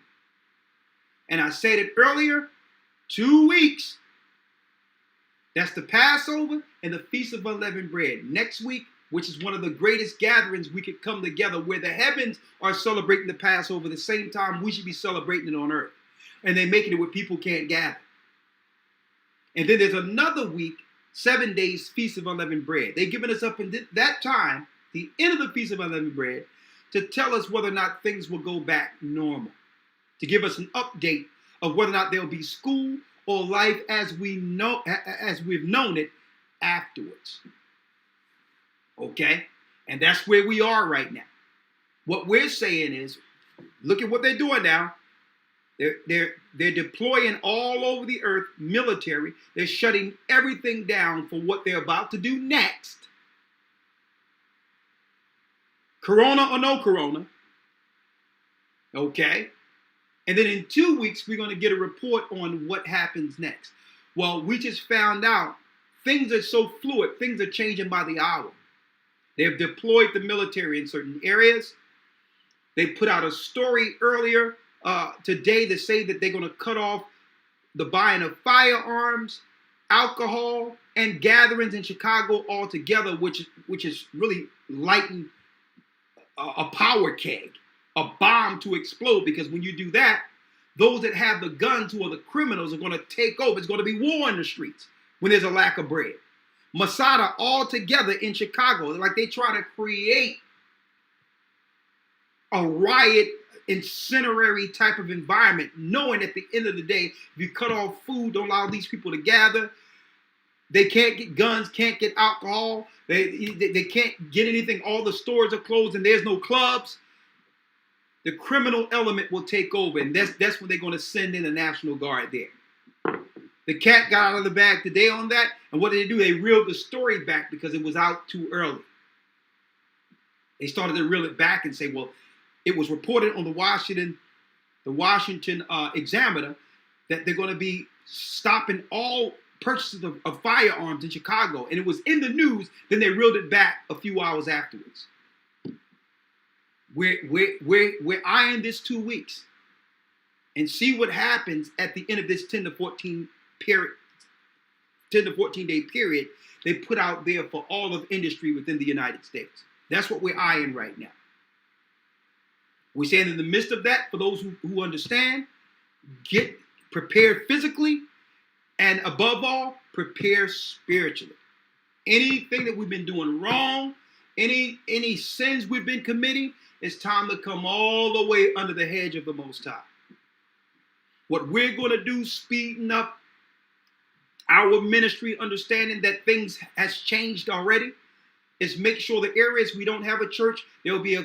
And I said it earlier, 2 weeks. That's the Passover and the Feast of Unleavened Bread. Next week, which is one of the greatest gatherings we could come together, where the heavens are celebrating the Passover the same time we should be celebrating it on earth. And they're making it where people can't gather. And then there's another week, 7 days, Feast of Unleavened Bread. They've given us up in that time, the end of the Feast of Unleavened Bread, to tell us whether or not things will go back normal. To give us an update of whether or not there'll be school or life as we've known it afterwards. Okay? And that's where we are right now. What we're saying is, look at what they're doing now. They're deploying all over the earth military. They're shutting everything down for what they're about to do next. Corona or no corona. Okay? And then in 2 weeks, we're going to get a report on what happens next. Well, we just found out things are so fluid. Things are changing by the hour. They've deployed the military in certain areas. They put out a story earlier today to say that they're going to cut off the buying of firearms, alcohol, and gatherings in Chicago altogether, which is really lighting a power keg, a bomb to explode, because when you do that, those that have the guns, who are the criminals, are going to take over. It's going to be war in the streets when there's a lack of bread. Masada all together in Chicago, like they try to create a riot, incendiary type of environment, knowing at the end of the day, if you cut off food, don't allow these people to gather, they can't get guns, can't get alcohol, they can't get anything, all the stores are closed and there's no clubs. The criminal element will take over, and that's when they're going to send in the National Guard there. The cat got out of the bag today on that, and what did they do? They reeled the story back because it was out too early. They started to reel it back and say, well, it was reported on the Washington Examiner that they're going to be stopping all purchases of firearms in Chicago, and it was in the news. Then they reeled it back a few hours afterwards. We're eyeing this 2 weeks and see what happens at the end of this 10 to 14 day period they put out there for all of industry within the United States. That's what we're eyeing right now. We're saying in the midst of that, for those who understand, get prepared physically, and above all, prepare spiritually. Anything that we've been doing wrong, any sins we've been committing, it's time to come all the way under the hedge of the Most High. What we're going to do, speeding up our ministry, understanding that things has changed already, is make sure the areas we don't have a church, there will be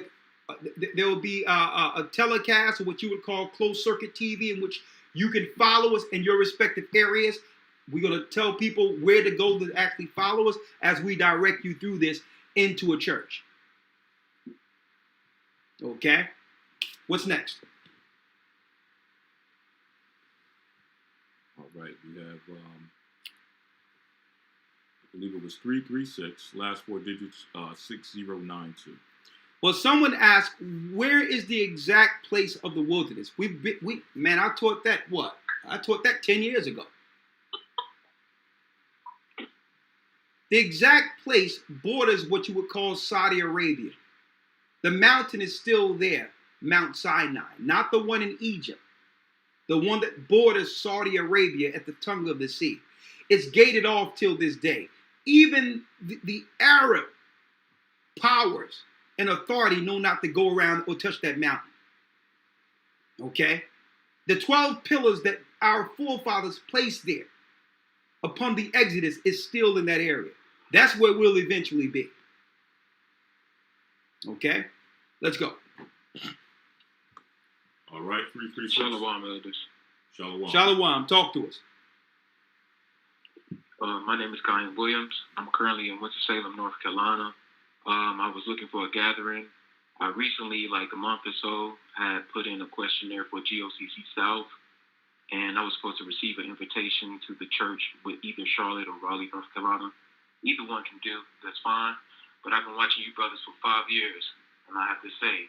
a telecast, or what you would call closed circuit TV, in which you can follow us in your respective areas. We're going to tell people where to go to actually follow us as we direct you through this into a church. Okay? What's next? All right, we have, I believe it was 336, last four digits, 6092. Well, someone asked, where is the exact place of the wilderness? I taught that, I taught that 10 years ago. The exact place borders what you would call Saudi Arabia. The mountain is still there, Mount Sinai, not the one in Egypt, the one that borders Saudi Arabia at the tongue of the sea. It's gated off till this day. Even the Arab powers and authority know not to go around or touch that mountain. Okay? The 12 pillars that our forefathers placed there upon the Exodus is still in that area. That's where we'll eventually be. Okay? Let's go. All right, 336. Shalom, elders. Shalom. Shalom. Talk to us. My name is Kyan Williams. I'm currently in Winston-Salem, North Carolina. I was looking for a gathering. I recently, like a month or so, had put in a questionnaire for GOCC South, and I was supposed to receive an invitation to the church with either Charlotte or Raleigh, North Carolina. Either one can do, that's fine. But I've been watching you brothers for 5 years, and I have to say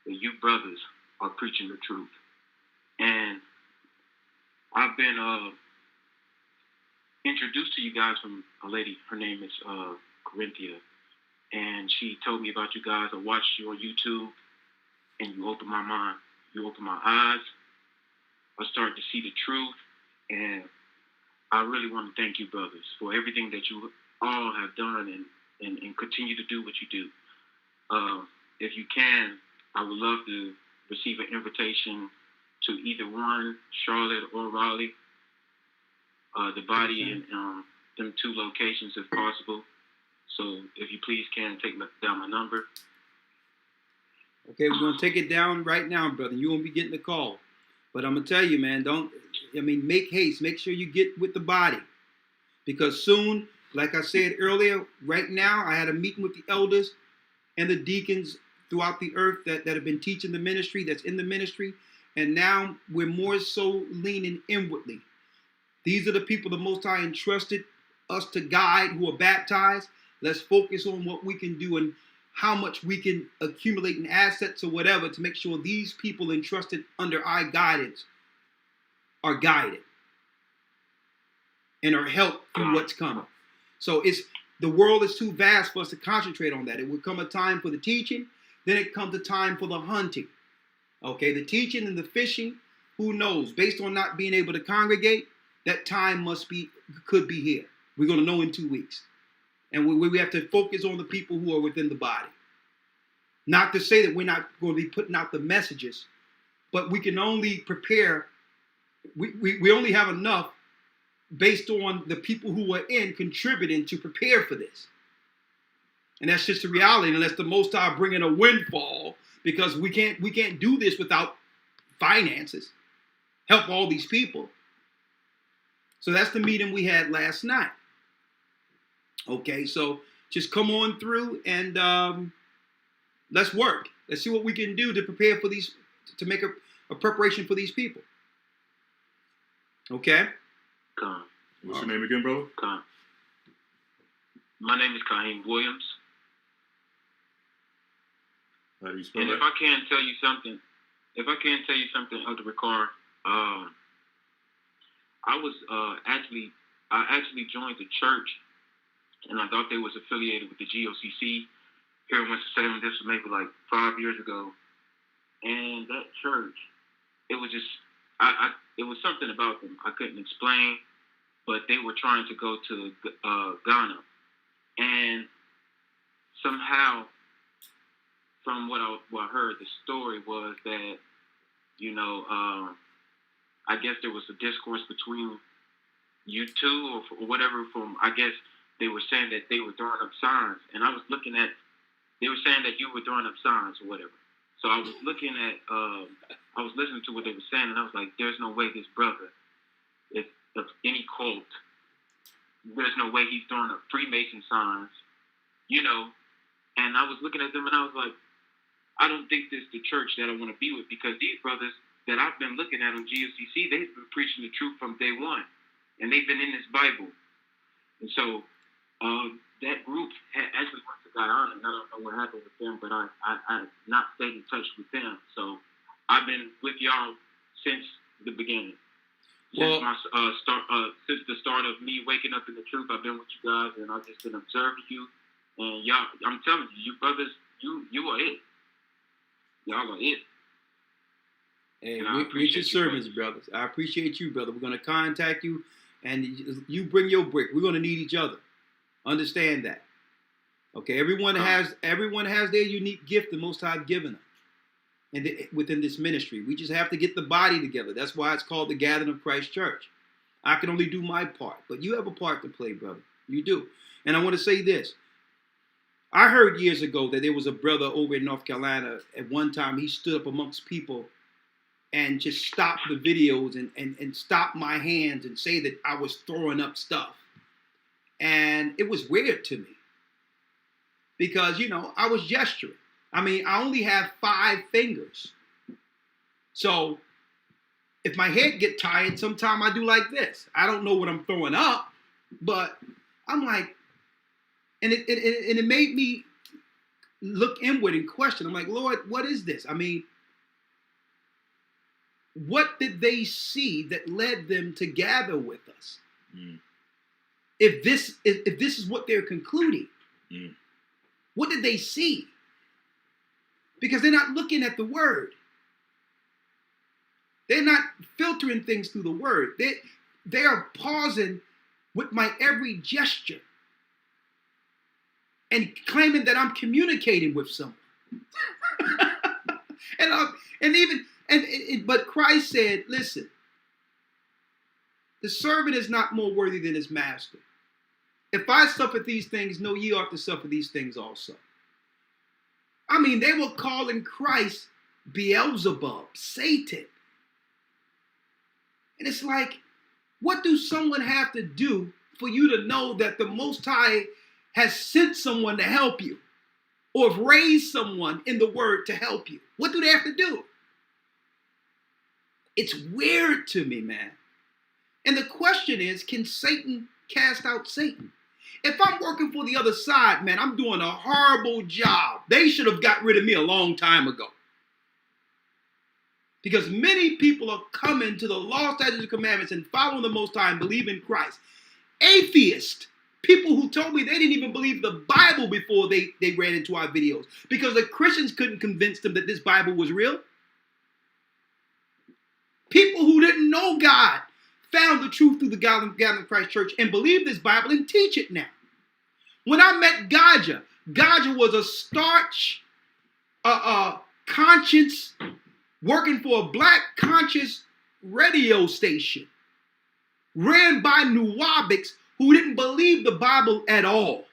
that you brothers are preaching the truth. And I've been introduced to you guys from a lady. Her name is Corinthia, and she told me about you guys. I watched you on YouTube, and you opened my mind. You opened my eyes. I started to see the truth, and I really want to thank you, brothers, for everything that you all have done and continue to do what you do. If you can, I would love to receive an invitation to either one, Charlotte or Raleigh, the body in them 2 locations if possible. So if you please can take down my number. Okay, we're going to take it down right now, brother. You won't be getting the call. But I'm going to tell you, man, make haste. Make sure you get with the body. Because soon, like I said earlier, right now, I had a meeting with the elders and the deacons throughout the earth that have been teaching the ministry, that's in the ministry. And now we're more so leaning inwardly. These are the people the Most High entrusted us to guide who are baptized. Let's focus on what we can do and how much we can accumulate in assets or whatever to make sure these people entrusted under our guidance are guided and are helped through what's coming. So the world is too vast for us to concentrate on that. It will come a time for the teaching, then it comes a time for the hunting. Okay, the teaching and the fishing, who knows? Based on not being able to congregate, that time could be here. We're going to know in 2 weeks. And we have to focus on the people who are within the body. Not to say that we're not going to be putting out the messages, but we can only prepare. We only have enough based on the people who are contributing to prepare for this. And that's just the reality, unless the Most High bring in a windfall, because we can't do this without finances. Help all these people. So that's the meeting we had last night. Okay, so just come on through and let's work. Let's see what we can do to prepare for these, to make a preparation for these people. Okay? Khan. What's your name again, brother? Khan. My name is Kaheem Williams. How do you spell And that? if I can tell you something, Elder Ricard, I actually joined the church, and I thought they was affiliated with the GOCC here in Winston-Salem. This was maybe like 5 years ago, and that church, it was just, it was something about them I couldn't explain, but they were trying to go to Ghana, and somehow, from what I heard, the story was that, I guess there was a discourse between you two or whatever. I guess they were saying that they were throwing up signs, and I was looking at, they were saying that you were throwing up signs or whatever. So I was looking at, I was listening to what they were saying, and I was like, there's no way this brother is of any cult. There's no way he's throwing up Freemason signs, and I was looking at them, and I was like, I don't think this is the church that I want to be with, because these brothers that I've been looking at on GOCC, they've been preaching the truth from day one, and they've been in this Bible. And so that group had actually went to Guyana, and I don't know what happened with them, but I not stayed in touch with them. So I've been with y'all since the beginning. Since the start of me waking up in the truth, I've been with you guys, and I've just been observing you. And y'all, I'm telling you, you brothers, you are it. Y'all are it. Hey, we're your servants, brothers. I appreciate you, brother. We're going to contact you, and you bring your brick. We're going to need each other. Understand that. Okay, everyone has their unique gift the Most High given them, and within this ministry, we just have to get the body together. That's why it's called the Gathering of Christ Church. I can only do my part, but you have a part to play, brother. You do. And I want to say this. I heard years ago that there was a brother over in North Carolina. At one time, he stood up amongst people and just stop the videos and stop my hands and say that I was throwing up stuff. And it was weird to me because, I was gesturing. I mean, I only have 5 fingers. So if my head get tired, sometimes I do like this. I don't know what I'm throwing up, but I'm like, and it made me look inward and question. I'm like, Lord, what is this? I mean, what did they see that led them to gather with us? Mm. If this is what they're concluding, what did they see? Because they're not looking at the word. They're not filtering things through the word. They are pausing with my every gesture and claiming that I'm communicating with someone. But Christ said, listen, the servant is not more worthy than his master. If I suffer these things, know ye ought to suffer these things also. I mean, they were calling Christ Beelzebub, Satan. And it's like, what do someone have to do for you to know that the Most High has sent someone to help you or have raised someone in the word to help you? What do they have to do? It's weird to me, man. And the question is, can Satan cast out Satan? If I'm working for the other side, man, I'm doing a horrible job. They should have got rid of me a long time ago. Because many people are coming to the law, statutes, and commandments and following the Most High and believe in Christ. Atheists, people who told me they didn't even believe the Bible before they ran into our videos. Because the Christians couldn't convince them that this Bible was real. People who didn't know God found the truth through the Gathering of Christ Church and believe this Bible and teach it now. When I met Gocc was a starch, conscience, working for a black conscious radio station, ran by Nuwabics who didn't believe the Bible at all.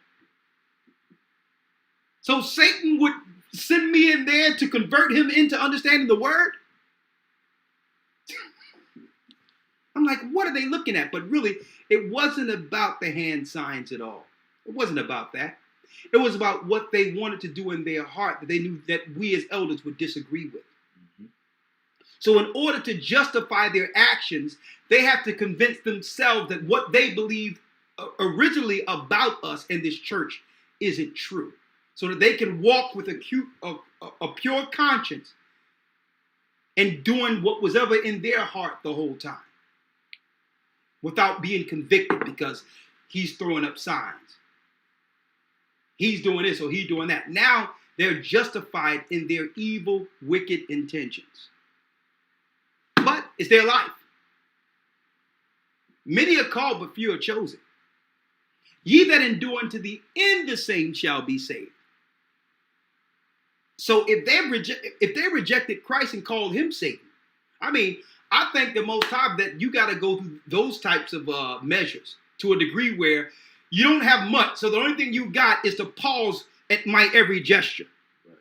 So Satan would send me in there to convert him into understanding the word? I'm like, what are they looking at? But really, it wasn't about the hand signs at all. It wasn't about that. It was about what they wanted to do in their heart that they knew that we as elders would disagree with. Mm-hmm. So in order to justify their actions, they have to convince themselves that what they believed originally about us in this church isn't true. So that they can walk with a pure conscience and doing what was ever in their heart the whole time, without being convicted because he's throwing up signs. He's doing this or he's doing that. Now they're justified in their evil, wicked intentions. But it's their life. Many are called, but few are chosen. Ye that endure unto the end, the same shall be saved. So if they rejected Christ and called him Satan, I mean, I think the Most High that you got to go through those types of measures to a degree where you don't have much. So the only thing you got is to pause at my every gesture, right,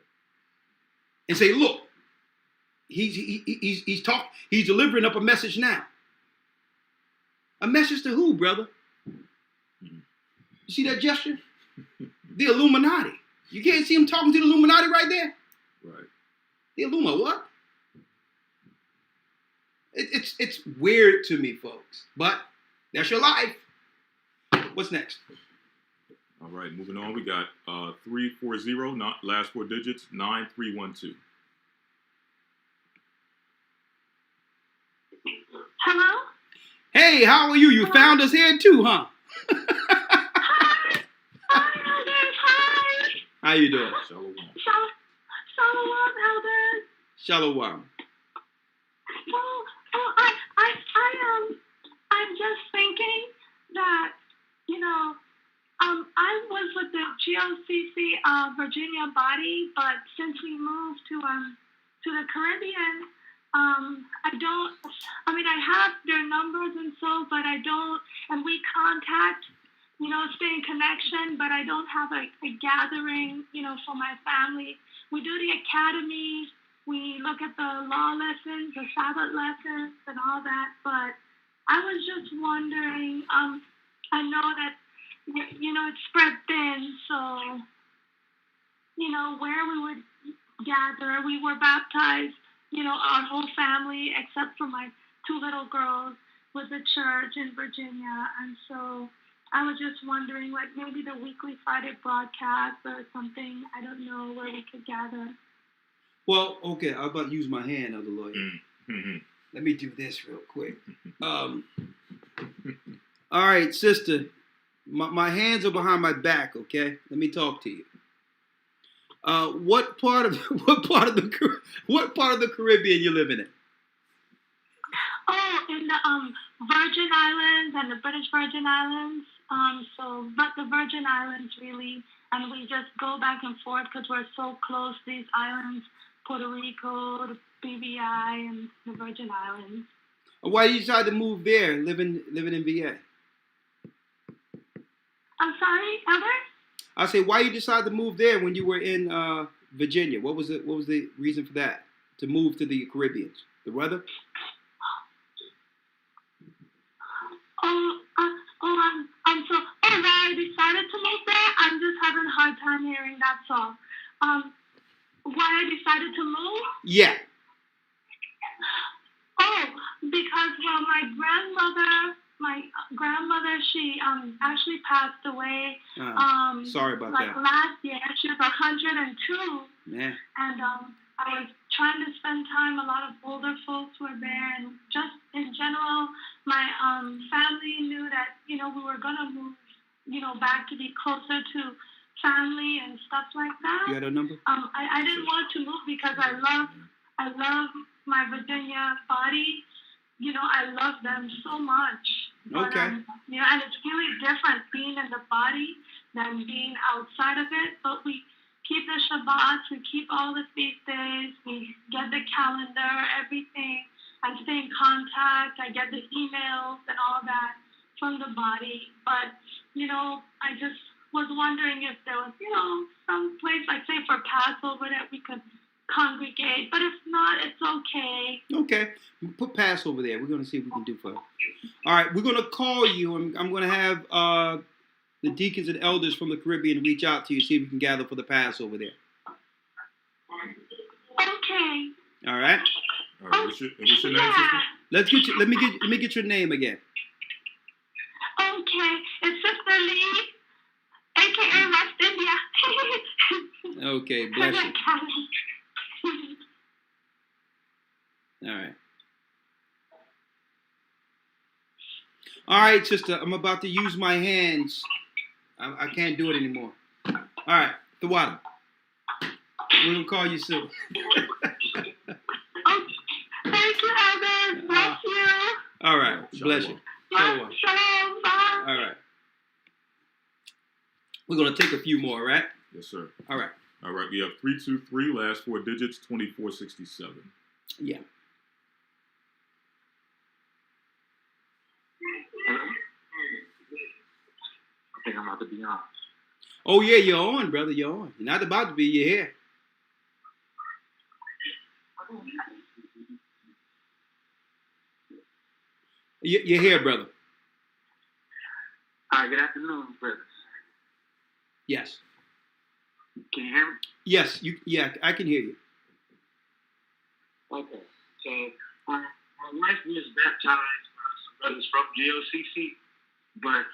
and say, "Look, he's delivering up a message now. A message to who, brother? You see that gesture? The Illuminati. You can't see him talking to the Illuminati right there, right? The Illuma what? It's weird to me, folks. But that's your life. What's next? All right, moving on. We got 340, not last 4 digits, 9312. Hello? Hey, how are you? You found us here too, huh? Hi. Hi, elders. Hi. How you doing? Shalom. Shalom, elders. Shalom. I'm just thinking that, I was with the GOCC Virginia body, but since we moved to the Caribbean, I have their numbers and so, but I don't, and we contact, stay in connection, but I don't have a gathering, for my family. We do the academies, we look at the law lessons, the Sabbath lessons, and all that. But I was just wondering. I know that it's spread thin, so where we would gather. We were baptized, our whole family except for my 2 little girls with the church in Virginia, and so I was just wondering, like maybe the weekly Friday broadcast or something. I don't know where we could gather. Well, okay, I'm about to use my hand, Elder Lawyer. Mm-hmm. Let me do this real quick. All right, sister. My hands are behind my back. Okay, let me talk to you. What part of the Caribbean you living in? Oh, in the Virgin Islands and the British Virgin Islands. But the Virgin Islands really, and we just go back and forth because we're so close. These islands, Puerto Rico, the BVI, and the Virgin Islands. Why you decided to move there, living in VA? I'm sorry, Elder? I say, why you decided to move there when you were in Virginia? What was the reason for that, to move to the Caribbean? The weather? Why I decided to move there? I'm just having a hard time hearing that song. Why I decided to move? Yeah. Oh, because my grandmother, she actually passed away. Sorry about that. Last year, she was 102. Yeah. And I was trying to spend time. A lot of older folks were there, and just in general, my family knew that we were gonna move, back to be closer to family and stuff like that. You got a number? I didn't want to move because I love my Virginia body. I love them so much. But, Okay. and it's really different being in the body than being outside of it. But we keep the Shabbats, we keep all the feast days, we get the calendar, everything. I stay in contact, I get the emails and all that from the body. But, I just was wondering if there was, some place, like say for Passover, that we could congregate. But if not, it's okay. Okay. Put Passover there. We're going to see what we can do for her. All right. We're going to call you. I'm going to have the deacons and elders from the Caribbean reach out to you, see if we can gather for the Passover there. Okay. All right. All right. What's your name, sister? Let me get your name again. Okay. It's Sister Lee, a.k.a. West India. Okay. Bless you. All right. All right, sister. I'm about to use my hands. I can't do it anymore. All right. The water. We're going to call you soon. Oh, thank you, Elder. Bless you. All right. Bless you. Shalom. Bye. All right. We're going to take a few more, right? Yes, sir. All right. All right. We have 323, last 4 digits, 2467. Yeah. I think I'm about to be on. Oh, yeah, you're on, brother. You're on. You're not about to be. You're here. You're here, brother. Hi, good afternoon, brothers. Yes. Can you hear me? Yes. Yeah, I can hear you. Okay. So, my wife was baptized by some brothers from GOCC, but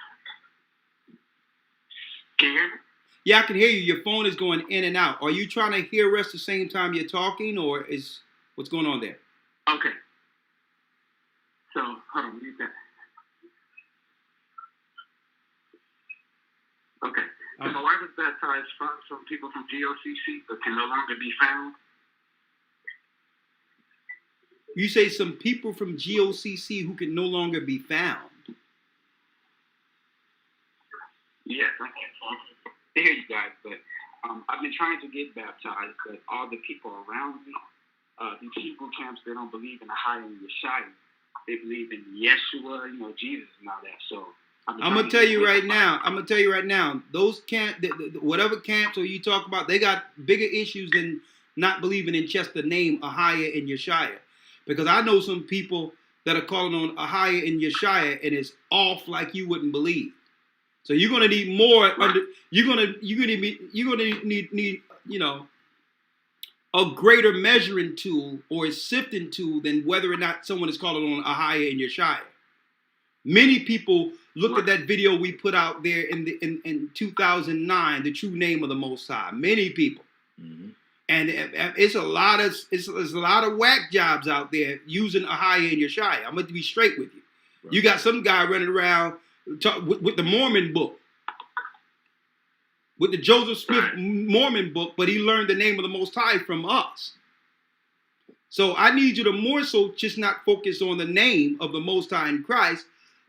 can you hear me? Yeah, I can hear you. Your phone is going in and out. Are you trying to hear us the same time you're talking, or is what's going on there? Okay. So, hold on, read that. Okay. So my wife was baptized from some people from GOCC, but can no longer be found. You say some people from GOCC who can no longer be found. Yes, I hear you guys, but I've been trying to get baptized, but all the people around me, these Hebrew camps, they don't believe in the High and Yeshua. They believe in Yeshua, Jesus and all that. So I'm gonna tell you right now. Those whatever camps or you talk about, they got bigger issues than not believing in just the name Ahia and Yeshaya. Because I know some people that are calling on Ahia and Yeshaya, and it's off like you wouldn't believe. So you're gonna need more. You're gonna need a greater measuring tool or a sifting tool than whether or not someone is calling on Ahia and Yeshaya. Many people looked at that video we put out there in 2009, the true name of the Most High. Many people, and it's a lot of whack jobs out there using Ahia and Yeshaya. I'm going to be straight with you. Right. You got some guy running around with the Mormon book, with the Joseph Smith Mormon book, but he learned the name of the Most High from us. So I need you to more so just not focus on the name of the Most High in Christ,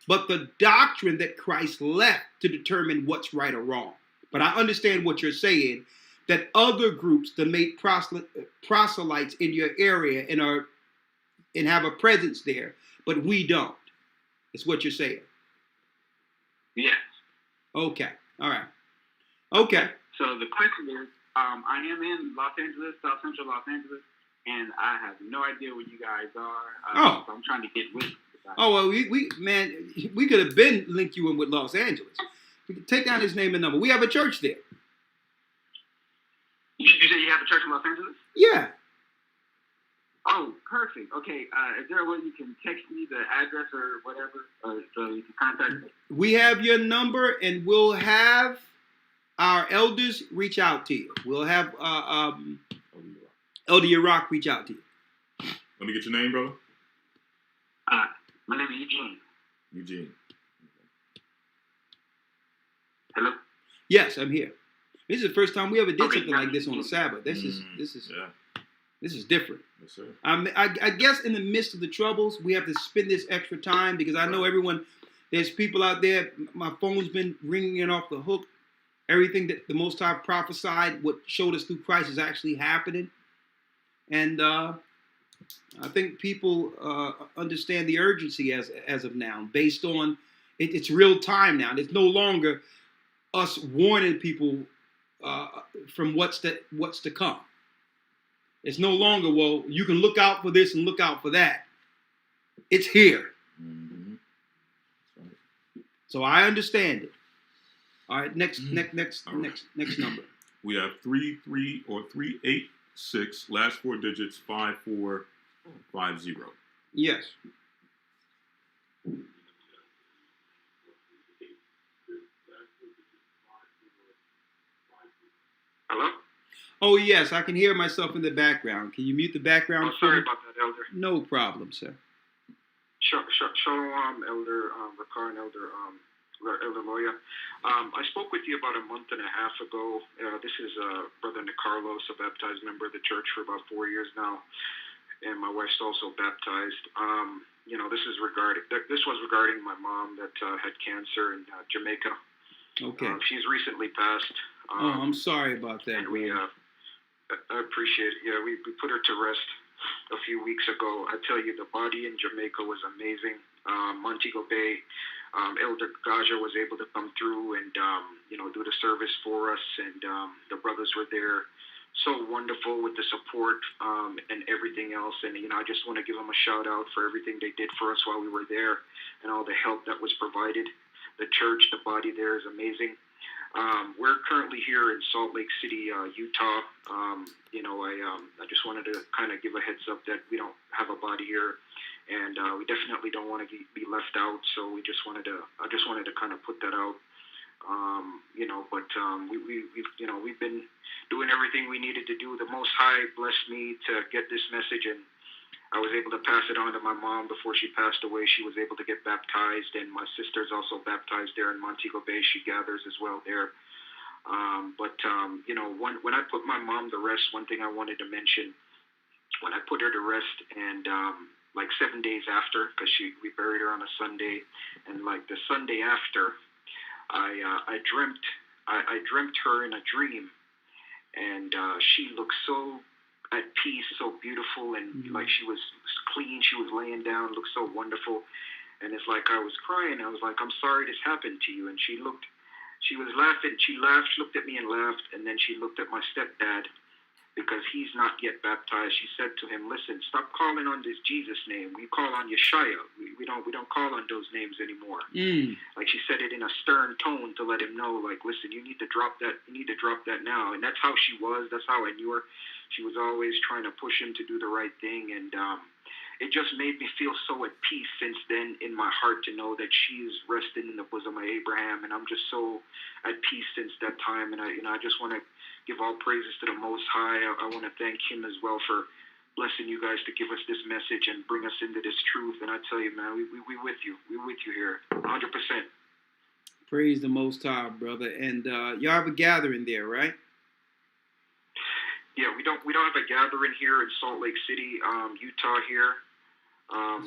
but the doctrine that Christ left to determine what's right or wrong. But I understand what you're saying, that other groups that make proselytes in your area and have a presence there, but we don't. It's what you're saying. Yes. Okay. All right. Okay. So the question is, I am in Los Angeles, South Central Los Angeles, and I have no idea where you guys are. So I'm trying to get with you. Oh, well, we could have been linked you in with Los Angeles. We could take down his name and number. We have a church there. You said you have a church in Los Angeles? Yeah. Oh, perfect. Okay. Is there a way you can text me the address or whatever, so you can contact me? We have your number, and we'll have our elders reach out to you. We'll have Elder Yarac reach out to you. Let me get your name, brother. My name is Eugene. Eugene. Hello? Yes, I'm here. This is the first time we ever did something like this on the Sabbath. This is different. Yes, sir. I guess in the midst of the troubles, we have to spend this extra time because I know everyone. There's people out there. My phone's been ringing it off the hook. Everything that the Most High prophesied, what showed us through Christ, is actually happening, and I think people understand the urgency as of now, based on it's real time now. It's no longer us warning people from what's to come. It's no longer, well, you can look out for this and look out for that. It's here. Mm-hmm. So I understand it. All right, next number. We have 386, last four digits 5450. Yes. Hello? Oh, yes, I can hear myself in the background. Can you mute the background? Oh, sorry about that, Elder. No problem, sir. Shalom, Elder Ricard and Elder Loya. I spoke with you about a month and a half ago. This is Brother Nicarlos, a baptized member of the church for about 4 years now, and my wife's also baptized. This was regarding my mom that had cancer in Jamaica. Okay. She's recently passed. I'm sorry about that. And I appreciate it. Yeah, we put her to rest a few weeks ago. I tell you, the body in Jamaica was amazing. Montego Bay, Elder Gocc was able to come through and do the service for us, and the brothers were there. So wonderful with the support and everything else. And I just want to give them a shout out for everything they did for us while we were there and all the help that was provided. The church, the body there is amazing. We're currently here in Salt Lake City, Utah. I just wanted to kind of give a heads up that we don't have a body here, and we definitely don't want to be left out. So I just wanted to kind of put that out. We've been doing everything we needed to do. The Most High blessed me to get this message, and I was able to pass it on to my mom before she passed away. She was able to get baptized, and my sister's also baptized there in Montego Bay. She gathers as well there. When I put my mom to rest, one thing I wanted to mention, when I put her to rest, and like 7 days after, because we buried her on a Sunday, and like the Sunday after, I dreamt her in a dream, and she looked so at peace, so beautiful, and like she was clean. She was laying down, looked so wonderful, and it's like I was crying. I was like, I'm sorry this happened to you. And she was laughing. She laughed. She looked at me and laughed, and then she looked at my stepdad, because he's not yet baptized. She said to him, "Listen, stop calling on this Jesus name. We call on Yeshua. We don't call on those names anymore." Like she said it in a stern tone to let him know, like, "Listen, you need to drop that. You need to drop that now." And that's how she was. That's how I knew her. She was always trying to push him to do the right thing, and it just made me feel so at peace since then in my heart to know that she is resting in the bosom of Abraham, and I'm just so at peace since that time. And I just want to give all praises to the Most High. I want to thank Him as well for blessing you guys to give us this message and bring us into this truth. And I tell you, man, we with you. We with you here, 100%. Praise the Most High, brother. And y'all have a gathering there, right? Yeah, we don't have a gathering here in Salt Lake City, Utah here.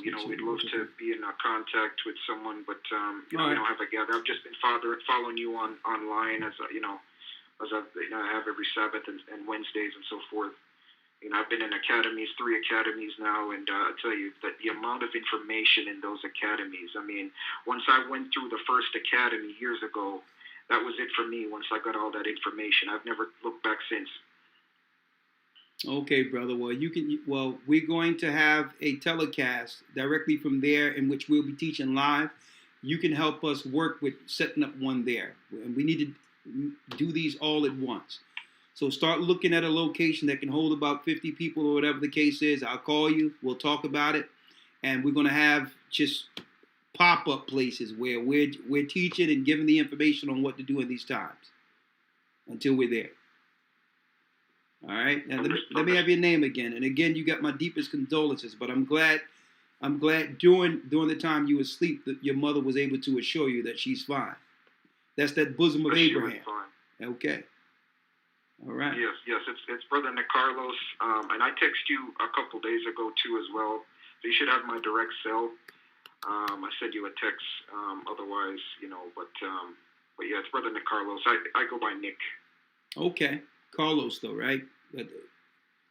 We'd love to be in contact with someone, but we don't have a gathering. I've just been following you online as I have every Sabbath and Wednesdays and so forth. I've been in academies, 3 academies now, and I tell you that the amount of information in those academies. I mean, once I went through the first academy years ago, that was it for me. Once I got all that information, I've never looked back since. Okay, brother. Well, we're going to have a telecast directly from there in which we'll be teaching live. You can help us work with setting up one there. And we need to do these all at once. So start looking at a location that can hold about 50 people or whatever the case is. I'll call you. We'll talk about it. And we're going to have just pop-up places where we're teaching and giving the information on what to do in these times until we're there. All right. Now let me have your name again. And again, you got my deepest condolences. But I'm glad during the time you were asleep that your mother was able to assure you that she's fine. That's that bosom of Abraham. Okay. All right. Yes. It's Brother Nick Carlos. And I texted you a couple days ago too as well. So you should have my direct cell. I sent you a text. Otherwise, but yeah, it's Brother Nick Carlos. I go by Nick. Okay. Carlos, though, right?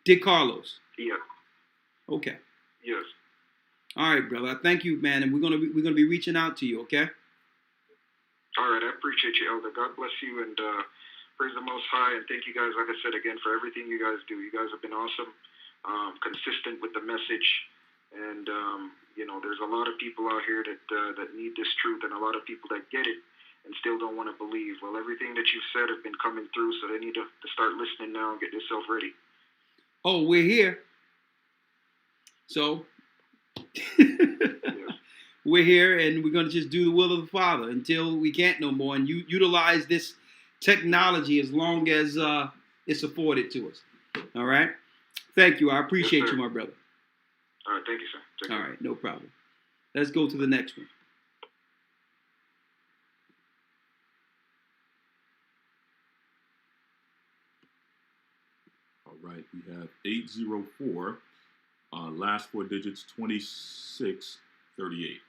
Dick Carlos. Yeah. Okay. Yes. All right, brother. Thank you, man, and we're gonna be reaching out to you. Okay. All right. I appreciate you, Elder. God bless you, and praise the Most High. And thank you guys, like I said again, for everything you guys do. You guys have been awesome, consistent with the message, and there's a lot of people out here that need this truth, and a lot of people that get it and still don't want to believe. Well, everything that you've said has been coming through, so they need to start listening now and get themselves ready. Oh, we're here. So, we're here, and we're going to just do the will of the Father until we can't no more, and you utilize this technology as long as it's afforded to us. All right? Thank you. I appreciate you, my brother. All right. Thank you, sir. All right. No problem. Let's go to the next one. All right, we have 804, last 4 digits, 2638.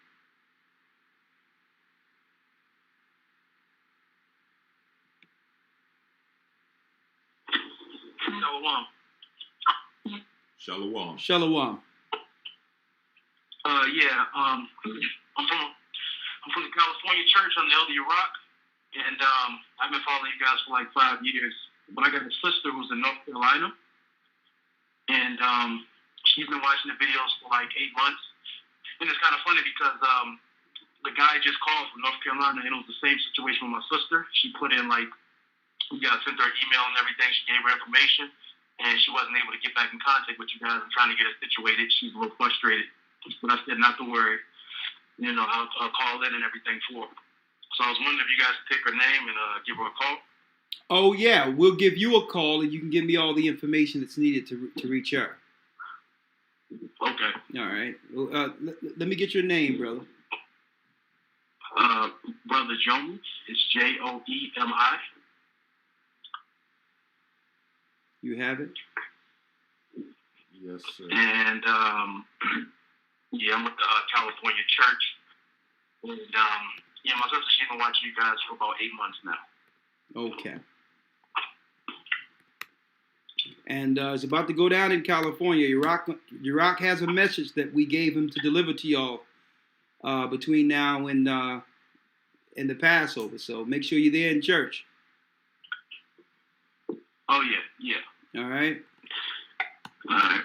Shalom. Shalom. Shalom. I'm from the California church. I'm the elder Iraq, and I've been following you guys for like 5 years. But I got a sister who's in North Carolina, and she's been watching the videos for like 8 months. And it's kind of funny because the guy just called from North Carolina, and it was the same situation with my sister. She put in we got sent her an email and everything. She gave her information, and she wasn't able to get back in contact with you guys. I'm trying to get her situated. She's a little frustrated, but I said not to worry. I'll call in and everything for her. So I was wondering if you guys could take her name and give her a call. Oh, yeah. We'll give you a call, and you can give me all the information that's needed to reach her. Okay. All right. Well, let me get your name, brother. Brother Jones. It's Joemi. You have it? Yes, sir. And, I'm with the California church. And, my sister, she's been watching you guys for about 8 months now. Okay. And it's about to go down in California. Iraq has a message that we gave him to deliver to y'all between now and the Passover. So make sure you're there in church. Oh, yeah. All right. All right.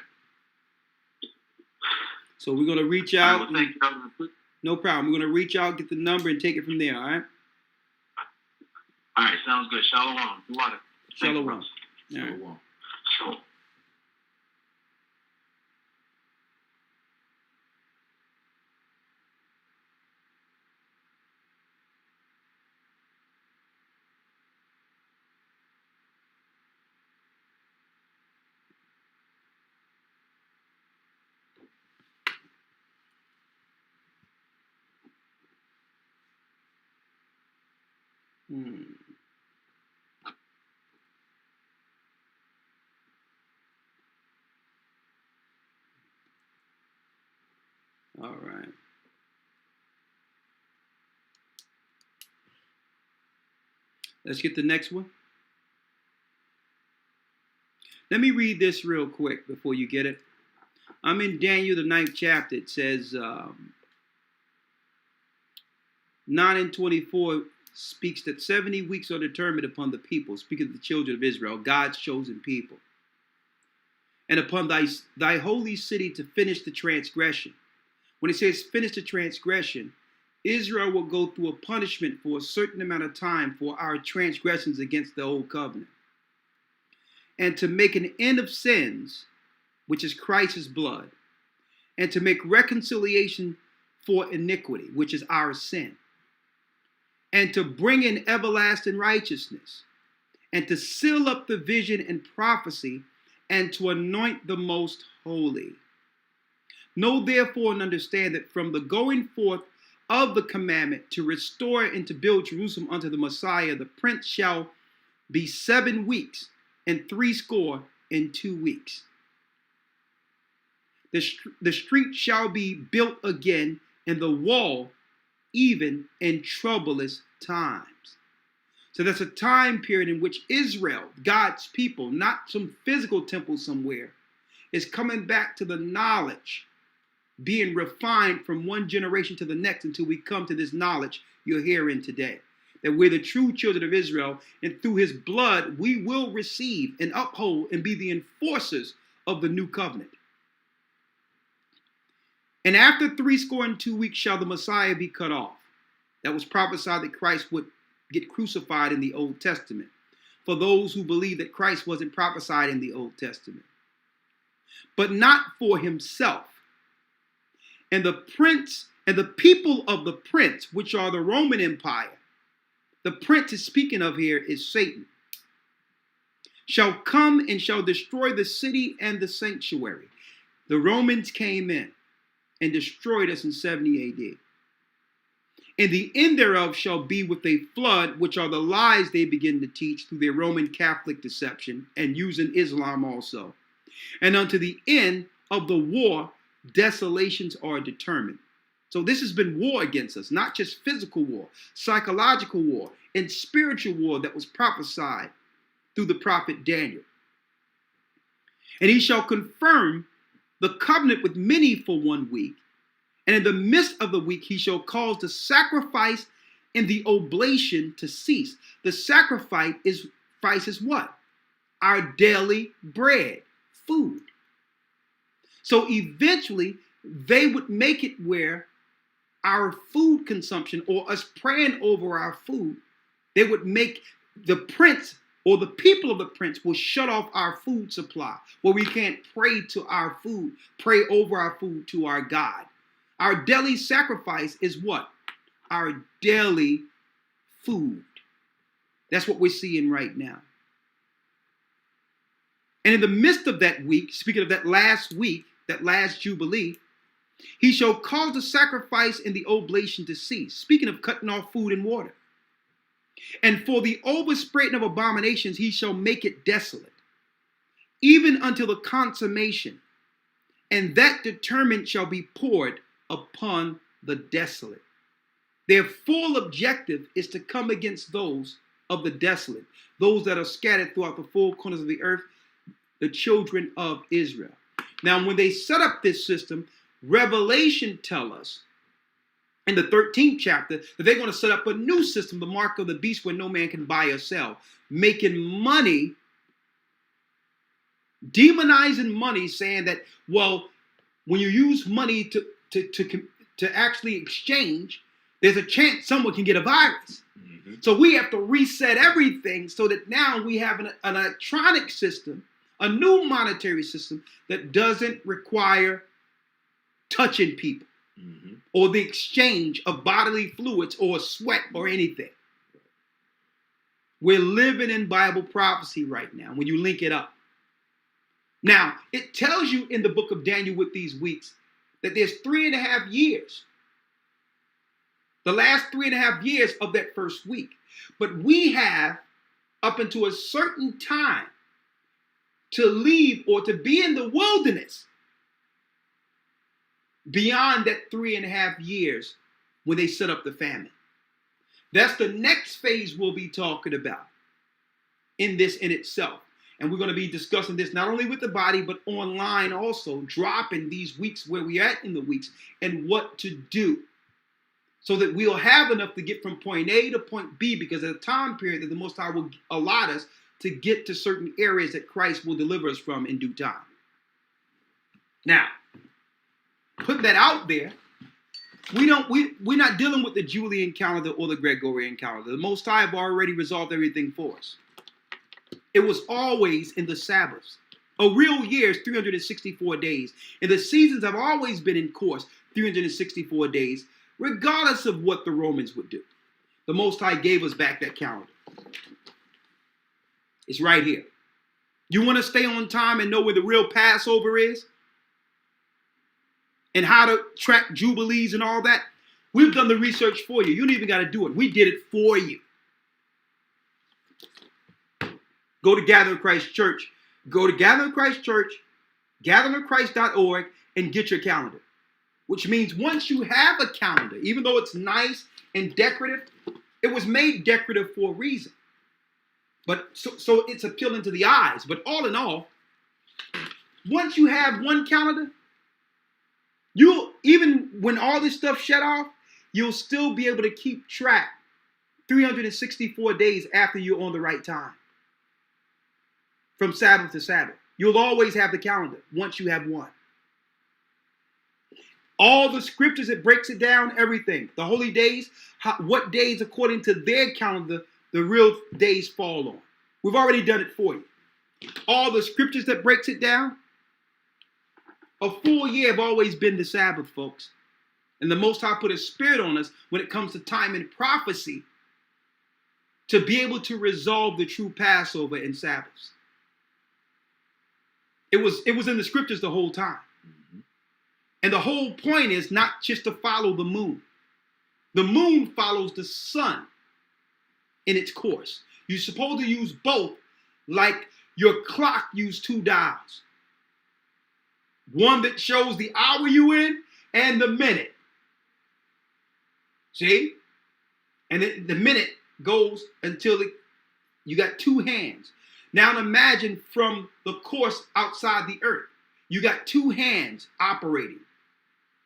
So we're gonna reach out. Well, thank you. No problem. We're gonna reach out, get the number, and take it from there. All right. All right, sounds good. Shalom. You want it? Shalom. All right. Shalom. Shalom. All right. Let's get the next one. Let me read this real quick before you get it. I'm in Daniel, the 9th chapter. It says 9 and 24 speaks that 70 weeks are determined upon the people, speaking of the children of Israel, God's chosen people, and upon thy holy city to finish the transgression. When it says finish the transgression, Israel will go through a punishment for a certain amount of time for our transgressions against the old covenant. And to make an end of sins, which is Christ's blood, and to make reconciliation for iniquity, which is our sin, and to bring in everlasting righteousness, and to seal up the vision and prophecy, and to anoint the most holy. Know therefore and understand that from the going forth of the commandment to restore and to build Jerusalem unto the Messiah, the prince shall be 7 weeks and 62 weeks. The street shall be built again, and the wall even in troublous times. So that's a time period in which Israel, God's people, not some physical temple somewhere, is coming back to the knowledge, being refined from one generation to the next until we come to this knowledge you're hearing today. That we're the true children of Israel, and through his blood we will receive and uphold and be the enforcers of the new covenant. And after 62 weeks shall the Messiah be cut off. That was prophesied that Christ would get crucified in the Old Testament, for those who believe that Christ wasn't prophesied in the Old Testament. But not for himself. And the prince and the people of the prince, which are the Roman Empire, the prince is speaking of here is Satan, shall come and shall destroy the city and the sanctuary. The Romans came in and destroyed us in 70 AD. And the end thereof shall be with a flood, which are the lies they begin to teach through their Roman Catholic deception and using Islam also. And unto the end of the war, desolations are determined. So this has been war against us, not just physical war, psychological war, and spiritual war that was prophesied through the prophet Daniel. And he shall confirm the covenant with many for 1 week. And in the midst of the week, he shall cause the sacrifice and the oblation to cease. The sacrifice is what? Our daily bread, food. So eventually, they would make it where our food consumption, or us praying over our food, they would make the prince or the people of the prince will shut off our food supply, where we can't pray to our food, pray over our food to our God. Our daily sacrifice is what? Our daily food. That's what we're seeing right now. And in the midst of that week, speaking of that last week, that last Jubilee, he shall cause the sacrifice and the oblation to cease. Speaking of cutting off food and water. And for the overspreading of abominations, he shall make it desolate, even until the consummation. And that determined shall be poured upon the desolate. Their full objective is to come against those of the desolate, those that are scattered throughout the four corners of the earth, the children of Israel. Now, when they set up this system, Revelation tells us in the 13th chapter that they're going to set up a new system, the mark of the beast, where no man can buy or sell, making money demonizing money, saying that, well, when you use money to actually exchange, there's a chance someone can get a virus. Mm-hmm. So we have to reset everything so that now we have an electronic system, a new monetary system that doesn't require touching people, mm-hmm. or the exchange of bodily fluids or sweat or anything. We're living in Bible prophecy right now when you link it up. Now, it tells you in the book of Daniel with these weeks that there's 3.5 years. The last 3.5 years of that first week. But we have up until a certain time to leave or to be in the wilderness beyond that 3.5 years when they set up the famine. That's the next phase we'll be talking about in this in itself. And we're going to be discussing this not only with the body, but online also, dropping these weeks where we're at in the weeks and what to do so that we'll have enough to get from point A to point B, because at a time period that the Most High will allot us to get to certain areas that Christ will deliver us from in due time. Now, put that out there. We're not dealing with the Julian calendar or the Gregorian calendar. The Most High have already resolved everything for us. It was always in the Sabbaths. A real year is 364 days. And the seasons have always been in course, 364 days, regardless of what the Romans would do. The Most High gave us back that calendar. It's right here. You want to stay on time and know where the real Passover is? And how to track Jubilees and all that? We've done the research for you. You don't even got to do it. We did it for you. Go to Gathering Christ Church. Go to Gathering Christ Church, gatheringchrist.org, and get your calendar. Which means once you have a calendar, even though it's nice and decorative, it was made decorative for a reason. But so it's appealing to the eyes. But all in all, once you have one calendar, even when all this stuff shut off, you'll still be able to keep track 364 days after you're on the right time. From Sabbath to Sabbath. You'll always have the calendar once you have one. All the scriptures, it breaks it down, everything. The holy days, what days according to their calendar, the real days fall on. We've already done it for you. All the scriptures that breaks it down, a full year have always been the Sabbath, folks. And the Most High put a spirit on us when it comes to time and prophecy to be able to resolve the true Passover and Sabbaths. It was in the scriptures the whole time. Mm-hmm. And the whole point is not just to follow the moon. The moon follows the sun in its course. You're supposed to use both, like your clock used 2 dials. One that shows the hour you in and the minute. See? And the minute goes until you got 2 hands. Now imagine from the course outside the earth. You got 2 hands operating.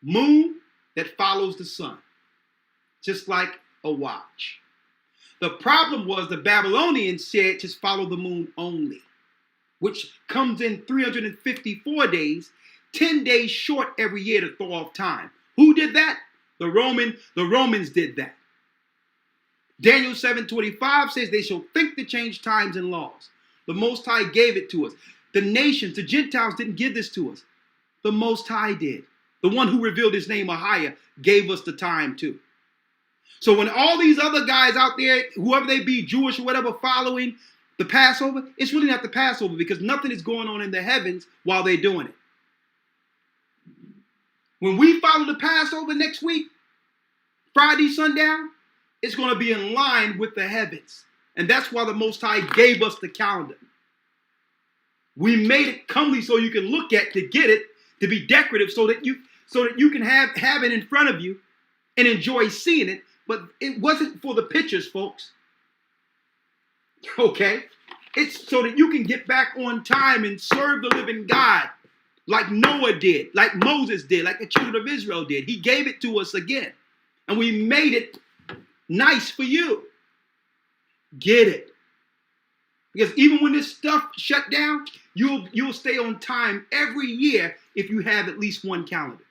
Moon that follows the sun. Just like a watch. The problem was the Babylonians said just follow the moon only. Which comes in 354 days. 10 days short every year to throw off time. Who did that? The Romans did that. Daniel 7:25 says they shall think to change times and laws. The Most High gave it to us. The nations, the Gentiles didn't give this to us. The Most High did. The one who revealed his name higher gave us the time too. So when all these other guys out there, whoever they be, Jewish or whatever, following the Passover, it's really not the Passover because nothing is going on in the heavens while they're doing it. When we follow the Passover next week, Friday sundown, it's going to be in line with the heavens. And that's why the Most High gave us the calendar. We made it comely so you can look at to get it, to be decorative so that you can have it in front of you and enjoy seeing it. But it wasn't for the pictures, folks. Okay? It's so that you can get back on time and serve the living God like Noah did, like Moses did, like the children of Israel did. He gave it to us again. And we made it nice for you. Get it. Because even when this stuff shut down, you'll stay on time every year if you have at least one calendar.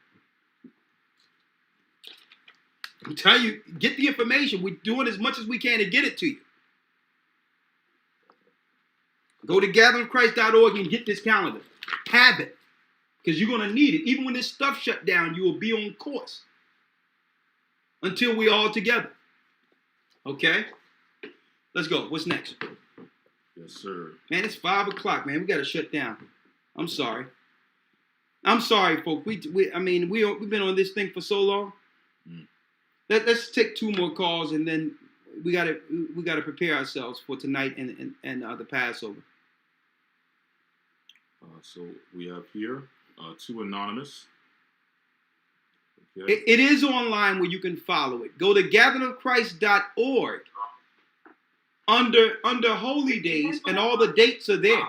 I'm telling you, get the information. We're doing as much as we can to get it to you. Go to gatheringchrist.org and get this calendar. Have it. Because you're going to need it. Even when this stuff shut down, you will be on course. Until we're all together. Okay? Let's go. What's next? Yes, sir. Man, it's 5 o'clock, man. We got to shut down. I'm sorry. I'm sorry, folks. We've been on this thing for so long. Let's take 2 more calls, and then we gotta prepare ourselves for tonight and the Passover. So we have here 2 anonymous. Okay. It is online where you can follow it. Go to gatheringofchrist.org under Holy Days, and all the dates are there.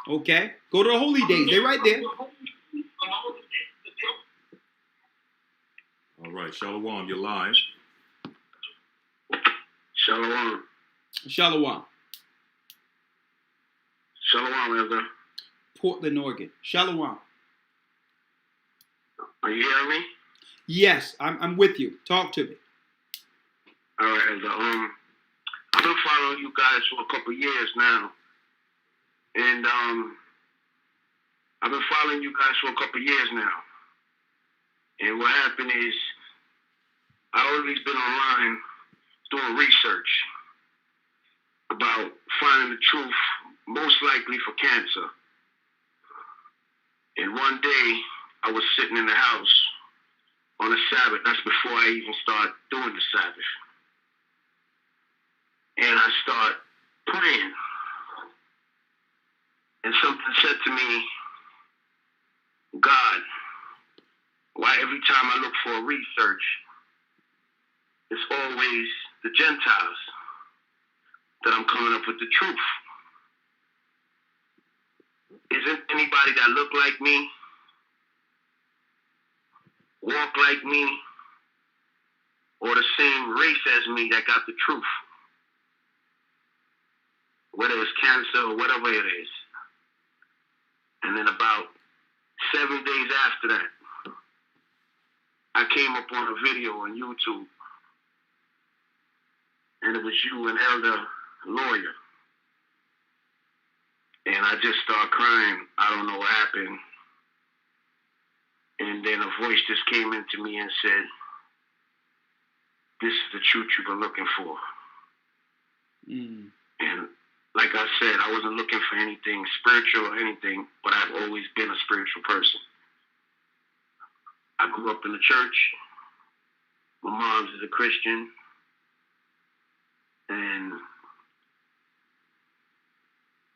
Okay, go to the Holy Days. They're right there. All right, Shalom, you're live. Shalom. Shalom. Shalom, Elder. Portland, Oregon. Shalom. Are you hearing me? Yes, I'm with you. Talk to me. All right, Elder. I've been following you guys for a couple years now. And I've been following you guys for a couple years now. And what happened is, I always been online doing research about finding the truth, most likely for cancer. And one day, I was sitting in the house on a Sabbath. That's before I even start doing the Sabbath. And I start praying. And something said to me, God, why every time I look for a research, it's always the Gentiles that I'm coming up with the truth? Isn't anybody that look like me, walk like me, or the same race as me that got the truth? Whether it's cancer or whatever it is. And then about 7 days after that, I came up on a video on YouTube, and it was you and Elder Lawyer. And I just started crying. I don't know what happened. And then a voice just came into me and said, this is the truth you've been looking for. And like I said, I wasn't looking for anything spiritual or anything, but I've always been a spiritual person. I grew up in the church. My mom's is a Christian. And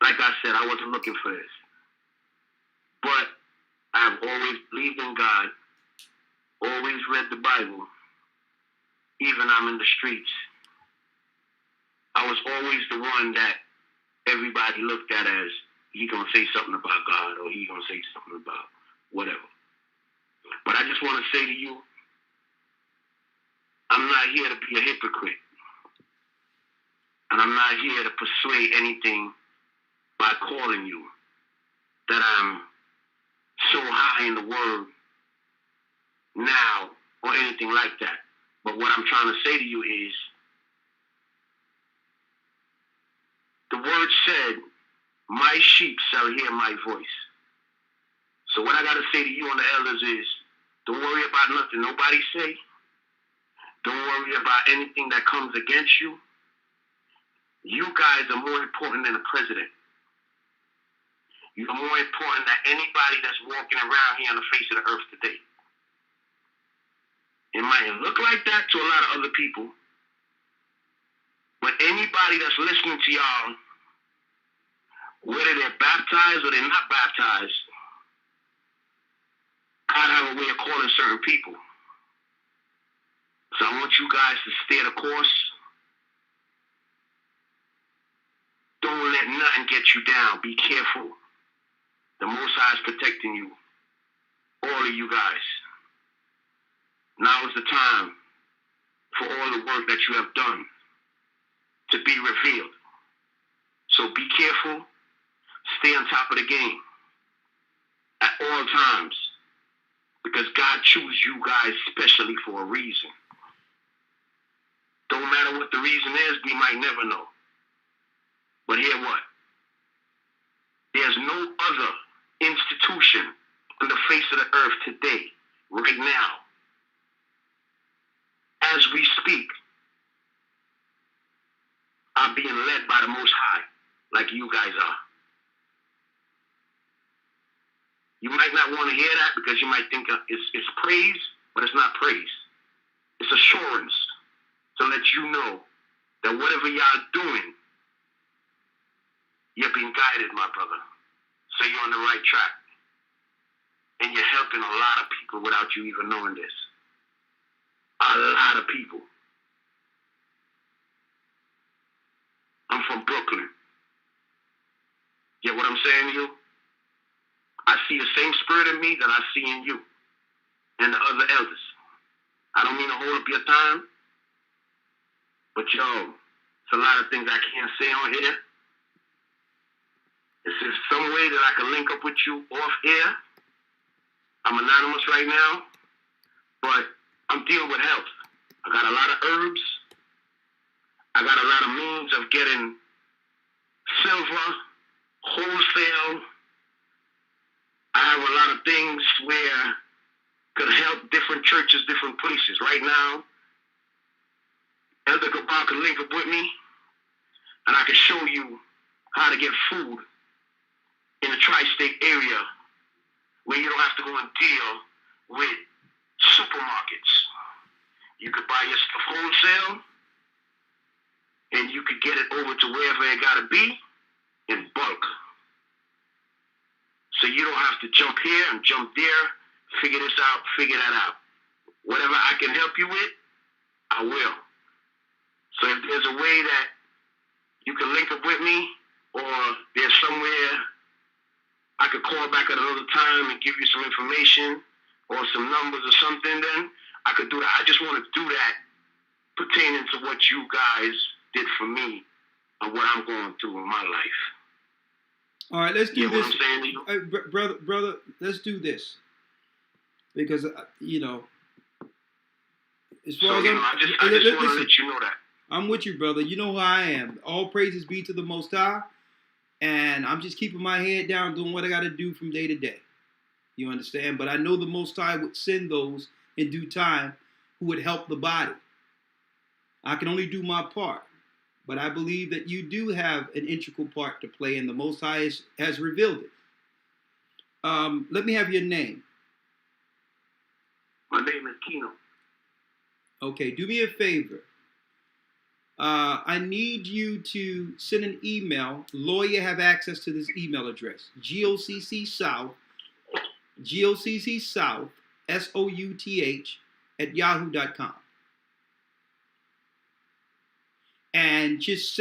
like I said, I wasn't looking for this. But I've always believed in God, always read the Bible, even I'm in the streets. I was always the one that everybody looked at as, he gonna say something about God, or he gonna say something about whatever. But I just want to say to you, I'm not here to be a hypocrite. And I'm not here to persuade anything by calling you that I'm so high in the word now or anything like that. But what I'm trying to say to you is, the word said, my sheep shall hear my voice. So what I got to say to you and the elders is, don't worry about nothing nobody say. Don't worry about anything that comes against you. You guys are more important than the president. You're more important than anybody that's walking around here on the face of the earth today. It might look like that to a lot of other people, but anybody that's listening to y'all, whether they're baptized or they're not baptized, God have a way of calling certain people. So I want you guys to stay the course. Don't let nothing get you down. Be careful. The Most High is protecting you. All of you guys. Now is the time for all the work that you have done to be revealed. So be careful. Stay on top of the game at all times, because God chose you guys specially for a reason. Don't matter what the reason is, we might never know. But hear what? There's no other institution on the face of the earth today, right now, as we speak, are being led by the Most High, like you guys are. You might not want to hear that because you might think it's praise, but it's not praise. It's assurance to let you know that whatever y'all doing, you're being guided, my brother. So you're on the right track. And you're helping a lot of people without you even knowing this. A lot of people. I'm from Brooklyn. Get what I'm saying to you? I see the same spirit in me that I see in you and the other elders. I don't mean to hold up your time, but yo, it's a lot of things I can't say on here. Is there some way that I can link up with you off air? I'm anonymous right now, but I'm dealing with health. I got a lot of herbs. I got a lot of means of getting silver, wholesale. I have a lot of things where could help different churches, different places. Right now, Elder Gocc can link up with me, and I can show you how to get food in the tri-state area where you don't have to go and deal with supermarkets. You could buy your stuff wholesale, and you could get it over to wherever it got to be in bulk. So you don't have to jump here and jump there, figure this out, figure that out. Whatever I can help you with, I will. So if there's a way that you can link up with me, or there's somewhere I could call back at another time and give you some information or some numbers or something, then I could do that. I just want to do that pertaining to what you guys did for me and what I'm going through in my life. All right, let's do this. What I'm saying to you? Brother, let's do this. Because, you know, as far as I just want to let you know that. I'm with you, brother. You know who I am. All praises be to the Most High. And I'm just keeping my head down, doing what I got to do from day to day. You understand? But I know the Most High would send those in due time who would help the body. I can only do my part. But I believe that you do have an integral part to play, and the Most High has revealed it. Let me have your name. My name is Keno. Okay, do me a favor. I need you to send an email. Lawyer have access to this email address. GOCC South, SOUTH, @yahoo.com. And just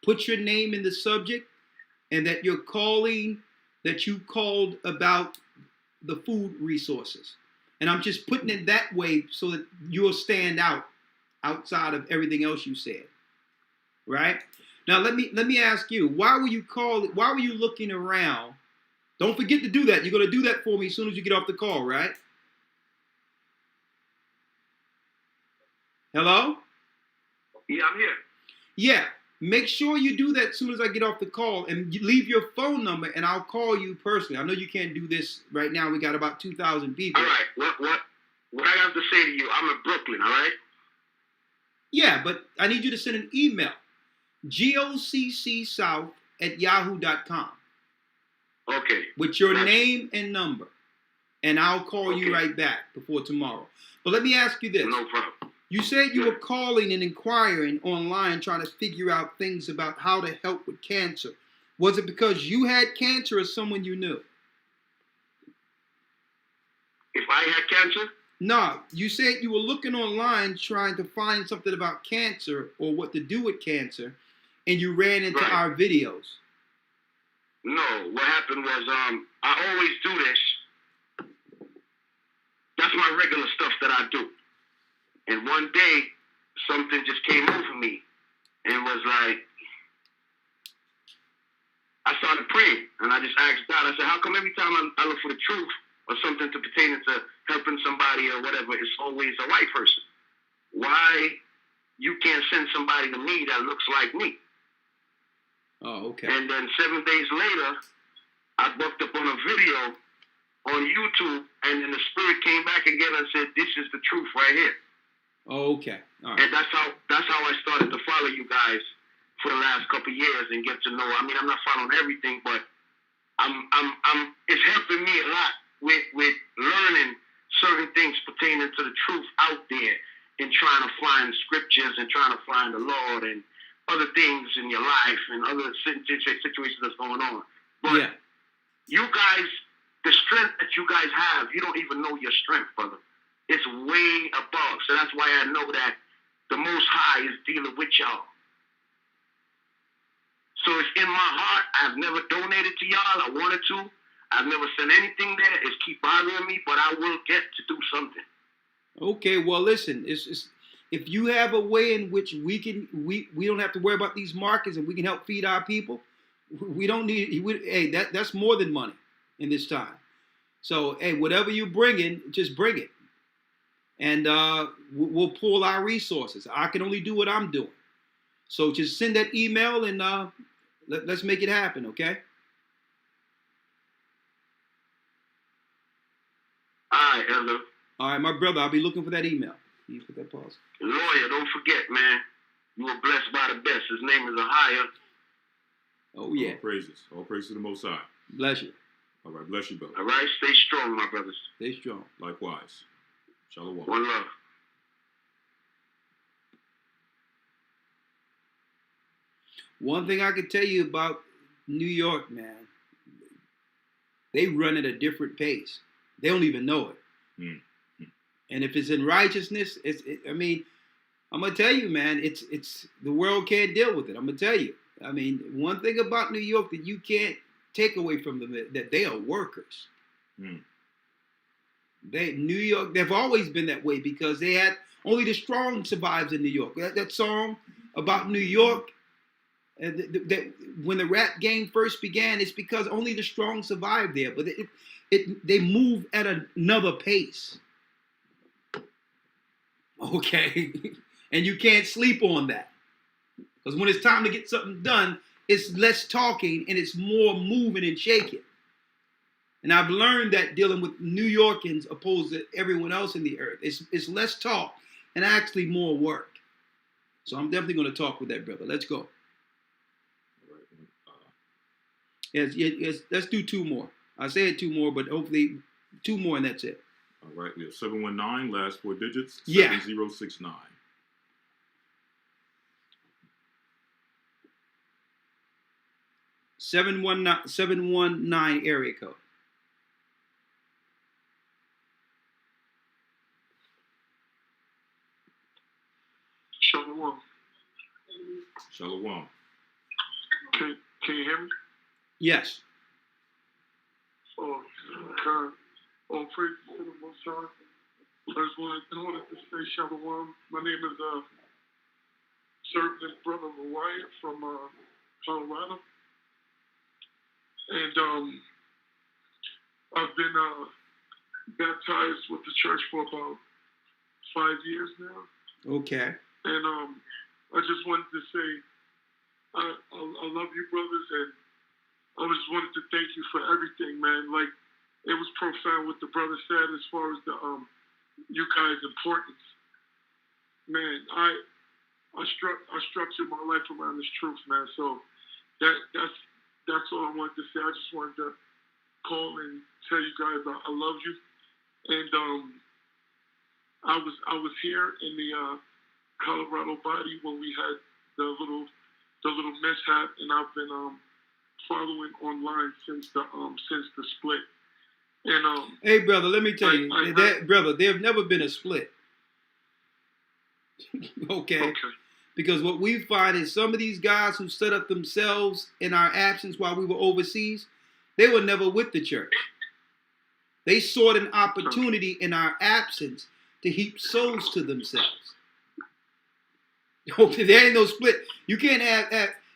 put your name in the subject, and that you're calling, that you called about the food resources. And I'm just putting it that way so that you'll stand out outside of everything else you said. Right? Now let me ask you, why were you looking around? Don't forget to do that. You're gonna do that for me as soon as you get off the call, right? Hello? Yeah, I'm here. Yeah. Make sure you do that as soon as I get off the call, and you leave your phone number, and I'll call you personally. I know you can't do this right now. We got about 2,000 people. All right. What I have to say to you, I'm in Brooklyn, all right? Yeah, but I need you to send an email. GOCCSouth @yahoo.com. Okay. With your name and number. And I'll call you right back before tomorrow. But let me ask you this. No problem. You said you were calling and inquiring online, trying to figure out things about how to help with cancer. Was it because you had cancer or someone you knew? If I had cancer? No, you said you were looking online trying to find something about cancer or what to do with cancer, and you ran into our videos. No, what happened was I always do this. That's my regular stuff that I do. And one day, something just came over me. and was like, I started praying, and I just asked God, I said, how come every time I look for the truth or something to pertain to helping somebody or whatever, it's always a white person? Why you can't send somebody to me that looks like me? Oh, okay. And then 7 days later, I bucked up on a video on YouTube, and then the spirit came back again and said, this is the truth right here. Oh, okay. All right. And that's how I started to follow you guys for the last couple of years and get to know. I mean, I'm not following everything, but it's helping me a lot with learning certain things pertaining to the truth out there and trying to find scriptures and trying to find the Lord and other things in your life and other situations that's going on. But you guys, the strength that you guys have, you don't even know your strength, brother. It's way above. So that's why I know that the Most High is dealing with y'all. So it's in my heart. I've never donated to y'all. I wanted to. I've never sent anything there. It's keep bothering me, but I will get to do something. Okay, well, listen. It's if you have a way in which we don't have to worry about these markets and we can help feed our people, we don't need. Hey, that's more than money in this time. So, hey, whatever you bring in, just bring it, and we'll pull our resources. I can only do what I'm doing. So just send that email and let's make it happen, okay? All right, Elder. All right, my brother, I'll be looking for that email. Can you put that pause? Lawyer, don't forget, man. You were blessed by the best. His name is Ahia. Oh, yeah. All praises. All praises to the Most High. Bless you. All right, bless you, brother. All right, stay strong, my brothers. Stay strong. Likewise. Shalom. One love. One thing I can tell you about New York, man, they run at a different pace. They don't even know it. Mm-hmm. And if it's in righteousness, I mean, I'm gonna tell you, man, it's the world can't deal with it. I'm gonna tell you. I mean, one thing about New York that you can't take away from them that they are workers. Mm. New York, they've always been that way because they had only the strong survives in New York. That song about New York. That when the rap game first began, it's because only the strong survive there. But they move at another pace. Okay, and you can't sleep on that because when it's time to get something done, it's less talking and it's more moving and shaking. And I've learned that dealing with New Yorkers opposed to everyone else in the earth, it's less talk and actually more work. So I'm definitely going to talk with that brother. Let's go. Yes, let's do two more. I said two more, but hopefully two more and that's it. All right, we have 719, last four digits, Yeah. 7069. Seven one nine area code. Shalom. Shalom. Can you hear me? Yes. Oh, God. Oh, praise to the Most High. I just wanted to say Shalom. My name is Servant Brother Wyatt from Colorado. And I've been baptized with the church for about 5 years now. Okay. And I just wanted to say I love you, brothers, and I just wanted to thank you for everything, man. Like, it was profound what the brother said as far as the you guys' importance. Man, I structured my life around this truth, man. So that's all I wanted to say. I just wanted to call and tell you guys I love you. And I was here in the Colorado body when we had the little mishap, and I've been following online since the split. And hey, brother, let me tell you, brother, there's never been a split. Okay. Because what we find is some of these guys who set up themselves in our absence while we were overseas, they were never with the church. They sought an opportunity in our absence to heap souls to themselves. Okay, there ain't no split. You can't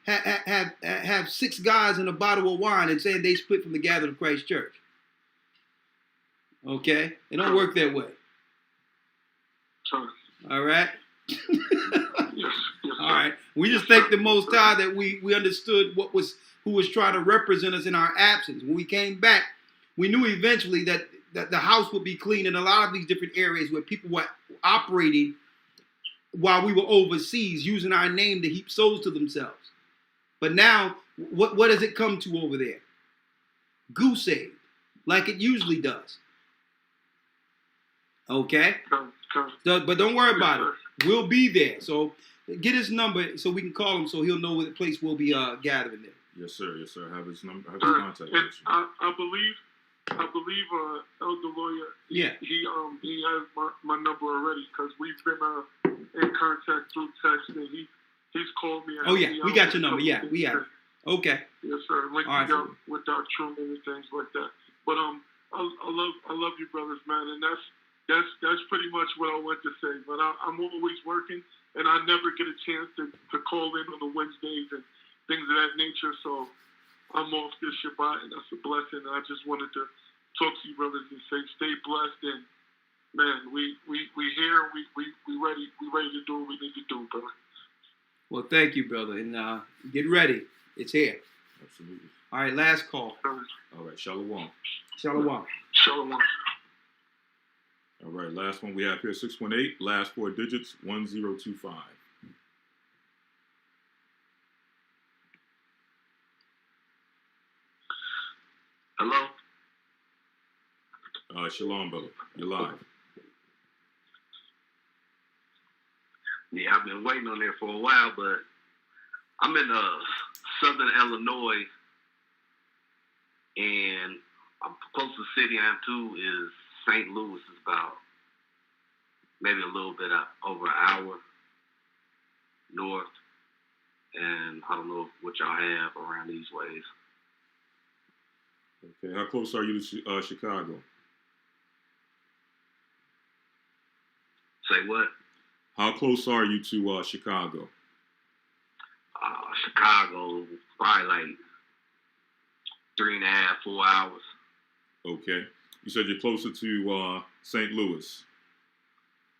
have 6 guys in a bottle of wine and saying they split from the Gathered of Christ Church. Okay? It don't work that way. Sure. All right? Yes, yes, All right. We just thank the Most High that we understood who was trying to represent us in our absence. When we came back, we knew eventually that the house would be clean in a lot of these different areas where people were operating while we were overseas, using our name to heap souls to themselves. But now, what does it come to over there? Goose egg, like it usually does. Okay? But don't worry about it. We'll be there. So get his number so we can call him so he'll know what place we'll be gathering there. Yes, sir. Yes, sir. Have his number. Have his contact information. I believe Elder Lawyer. He has my number already because we've been in contact through text, and he's called me. Oh yeah, we got your number. Yeah, we have it. Okay. Yes, sir. Linking up with doctrine and things like that. But I love you, brothers, man, and that's pretty much what I want to say. But I'm always working, and I never get a chance to call in on the Wednesdays and things of that nature. So I'm off this Shabbat, and that's a blessing. And I just wanted to talk to you, brothers, and say, stay blessed. And man, we here, we ready to do what we need to do, brother. Well, thank you, brother, and get ready. It's here. Absolutely. All right, last call. All right, Shalom. Shalom. Shalom. All right, last one we have here, 618, last 4 digits, 1025. Hello? Shalom, brother. You're live. Yeah, I've been waiting on there for a while, but I'm in southern Illinois, and closest city I'm to is St. Louis. Is about maybe a little bit over an hour north, and I don't know what y'all have around these ways. Okay, how close are you to Chicago? Say what? How close are you to Chicago? Chicago, probably like 3.5, 4 hours. Okay. You said you're closer to St. Louis.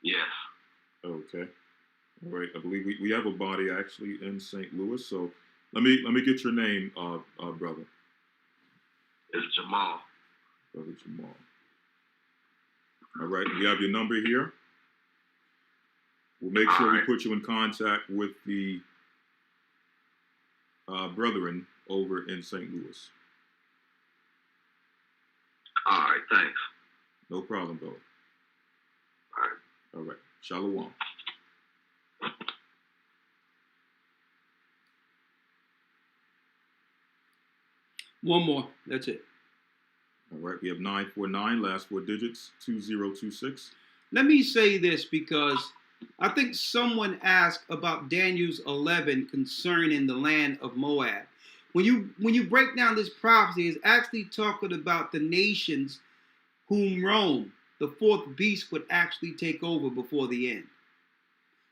Yes. Okay. All right. I believe we have a body actually in St. Louis. So let me get your name, brother. It's Jamal. Brother Jamal. All right. We have your number here. We'll make sure we put you in contact with the brethren over in St. Louis. All right, thanks. No problem, brother. All right. All right. Shalom. One more. That's it. All right. We have 949, last 4 digits, 2026. Let me say this because I think someone asked about Daniel's 11 concerning the land of Moab. When you break down this prophecy, it's actually talking about the nations whom Rome, the 4th beast, would actually take over before the end.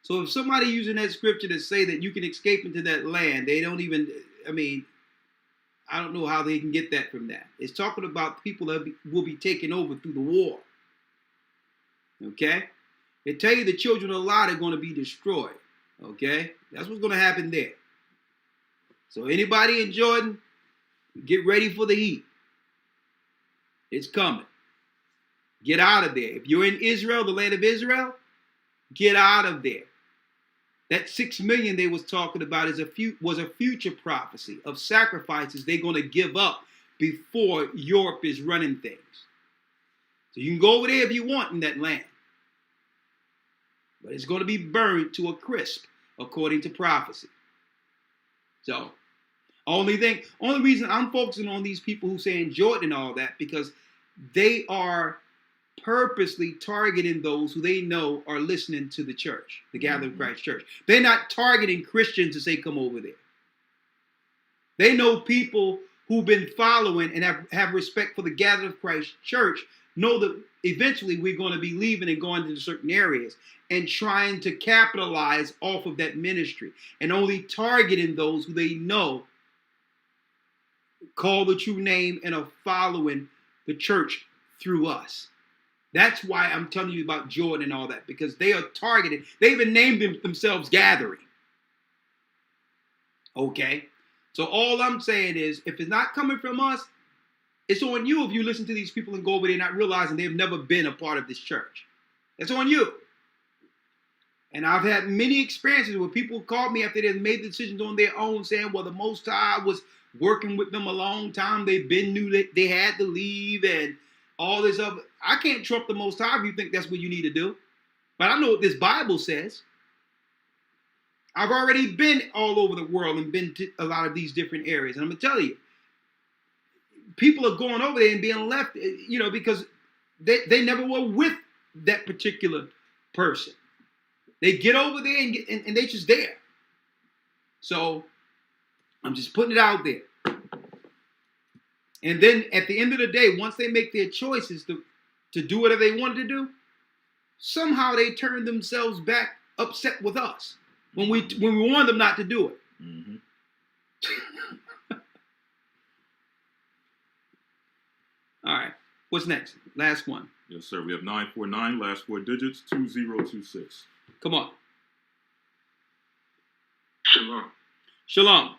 So if somebody using that scripture to say that you can escape into that land, they don't even, I don't know how they can get that from that. It's talking about people that will be taken over through the war. Okay? They tell you the children of Lot are going to be destroyed. Okay? That's what's going to happen there. So anybody in Jordan, get ready for the heat. It's coming. Get out of there. If you're in Israel, the land of Israel, get out of there. That 6 million they was talking about was a future prophecy of sacrifices they're going to give up before Europe is running things. So you can go over there if you want in that land. But it's going to be burned to a crisp, according to prophecy. So, only reason I'm focusing on these people who saying Jordan and all that, because they are purposely targeting those who they know are listening to the church, the Gathered Christ Church. They're not targeting Christians to say, come over there. They know people who've been following and have respect for the Gathered Christ Church, know that eventually we're going to be leaving and going to certain areas and trying to capitalize off of that ministry and only targeting those who they know call the true name and are following the church through us. That's why I'm telling you about Jordan and all that, because they are targeted. They even named themselves Gathering. Okay? So all I'm saying is, if it's not coming from us, it's on you if you listen to these people and go over there not realizing they've never been a part of this church. It's on you. And I've had many experiences where people called me after they've made decisions on their own saying, well, the Most High was working with them a long time. They've been knew that they had to leave and all this other. I can't trump the Most High if you think that's what you need to do. But I know what this Bible says. I've already been all over the world and been to a lot of these different areas. And I'm going to tell you, people are going over there and being left, because they never were with that particular person. They get over there and they just there. So I'm just putting it out there. And then at the end of the day, once they make their choices to do whatever they wanted to do, somehow they turn themselves back upset with us when we warned them not to do it. Mm-hmm. All right. What's next? Last one. Yes, sir. We have 949, last 4 digits, 2026. Come on. Shalom. Shalom.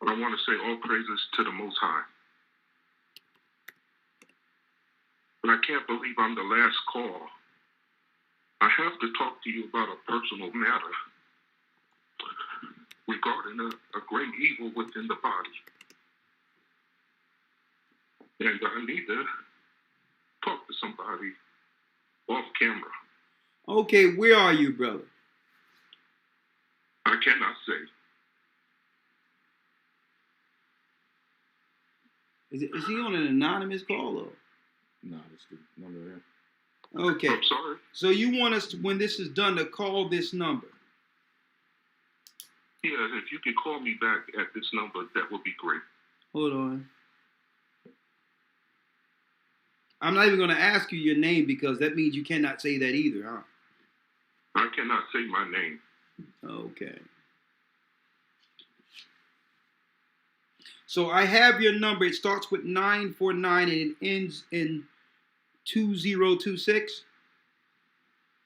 I want to say all praises to the Most High. But I can't believe I'm the last call. I have to talk to you about a personal matter regarding a great evil within the body. And I need to talk to somebody off camera. Okay, where are you, brother? I cannot say. Is he on an anonymous call or? No, it's the number there. Okay. I'm sorry. So you want us to, when this is done, to call this number? Yeah, if you could call me back at this number, that would be great. Hold on. I'm not even going to ask you your name because that means you cannot say that either, huh? I cannot say my name. Okay. So I have your number. It starts with 949 and it ends in 2026.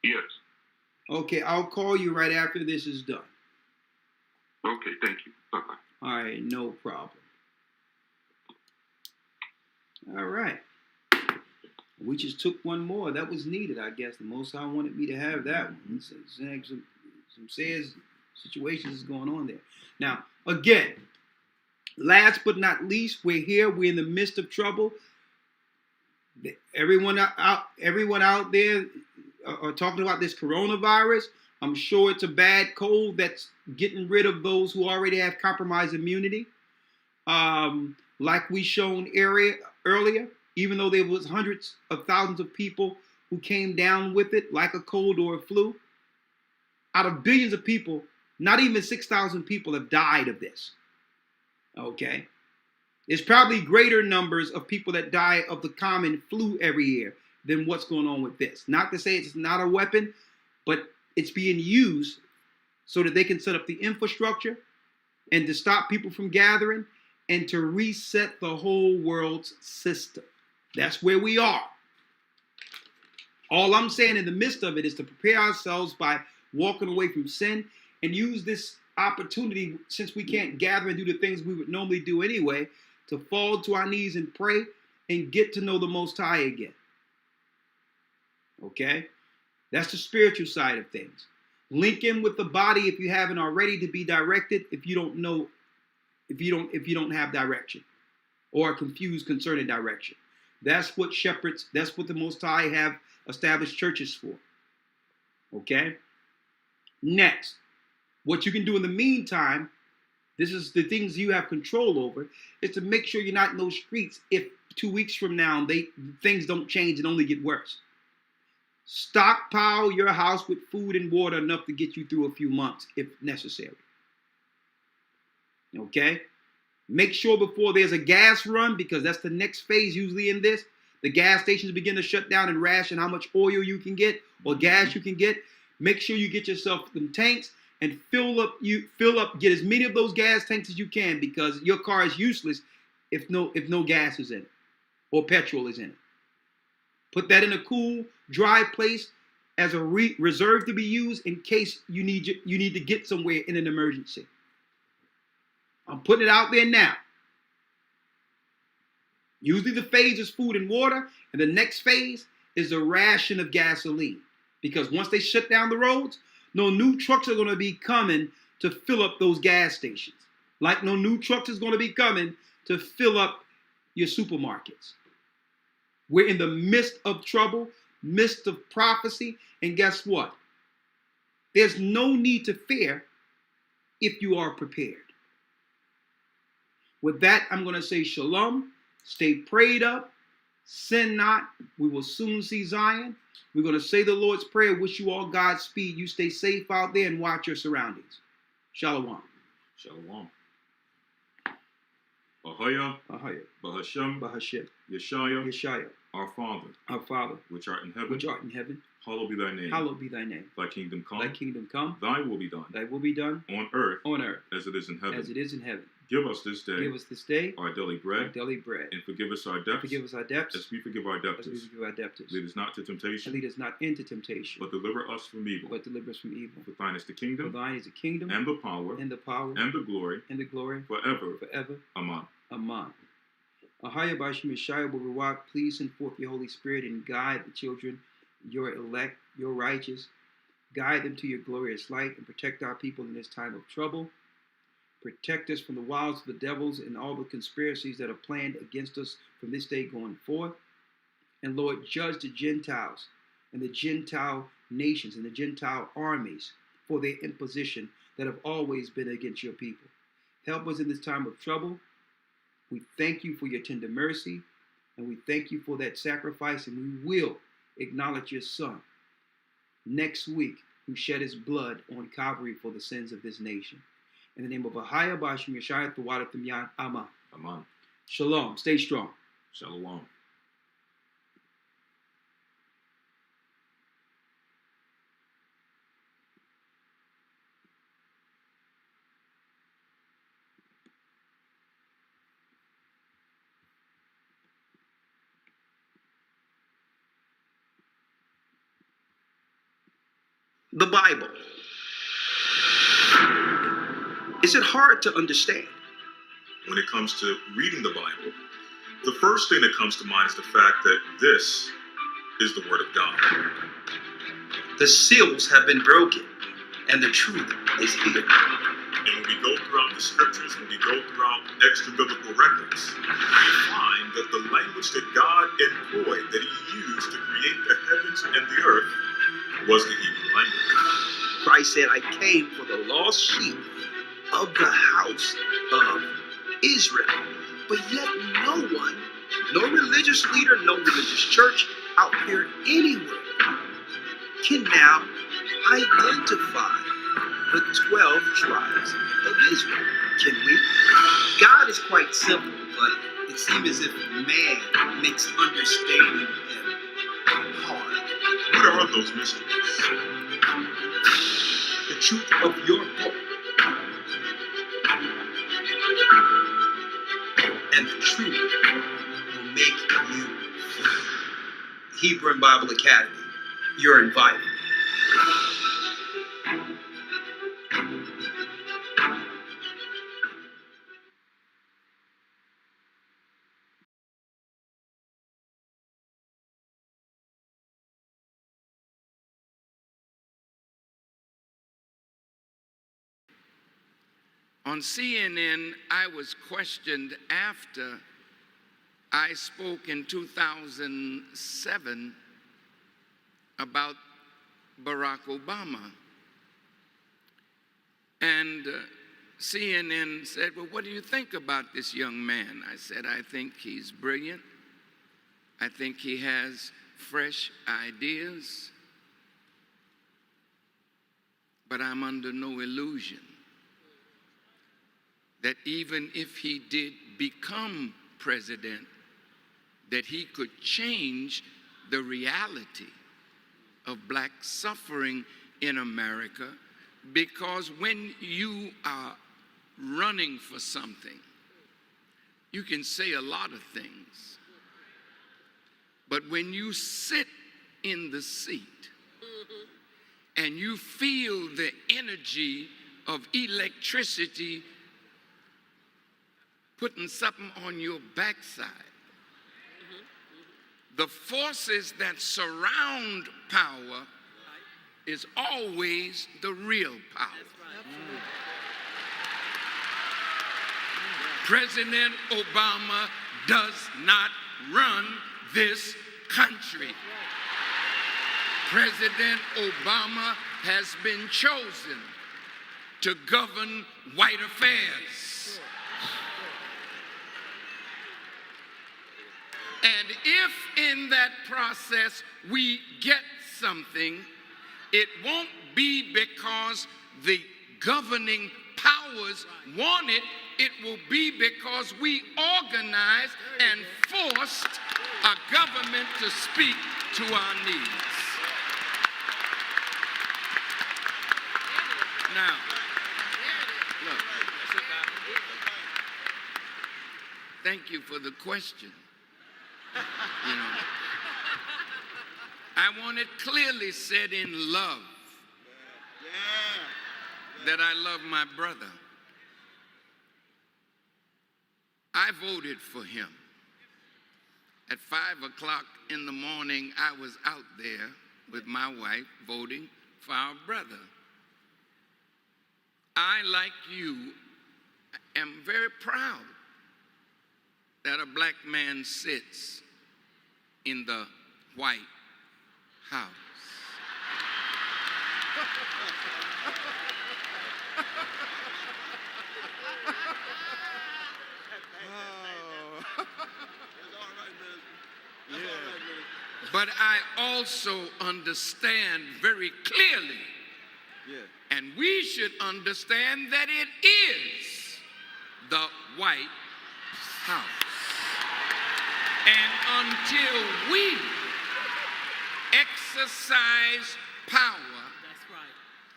Yes. Okay, I'll call you right after this is done. Okay, thank you. Bye-bye. All right, no problem. All right. We just took one more. That was needed, I guess. The Most High wanted me to have that one. Some serious situations is going on there. Now, again, last but not least, we're here. We're in the midst of trouble. Everyone out there are talking about this coronavirus. I'm sure it's a bad cold that's getting rid of those who already have compromised immunity. Like we shown earlier, even though there was hundreds of thousands of people who came down with it, like a cold or a flu, out of billions of people, not even 6,000 people have died of this. Okay? There's probably greater numbers of people that die of the common flu every year than what's going on with this. Not to say it's not a weapon, but it's being used so that they can set up the infrastructure and to stop people from gathering and to reset the whole world's system. That's where we are. All I'm saying in the midst of it is to prepare ourselves by walking away from sin and use this opportunity, since we can't gather and do the things we would normally do anyway, to fall to our knees and pray and get to know the Most High again. Okay? That's the spiritual side of things. Link in with the body if you haven't already, to be directed if you don't know, if you don't have direction or are confused concerning direction. That's what shepherds, that's what the Most High have established churches for. Okay? Next, what you can do in the meantime, this is the things you have control over, is to make sure you're not in those streets if 2 weeks from now things don't change and only get worse. Stockpile your house with food and water enough to get you through a few months if necessary. Okay? Make sure before there's a gas run, because that's the next phase usually in this, the gas stations begin to shut down and ration how much oil you can get or gas you can get. Make sure you get yourself some tanks and fill up, get as many of those gas tanks as you can, because your car is useless if no gas is in it or petrol is in it. Put that in a cool, dry place as a reserve to be used in case you need to get somewhere in an emergency. I'm putting it out there now. Usually the phase is food and water, and the next phase is a ration of gasoline. Because once they shut down the roads, no new trucks are going to be coming to fill up those gas stations. Like no new trucks is going to be coming to fill up your supermarkets. We're in the midst of trouble, midst of prophecy, and guess what? There's no need to fear if you are prepared. With that, I'm going to say shalom. Stay prayed up. Sin not. We will soon see Zion. We're going to say the Lord's Prayer. Wish you all Godspeed. You stay safe out there and watch your surroundings. Shalom. Shalom. Ahaya. Ahaya. Bahashem. Bahashem. Yeshaya. Yeshaya. Our Father. Our Father. Which art in heaven. Which art in heaven. Hallowed be thy name. Hallowed be thy name. Thy kingdom come. Thy kingdom come. Thy will be done. Thy will be done. On earth. On earth. As it is in heaven. As it is in heaven. Give us this day. Give us this day. Our daily bread. Our daily bread. And forgive us our debts. Forgive us our debts. As we forgive our debtors. As we forgive our debtors. Lead us not to temptation. And lead us not into temptation. But deliver us from evil. But deliver us from evil. For thine is the kingdom. For thine is the kingdom. And the power. And the power. And the glory. And the glory. Forever. Forever. Amen. Amen. Ahaya Bashim Yeshaya B'Ruach, please send forth your Holy Spirit and guide the children, your elect, your righteous. Guide them to your glorious light and protect our people in this time of trouble. Protect us from the wiles of the devils and all the conspiracies that are planned against us from this day going forth. And Lord, judge the Gentiles and the Gentile nations and the Gentile armies for their imposition that have always been against your people. Help us in this time of trouble. We thank you for your tender mercy, and we thank you for that sacrifice, and we will acknowledge your Son next week, who shed his blood on Calvary for the sins of this nation. In the name of Ahaya Bashim Yeshaya Thawadathim Yad Amen. Amen. Shalom. Stay strong. Shalom. The Bible. Is it hard to understand? When it comes to reading the Bible, the first thing that comes to mind is the fact that this is the Word of God. The seals have been broken, and the truth is here. And when we go throughout the scriptures, when we go throughout extra biblical records, we find that the language that God employed, that he used to create the heavens and the earth, was the Hebrew language. Christ said, I came for the lost sheep of the house of Israel. But yet no one, no religious leader, no religious church out there anywhere can now identify the 12 tribes of Israel. Can we? God is quite simple, but it seems as if man makes understanding him hard. What are those mysteries? The truth of your book and the truth will make you free. Hebrew and Bible Academy, you're invited. On CNN, I was questioned after I spoke in 2007 about Barack Obama. And CNN said, well, what do you think about this young man? I said, I think he's brilliant. I think he has fresh ideas. But I'm under no illusion that even if he did become president, that he could change the reality of black suffering in America, because when you are running for something, you can say a lot of things, but when you sit in the seat and you feel the energy of electricity putting something on your backside, the forces that surround power is always the real power. President Obama does not run this country. President Obama has been chosen to govern white affairs. And if in that process we get something, it won't be because the governing powers want it. It will be because we organized and forced a government to speak to our needs. Now, look, thank you for the question. You know, I want it clearly said in love that I love my brother. I voted for him. At 5 o'clock in the morning, I was out there with my wife voting for our brother. I, like you, am very proud that a black man sits in the White House. But I also understand very clearly, and we should understand that it is the White House. And until we exercise power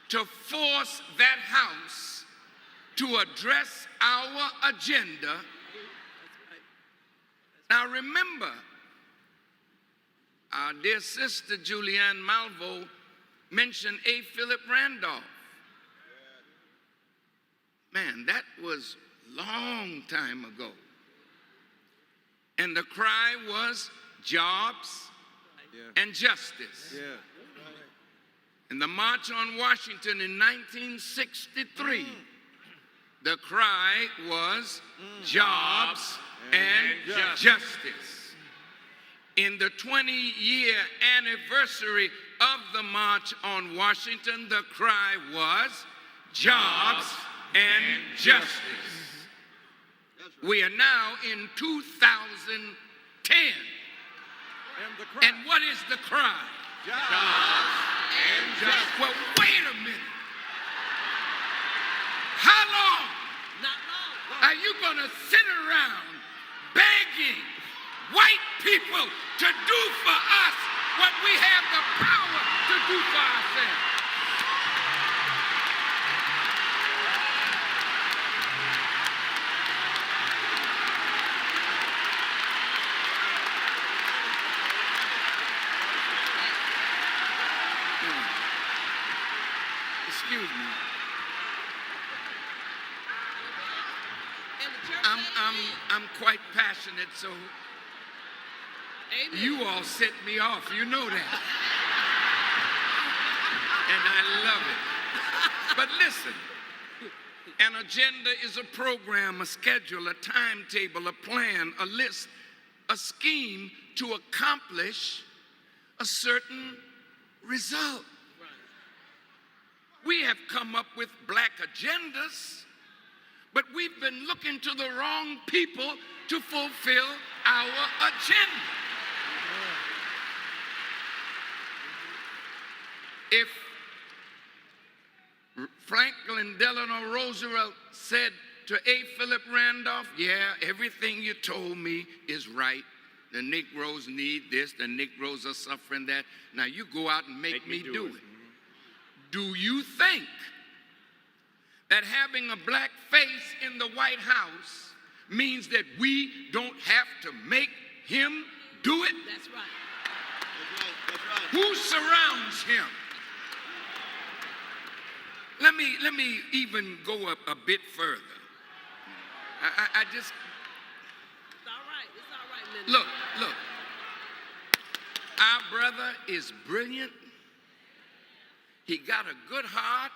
to force that house to address our agenda. Now remember, our dear sister Julianne Malvo mentioned A. Philip Randolph. Man, that was a long time ago. And the cry was jobs and justice. In the March on Washington in 1963, the cry was jobs and justice. In the 20-year anniversary of the March on Washington, the cry was jobs and justice. We are now in 2010. And what is the cry? Jobs and justice. Well, wait a minute. How long are you going to sit around begging white people to do for us what we have the power to do for ourselves? Excuse me. I'm quite passionate, so you all set me off. You know that. And I love it. But listen, an agenda is a program, a schedule, a timetable, a plan, a list, a scheme to accomplish a certain result. We have come up with black agendas, but we've been looking to the wrong people to fulfill our agenda. If Franklin Delano Roosevelt said to A. Philip Randolph, yeah, everything you told me is right. The Negroes need this, the Negroes are suffering that. Now you go out and make me do it. Do you think that having a black face in the White House means that we don't have to make him do it? That's right. Who surrounds him? Let me even go a bit further. I just... It's all right. It's all right, Linda. Look. Our brother is brilliant. He got a good heart.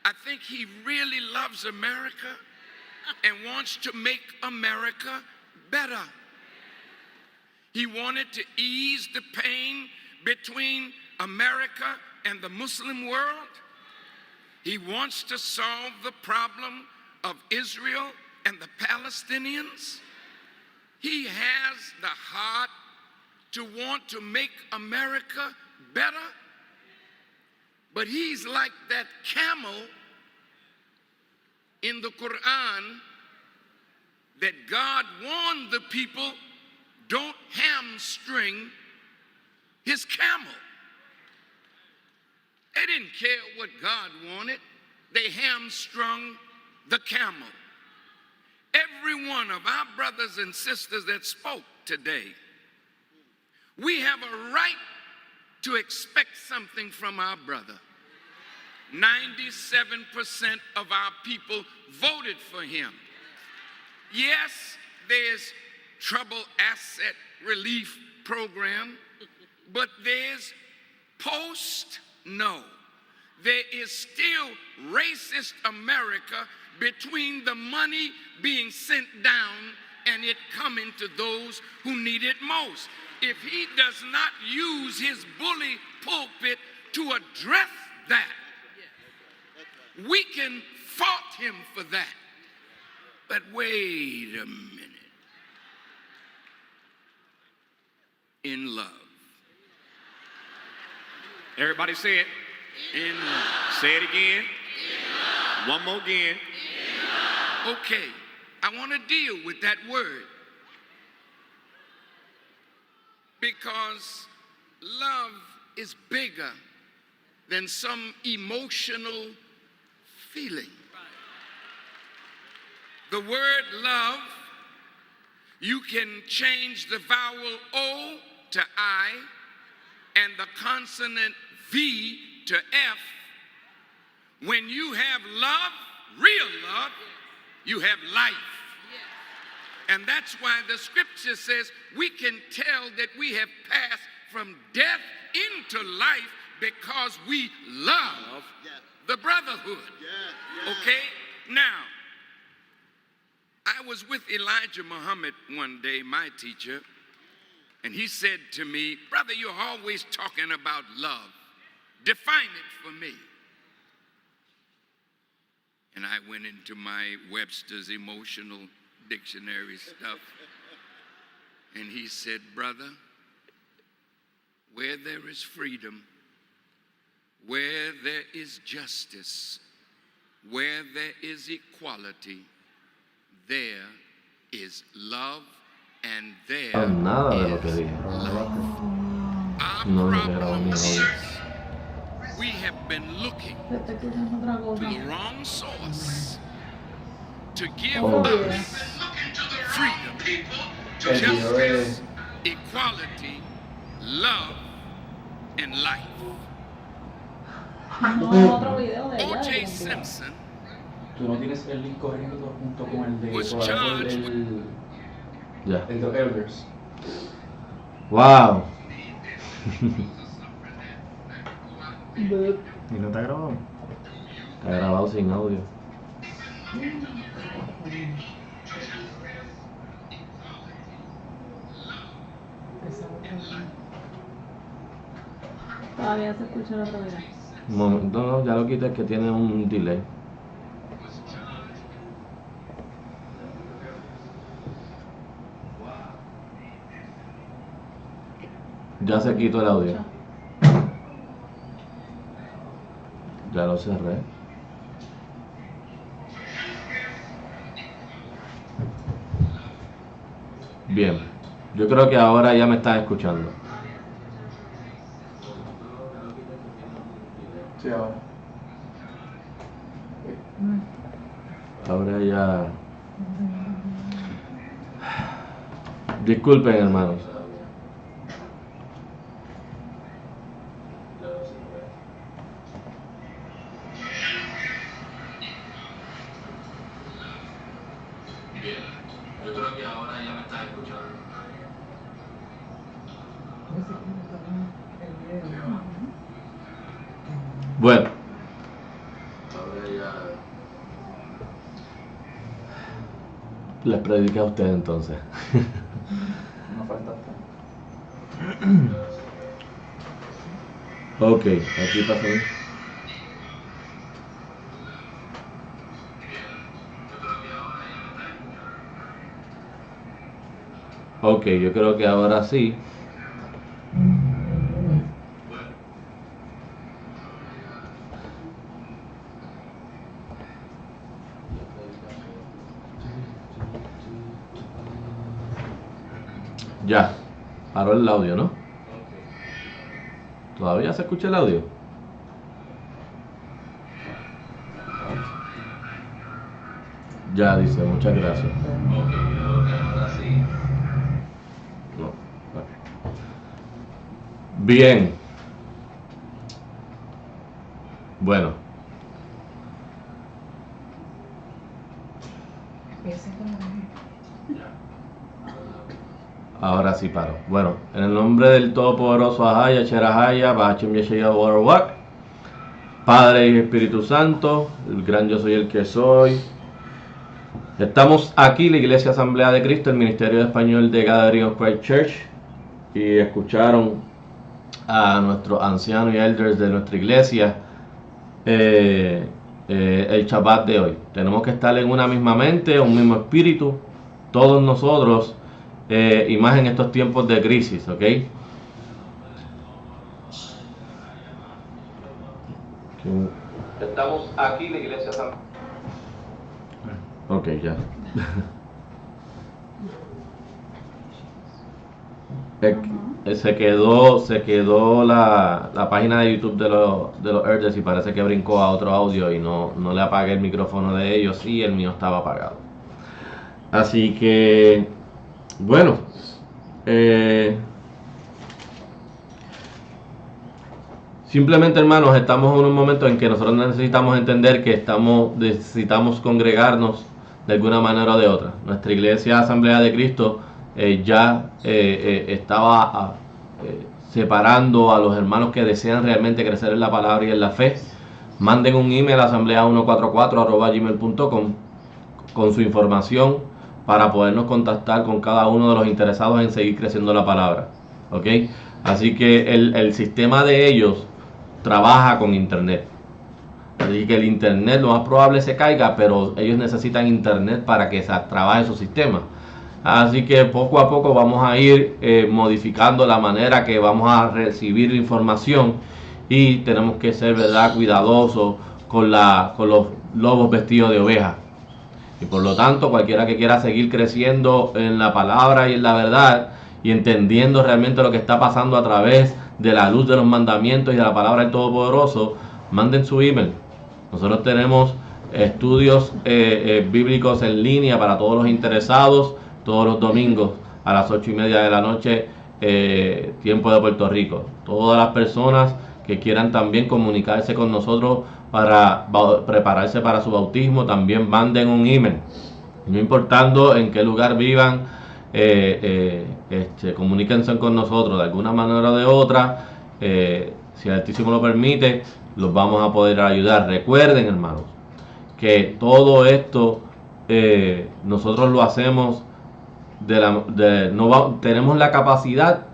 I think he really loves America and wants to make America better. He wanted to ease the pain between America and the Muslim world. He wants to solve the problem of Israel and the Palestinians. He has the heart to want to make America better. But he's like that camel in the Quran that God warned the people, don't hamstring his camel. They didn't care what God wanted. They hamstrung the camel. Every one of our brothers and sisters that spoke today, we have a right to expect something from our brother. 97% of our people voted for him. Yes, there's trouble asset relief program, but there's post no. There is still racist America between the money being sent down and it coming to those who need it most. If he does not use his bully pulpit to address that, we can fault him for that. But wait a minute. In love. Everybody say it. In love. Say it again. One more again. Okay, I want to deal with that word. Because love is bigger than some emotional feeling. The word love, you can change the vowel O to I and the consonant V to F. When you have love, real love, you have life. And that's why the scripture says we can tell that we have passed from death into life because we love the brotherhood. Okay? Now, I was with Elijah Muhammad one day, my teacher, and he said to me, brother, you're always talking about love. Define it for me. And I went into my Webster's emotional dictionary stuff, and he said, brother, where there is freedom, where there is justice, where there is equality, there is love, and there is life. Our problem is we have been looking to the wrong source to give us freedom, justice, equality, love, and life. O.J. Simpson was charged with... El de Elders. Wow. ¿Y no está grabado? Está grabado sin audio. Todavía se escucha la otra vez. Un momento, no, ya lo quité, que tiene un delay. Ya se quitó el audio. Ya lo cerré. Bien, yo creo que ahora ya me estás escuchando. Sí, ahora. Ahora ya... Disculpen, hermanos. Bien, yo creo que ahora ya me estás escuchando. Bueno, ahora ya les prediqué a ustedes entonces. No faltaste. Ok, aquí pasa. Ok, yo creo que ahora sí. Ya, paró el audio, ¿no? ¿Todavía se escucha el audio? Ya, dice, muchas gracias. Ok, creo que ahora sí. No, ok. Bien. Bueno. Ahora sí paro. Bueno, en el nombre del Todopoderoso Ahaya, Cherahaya, Bachim Yeshaya Warwak, Padre y Espíritu Santo, el gran yo soy el que soy. Estamos aquí, la Iglesia Asamblea de Cristo, el Ministerio de Español de Gathering of Christ Church, y escucharon a nuestros ancianos y elders de nuestra iglesia el Shabbat de hoy. Tenemos que estar en una misma mente, un mismo espíritu, todos nosotros, y más en estos tiempos de crisis, ¿ok? Estamos aquí, la Iglesia Asamblea. Ok, ya. Se quedó la página de YouTube de los Elders y parece que brincó a otro audio y no le apagué el micrófono de ellos y el mío estaba apagado. Así que, bueno, simplemente, hermanos, estamos en un momento en que nosotros necesitamos entender que necesitamos congregarnos de alguna manera o de otra. Nuestra iglesia Asamblea de Cristo ya estaba separando a los hermanos que desean realmente crecer en la palabra y en la fe. Manden un email a asamblea144@gmail.com con su información para podernos contactar con cada uno de los interesados en seguir creciendo la palabra. ¿Ok? Así que el sistema de ellos trabaja con internet. Así que el internet lo más probable se caiga, pero ellos necesitan internet para que trabaje su sistema. Así que poco a poco vamos a ir modificando la manera que vamos a recibir información y tenemos que ser, ¿verdad?, cuidadosos con los lobos vestidos de oveja. Y por lo tanto, cualquiera que quiera seguir creciendo en la palabra y en la verdad y entendiendo realmente lo que está pasando a través de la luz de los mandamientos y de la palabra del Todopoderoso, manden su email. Nosotros tenemos estudios bíblicos en línea para todos los interesados todos los domingos a las 8:30 de la noche, tiempo de Puerto Rico. Todas las personas que quieran también comunicarse con nosotros para prepararse para su bautismo, también manden un email. No importando en qué lugar vivan, comuníquense con nosotros de alguna manera o de otra. Si el Altísimo lo permite, los vamos a poder ayudar. Recuerden, hermanos, que todo esto nosotros lo hacemos tenemos la capacidad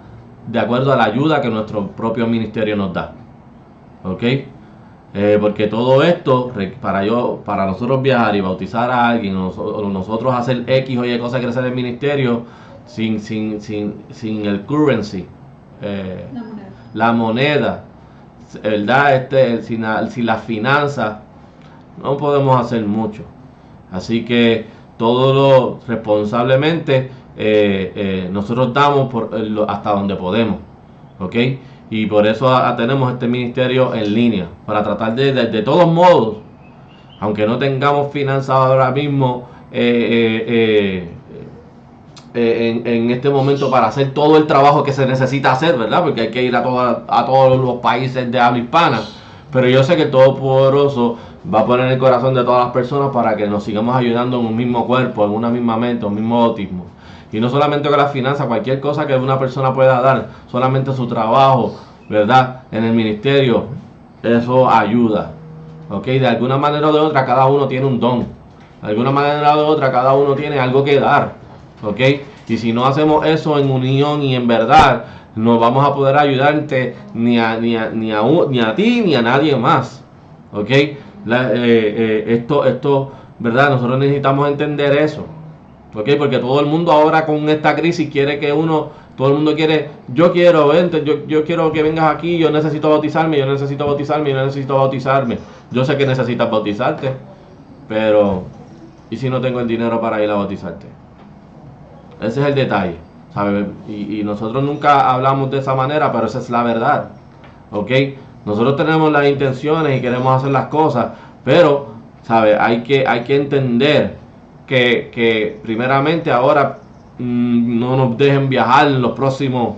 de acuerdo a la ayuda que nuestro propio ministerio nos da. ¿Ok? Porque todo esto, para nosotros viajar y bautizar a alguien, o nosotros hacer X o Y cosas, crecer el ministerio, sin el currency, la moneda, ¿verdad? Sin las finanzas, no podemos hacer mucho. Así que todo lo responsablemente nosotros damos hasta donde podemos, ¿ok? Y por eso tenemos este ministerio en línea, para tratar de todos modos, aunque no tengamos finanzas ahora mismo en este momento para hacer todo el trabajo que se necesita hacer, ¿verdad? Porque hay que ir a todos los países de habla hispana. Pero yo sé que el Todopoderoso va a poner en el corazón de todas las personas para que nos sigamos ayudando en un mismo cuerpo, en una misma mente, un mismo bautismo. Y no solamente con las finanzas, cualquier cosa que una persona pueda dar, solamente su trabajo, ¿verdad? En el ministerio, eso ayuda. ¿Ok? De alguna manera o de otra, cada uno tiene un don. De alguna manera o de otra, cada uno tiene algo que dar. ¿Ok? Y si no hacemos eso en unión y en verdad, no vamos a poder ayudarte ni a ti ni a nadie más. ¿Ok? Esto, ¿verdad? Nosotros necesitamos entender eso. ¿Ok? Porque todo el mundo ahora con esta crisis quiere que todo el mundo quiere, yo quiero que vengas aquí, yo necesito bautizarme. Yo sé que necesitas bautizarte, pero ¿y si no tengo el dinero para ir a bautizarte? Ese es el detalle, ¿sabes? Y nosotros nunca hablamos de esa manera, pero esa es la verdad, ¿ok? Nosotros tenemos las intenciones y queremos hacer las cosas, pero, ¿sabes? Hay que entender que primeramente ahora no nos dejen viajar en los próximos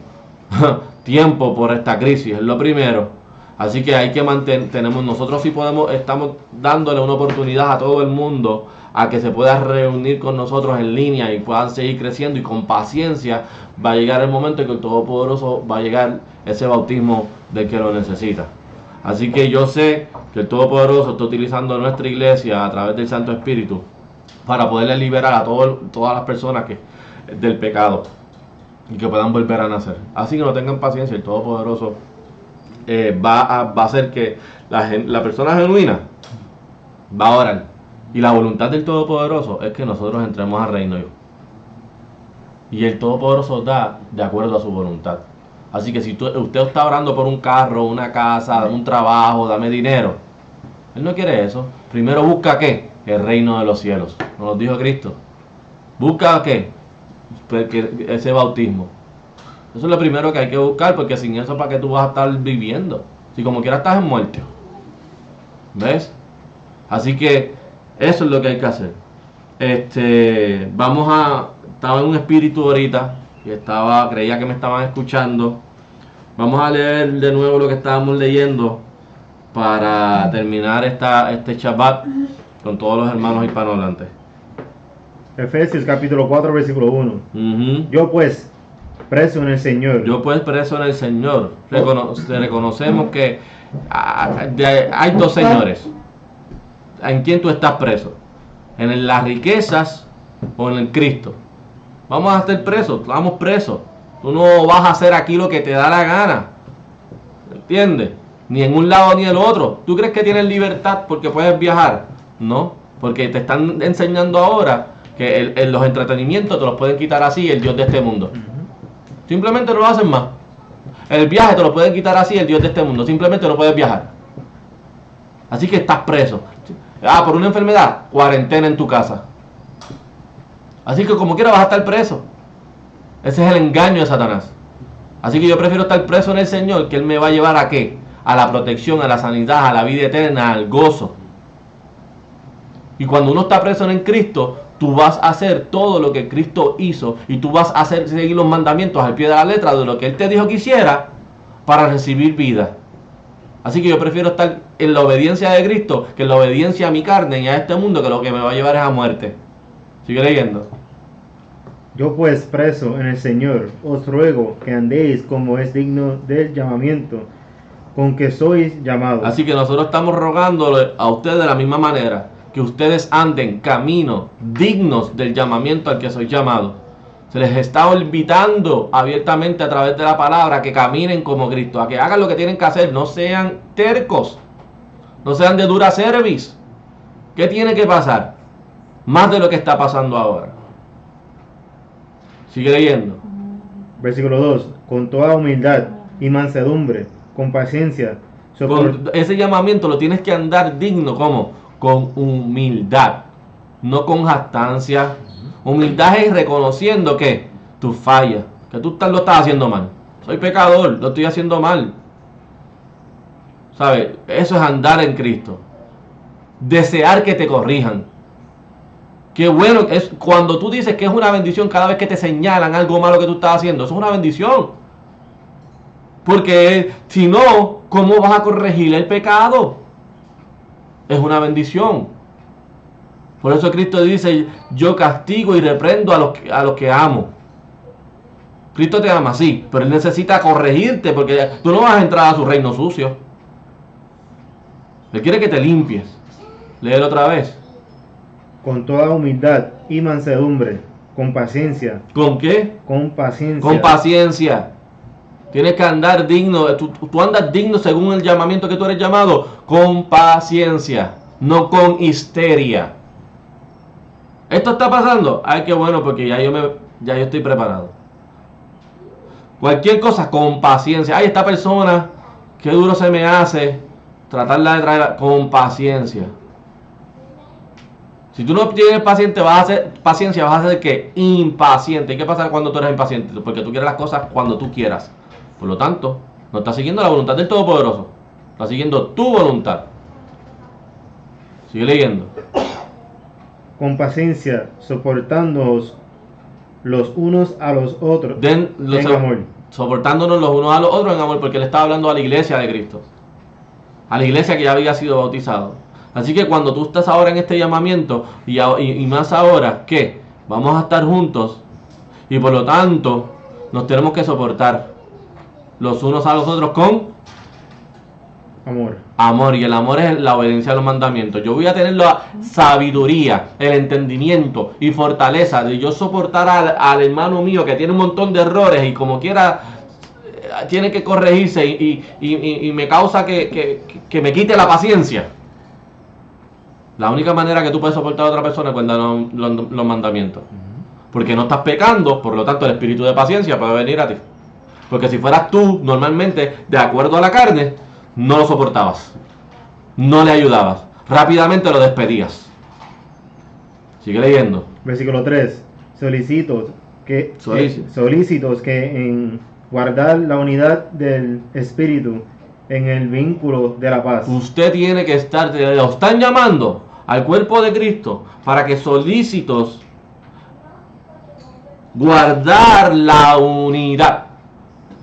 tiempos por esta crisis, es lo primero. Así que hay que nosotros sí estamos dándole una oportunidad a todo el mundo a que se pueda reunir con nosotros en línea y puedan seguir creciendo, y con paciencia va a llegar el momento en que el Todopoderoso va a llegar ese bautismo del que lo necesita. Así que yo sé que el Todopoderoso está utilizando nuestra iglesia a través del Santo Espíritu para poderle liberar a todas las personas del pecado y que puedan volver a nacer. Así que no tengan paciencia, el Todopoderoso va a hacer que la persona genuina va a orar. Y la voluntad del Todopoderoso es que nosotros entremos al reino. Y el Todopoderoso da de acuerdo a su voluntad. Así que si usted está orando por un carro, una casa, un trabajo, dame dinero, Él no quiere eso. Primero busca ¿qué? El reino de los cielos. Nos lo dijo Cristo. Busca ¿qué? Ese bautismo. Eso es lo primero que hay que buscar, porque sin eso, ¿para qué tú vas a estar viviendo? Si como quiera estás en muerte. ¿Ves? Así que eso es lo que hay que hacer. Estaba en un espíritu ahorita y creía que me estaban escuchando. Vamos a leer de nuevo lo que estábamos leyendo para terminar este Shabbat con todos los hermanos hispanohablantes. Efesios capítulo 4 versículo 1. Yo pues, preso en el Señor. Reconocemos que hay dos señores. ¿En quién tú estás preso? ¿En las riquezas o en el Cristo? Vamos a estar presos, estamos presos. Tú no vas a hacer aquí lo que te da la gana. ¿Entiendes? Ni en un lado ni en el otro. ¿Tú crees que tienes libertad porque puedes viajar? No, porque te están enseñando ahora que los entretenimientos te los pueden quitar así el Dios de este mundo. Simplemente no lo hacen más. El viaje te lo pueden quitar así el Dios de este mundo. Simplemente no puedes viajar. Así que estás preso. Por una enfermedad, cuarentena en tu casa. Así que como quiera vas a estar preso. Ese es el engaño de Satanás. Así que yo prefiero estar preso en el Señor, que Él me va a llevar ¿a qué? A la protección, a la sanidad, a la vida eterna, al gozo. Y cuando uno está preso en Cristo, tú vas a hacer todo lo que Cristo hizo, y tú vas a seguir los mandamientos al pie de la letra de lo que Él te dijo que hiciera para recibir vida. Así que yo prefiero estar en la obediencia de Cristo que en la obediencia a mi carne y a este mundo, que lo que me va a llevar es a muerte. Sigue leyendo. Yo pues, preso en el Señor, os ruego que andéis como es digno del llamamiento con que sois llamados. Así que nosotros estamos rogándole a ustedes de la misma manera, que ustedes anden camino dignos del llamamiento al que sois llamados. Se les está invitando abiertamente a través de la palabra que caminen como Cristo, a que hagan lo que tienen que hacer, no sean tercos, no sean de dura cerviz. ¿Qué tiene que pasar? Más de lo que está pasando ahora. Sigue leyendo. Versículo 2. Con toda humildad y mansedumbre, con paciencia. Con ese llamamiento lo tienes que andar digno, ¿cómo? Con humildad, no con jactancia. Humildad es reconociendo que tú fallas, que tú lo estás haciendo mal. Soy pecador, lo estoy haciendo mal. ¿Sabes? Eso es andar en Cristo. Desear que te corrijan. Qué bueno es cuando tú dices que es una bendición cada vez que te señalan algo malo que tú estás haciendo. Eso es una bendición. Porque si no, ¿cómo vas a corregir el pecado? Es una bendición. Por eso Cristo dice, yo castigo y reprendo a los que amo. Cristo te ama, sí, pero Él necesita corregirte porque tú no vas a entrar a su reino sucio. Él quiere que te limpies. Léelo otra vez. Con toda humildad y mansedumbre, con paciencia. ¿Con qué? Con paciencia. Con paciencia. Tienes que andar digno. Tú andas digno según el llamamiento que tú eres llamado. Con paciencia. No con histeria. ¿Esto está pasando? Ay, qué bueno, porque ya yo estoy preparado. Cualquier cosa con paciencia. Ay, esta persona, qué duro se me hace. Tratarla de traer con paciencia. Si tú no tienes paciencia, vas a ser ¿qué? Impaciente. ¿Y qué pasa cuando tú eres impaciente? Porque tú quieres las cosas cuando tú quieras. Por lo tanto, no estás siguiendo la voluntad del Todopoderoso. Estás siguiendo tu voluntad. Sigue leyendo. Con paciencia, soportándonos los unos a los otros en amor. Soportándonos los unos a los otros en amor, porque él estaba hablando a la iglesia de Cristo. A la iglesia que ya había sido bautizado. Así que cuando tú estás ahora en este llamamiento, y más ahora, ¿qué? Vamos a estar juntos, y por lo tanto, nos tenemos que soportar los unos a los otros con amor. Amor, y el amor es la obediencia a los mandamientos. Yo voy a tener la sabiduría, el entendimiento y fortaleza de yo soportar al hermano mío que tiene un montón de errores y como quiera tiene que corregirse y me causa que me quite la paciencia. La única manera que tú puedes soportar a otra persona es cuando los mandamientos. Porque no estás pecando, por lo tanto el espíritu de paciencia puede venir a ti. Porque si fueras tú, normalmente, de acuerdo a la carne, no lo soportabas. No le ayudabas. Rápidamente lo despedías. Sigue leyendo. Versículo 3. Solícitos que en guardar la unidad del espíritu en el vínculo de la paz. Usted tiene que estar, lo están llamando al cuerpo de Cristo para que solícitos guardar la unidad.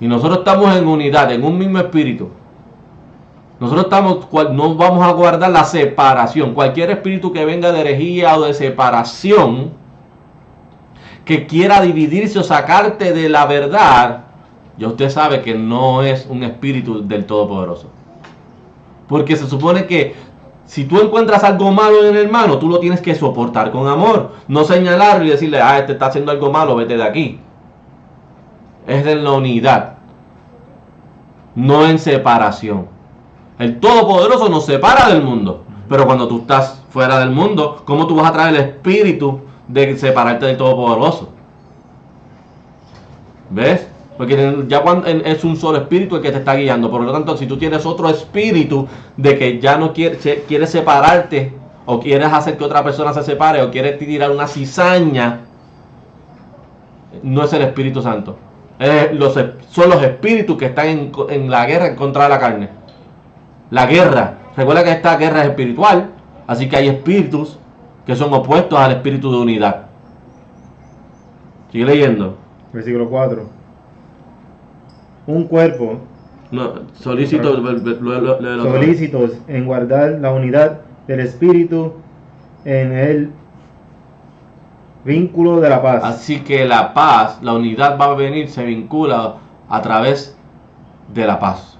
Y nosotros estamos en unidad, en un mismo espíritu. Nosotros no vamos a guardar la separación. Cualquier espíritu que venga de herejía o de separación, que quiera dividirse o sacarte de la verdad, ya usted sabe que no es un espíritu del Todopoderoso. Porque se supone que si tú encuentras algo malo en el hermano, tú lo tienes que soportar con amor. No señalarlo y decirle, este está haciendo algo malo, vete de aquí. Es en la unidad, no en separación. El Todopoderoso nos separa del mundo. Pero cuando tú estás fuera del mundo, ¿cómo tú vas a traer el espíritu de separarte del Todopoderoso? ¿Ves? Porque ya cuando es un solo espíritu el que te está guiando. Por lo tanto, si tú tienes otro espíritu de que ya no quieres separarte, o quieres hacer que otra persona se separe, o quieres tirar una cizaña, no es el Espíritu Santo. Son los espíritus que están en la guerra en contra de la carne. La guerra. Recuerda que esta guerra es espiritual. Así que hay espíritus que son opuestos al espíritu de unidad. Sigue leyendo. Versículo 4. Un cuerpo. No, solícitos en guardar la unidad del espíritu en el vínculo de la paz. Así que la paz, la unidad va a venir, se vincula a través de la paz.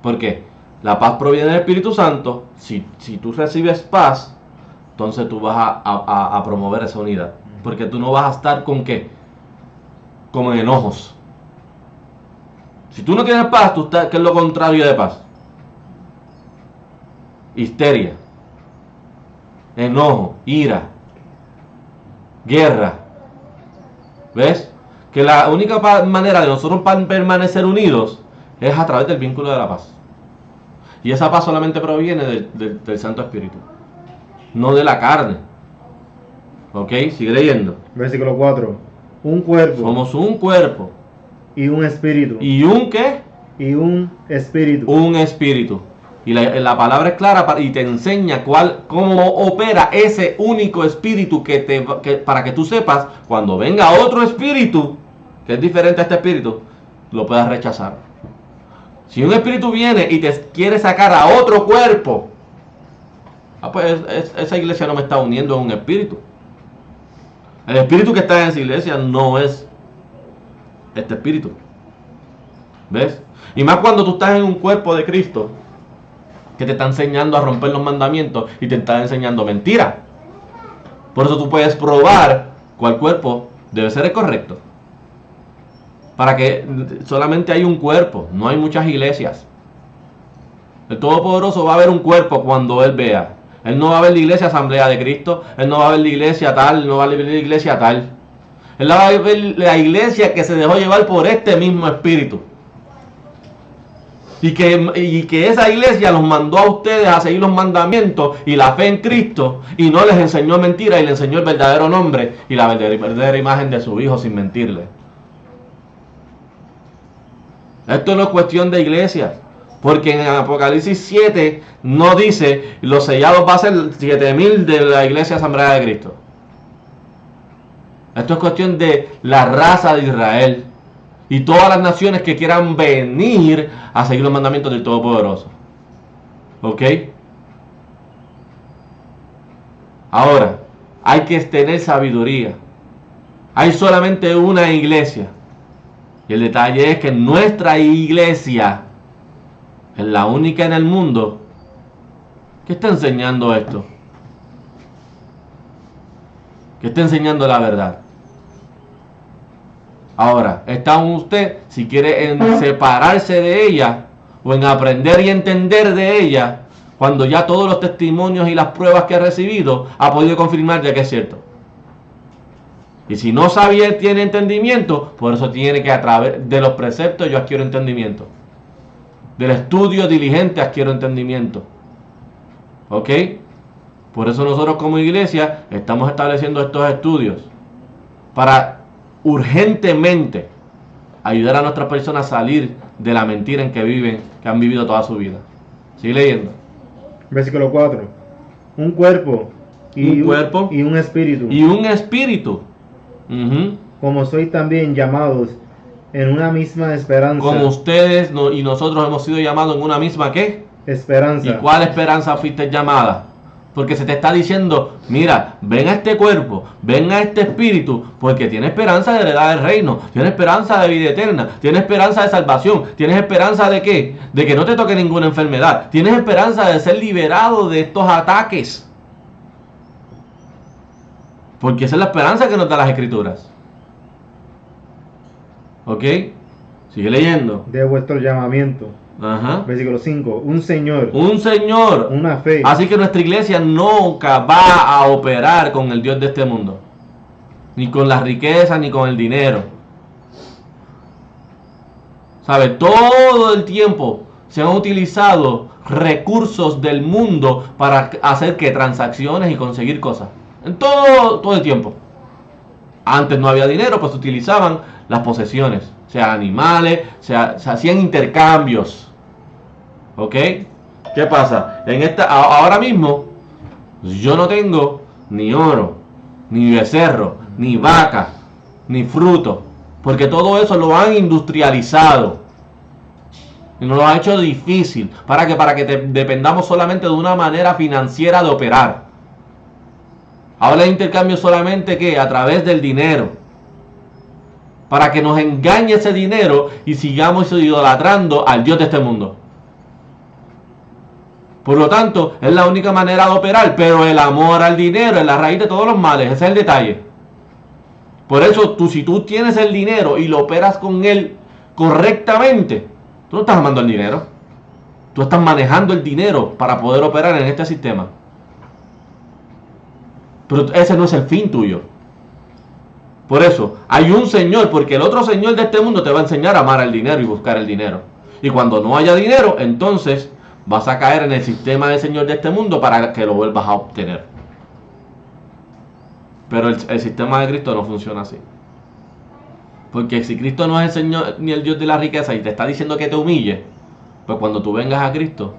¿Por qué? La paz proviene del Espíritu Santo. Si tú recibes paz, entonces tú vas a promover esa unidad. Porque tú no vas a estar con ¿qué? Como en enojos. Si tú no tienes paz, tú estás, ¿qué es lo contrario de paz? Histeria, enojo, ira, guerra. ¿Ves? Que la única manera de nosotros permanecer unidos es a través del vínculo de la paz. Y esa paz solamente proviene del Santo Espíritu, no de la carne. Ok, sigue leyendo. Versículo 4. Un cuerpo. Somos un cuerpo. Y un espíritu. ¿Y un qué? Y un espíritu. Un espíritu. Y la palabra es clara y te enseña cómo opera ese único espíritu para que tú sepas, cuando venga otro espíritu, que es diferente a este espíritu, lo puedas rechazar. Si un espíritu viene y te quiere sacar a otro cuerpo, pues esa iglesia no me está uniendo a un espíritu. El espíritu que está en esa iglesia no es este espíritu. ¿Ves? Y más cuando tú estás en un cuerpo de Cristo que te está enseñando a romper los mandamientos y te está enseñando mentira. Por eso tú puedes probar cuál cuerpo debe ser el correcto. Para que solamente hay un cuerpo, no hay muchas iglesias. El Todopoderoso va a ver un cuerpo cuando Él vea. Él no va a ver la iglesia Asamblea de Cristo, Él no va a ver la iglesia tal, no va a ver la iglesia tal. Él va a ver la iglesia que se dejó llevar por este mismo espíritu. Y que esa iglesia los mandó a ustedes a seguir los mandamientos y la fe en Cristo, y no les enseñó mentira y les enseñó el verdadero nombre y la verdadera imagen de su Hijo sin mentirle. Esto no es cuestión de iglesias, porque en Apocalipsis 7 no dice los sellados va a ser 7,000 de la iglesia Asamblea de Cristo. Esto es cuestión de la raza de Israel y todas las naciones que quieran venir a seguir los mandamientos del Todopoderoso. ¿Ok? Ahora, hay que tener sabiduría. Hay solamente una iglesia. Y el detalle es que nuestra iglesia es la única en el mundo que está enseñando esto. Que está enseñando la verdad. Ahora, está usted si quiere en separarse de ella o en aprender y entender de ella cuando ya todos los testimonios y las pruebas que ha recibido ha podido confirmar de que es cierto. Y si no sabía, tiene entendimiento, por eso tiene que a través de los preceptos yo adquiero entendimiento. Del estudio diligente adquiero entendimiento. ¿Ok? Por eso nosotros como iglesia estamos estableciendo estos estudios para urgentemente ayudar a nuestras personas a salir de la mentira en que viven, que han vivido toda su vida. Sigue leyendo. Versículo 4. Un cuerpo y un espíritu. Y un espíritu. Como sois también llamados en una misma esperanza. Como ustedes y nosotros hemos sido llamados en una misma ¿qué? Esperanza. ¿Y cuál esperanza fuiste llamada? Porque se te está diciendo, mira, ven a este cuerpo, ven a este espíritu, porque tiene esperanza de heredar el reino, tiene esperanza de vida eterna, tiene esperanza de salvación, tienes esperanza de ¿qué? De que no te toque ninguna enfermedad, tienes esperanza de ser liberado de estos ataques. Porque esa es la esperanza que nos da las Escrituras. ¿Ok? Sigue leyendo. De vuestro llamamiento. Ajá. Versículo 5. Un Señor. Un Señor. Una fe. Así que nuestra iglesia nunca va a operar con el Dios de este mundo. Ni con la riqueza, ni con el dinero. ¿Sabe? Todo el tiempo se han utilizado recursos del mundo para hacer que transacciones y conseguir cosas. En todo el tiempo. Antes no había dinero, pues utilizaban las posesiones. Sea animales, se hacían intercambios. ¿Ok? ¿Qué pasa? Ahora mismo, yo no tengo ni oro, ni becerro, ni vaca, ni fruto. Porque todo eso lo han industrializado. Y nos lo ha hecho difícil. ¿Para qué? Para que dependamos solamente de una manera financiera de operar. Ahora el intercambio solamente ¿qué? A través del dinero. Para que nos engañe ese dinero y sigamos idolatrando al Dios de este mundo. Por lo tanto, es la única manera de operar, pero el amor al dinero es la raíz de todos los males, ese es el detalle. Por eso, si tú tienes el dinero y lo operas con él correctamente, tú no estás amando el dinero. Tú estás manejando el dinero para poder operar en este sistema. Pero ese no es el fin tuyo. Por eso, hay un Señor, porque el otro Señor de este mundo te va a enseñar a amar el dinero y buscar el dinero. Y cuando no haya dinero, entonces vas a caer en el sistema del Señor de este mundo para que lo vuelvas a obtener. Pero el sistema de Cristo no funciona así. Porque si Cristo no es el Señor ni el Dios de la riqueza y te está diciendo que te humille, pues cuando tú vengas a Cristo,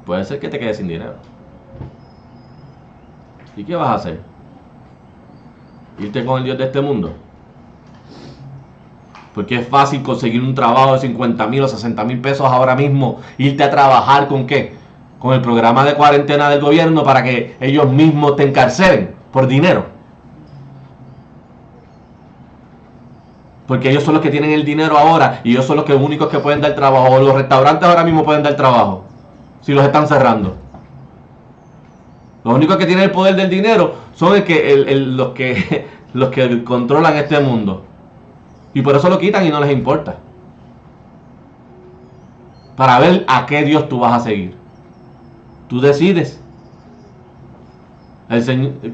puede ser que te quedes sin dinero. ¿Y qué vas a hacer? ¿Irte con el Dios de este mundo? Porque es fácil conseguir un trabajo de 50,000 o 60,000 pesos ahora mismo. Irte a trabajar ¿con qué? Con el programa de cuarentena del gobierno para que ellos mismos te encarcelen por dinero. Porque ellos son los que tienen el dinero ahora y ellos son los únicos que pueden dar trabajo. O los restaurantes ahora mismo pueden dar trabajo si los están cerrando. Los únicos que tienen el poder del dinero son los que controlan este mundo. Y por eso lo quitan y no les importa. Para ver a qué Dios tú vas a seguir. Tú decides.